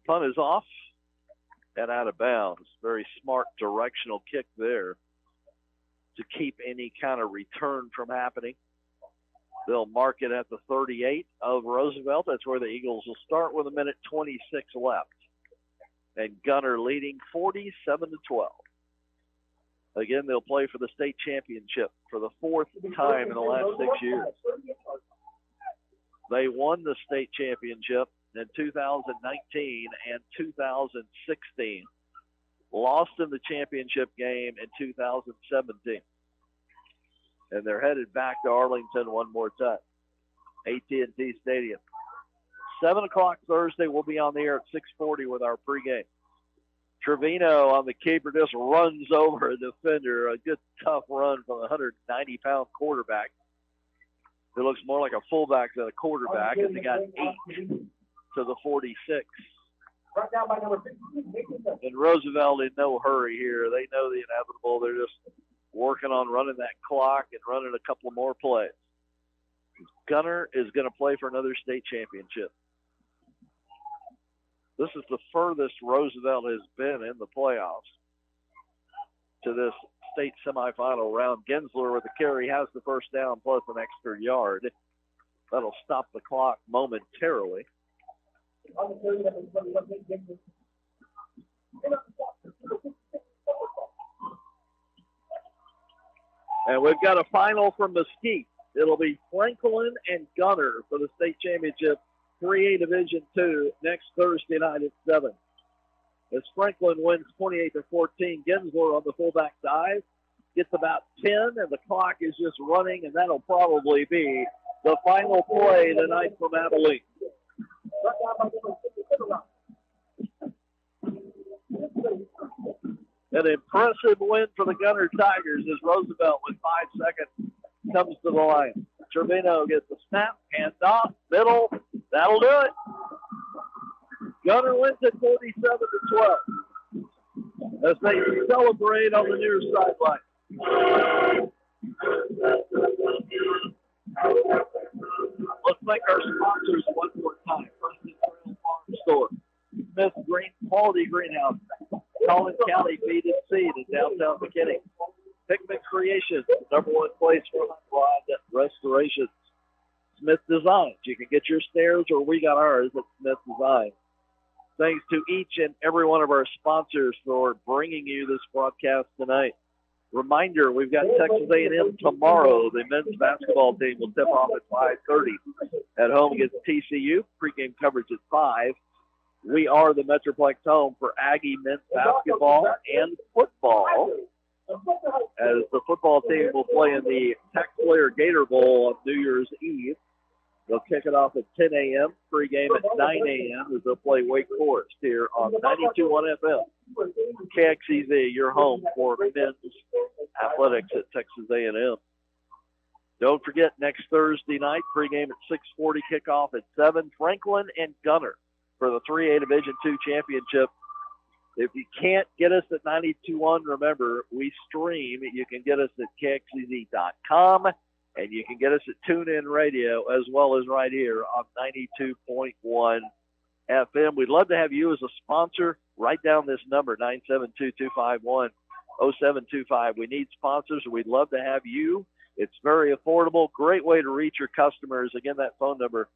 Punt is off and out of bounds. Very smart directional kick there to keep any kind of return from happening. They'll mark it at the 38 of Roosevelt. That's where the Eagles will start with 1:26 left. And Gunter leading 47-12. Again, they'll play for the state championship for the 4th time in the last 6 years. They won the state championship in 2019 and 2016. Lost in the championship game in 2017. And they're headed back to Arlington one more time. AT&T Stadium. 7 o'clock Thursday, we'll be on the air at 6:40 with our pregame. Trevino on the keeper just runs over a defender. A good tough run from a 190-pound quarterback. It looks more like a fullback than a quarterback as he got 8 to the 46. And Roosevelt in no hurry here. They know the inevitable. They're just working on running that clock and running a couple more plays. Gunter is going to play for another state championship. This is the furthest Roosevelt has been in the playoffs to this state semifinal round. Gensler with the carry has the first down plus an extra yard. That'll stop the clock momentarily. And we've got a final from Mesquite. It'll be Franklin and Gunter for the state championship 3A Division II next Thursday night at 7. As Franklin wins 28-14, Gensler on the fullback dive gets about 10, and the clock is just running, and that'll probably be the final play tonight from Abilene. An impressive win for the Gunter Tigers as Roosevelt with 5 seconds comes to the line. Trevino gets the snap, hands off, middle. That'll do it. Gunter wins at 47-12 as they celebrate on the near sideline. Let's thank our sponsors one more time. Farm Store, Smith Green Quality Greenhouse, Collins County Feed and Seed in downtown McKinney. Picnic Creations, #1 place for lawn restorations. Smith Designs. You can get your stairs, or we got ours at Smith Design. Thanks to each and every one of our sponsors for bringing you this broadcast tonight. Reminder, we've got Texas A&M tomorrow. The men's basketball team will tip off at 5:30 at home against TCU. Pregame coverage at 5. We are the Metroplex home for Aggie men's basketball and football, as the football team will play in the Taxslayer Gator Bowl on New Year's Eve. They'll kick it off at 10 a.m., pregame at 9 a.m. as they'll play Wake Forest here on 92.1 FM. KXEZ, your home for men's athletics at Texas A&M. Don't forget, next Thursday night, pregame at 6:40, kickoff at 7. Franklin and Gunter for the 3A Division II championship. If you can't get us at 92.1, remember, we stream. You can get us at KXEZ.com, and you can get us at TuneIn Radio as well as right here on 92.1 FM. We'd love to have you as a sponsor. Write down this number, 972-251-0725. We need sponsors. We'd love to have you. It's very affordable. Great way to reach your customers. Again, that phone number,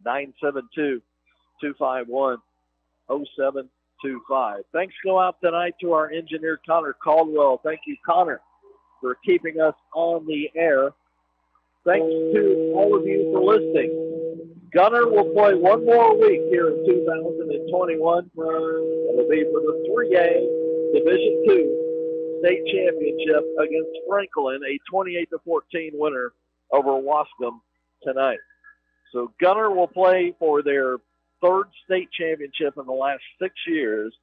972-251-0725. Thanks go out tonight to our engineer, Connor Caldwell. Thank you, Connor, for keeping us on the air. Thanks to all of you for listening. Gunter will play one more week here in 2021. It'll be for the 3A Division II state championship against Franklin, a 28-14 winner over Wascom tonight. So Gunter will play for their third state championship in the last 6 years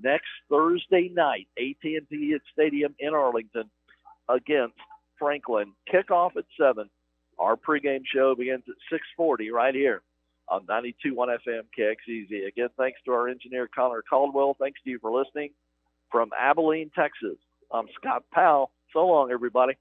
next Thursday night, AT&T Stadium in Arlington against Franklin. Kickoff at 7. Our pregame show begins at 6:40 right here on 92.1 FM KXEZ. Again, thanks to our engineer, Connor Caldwell. Thanks to you for listening. From Abilene, Texas, I'm Scott Powell. So long, everybody.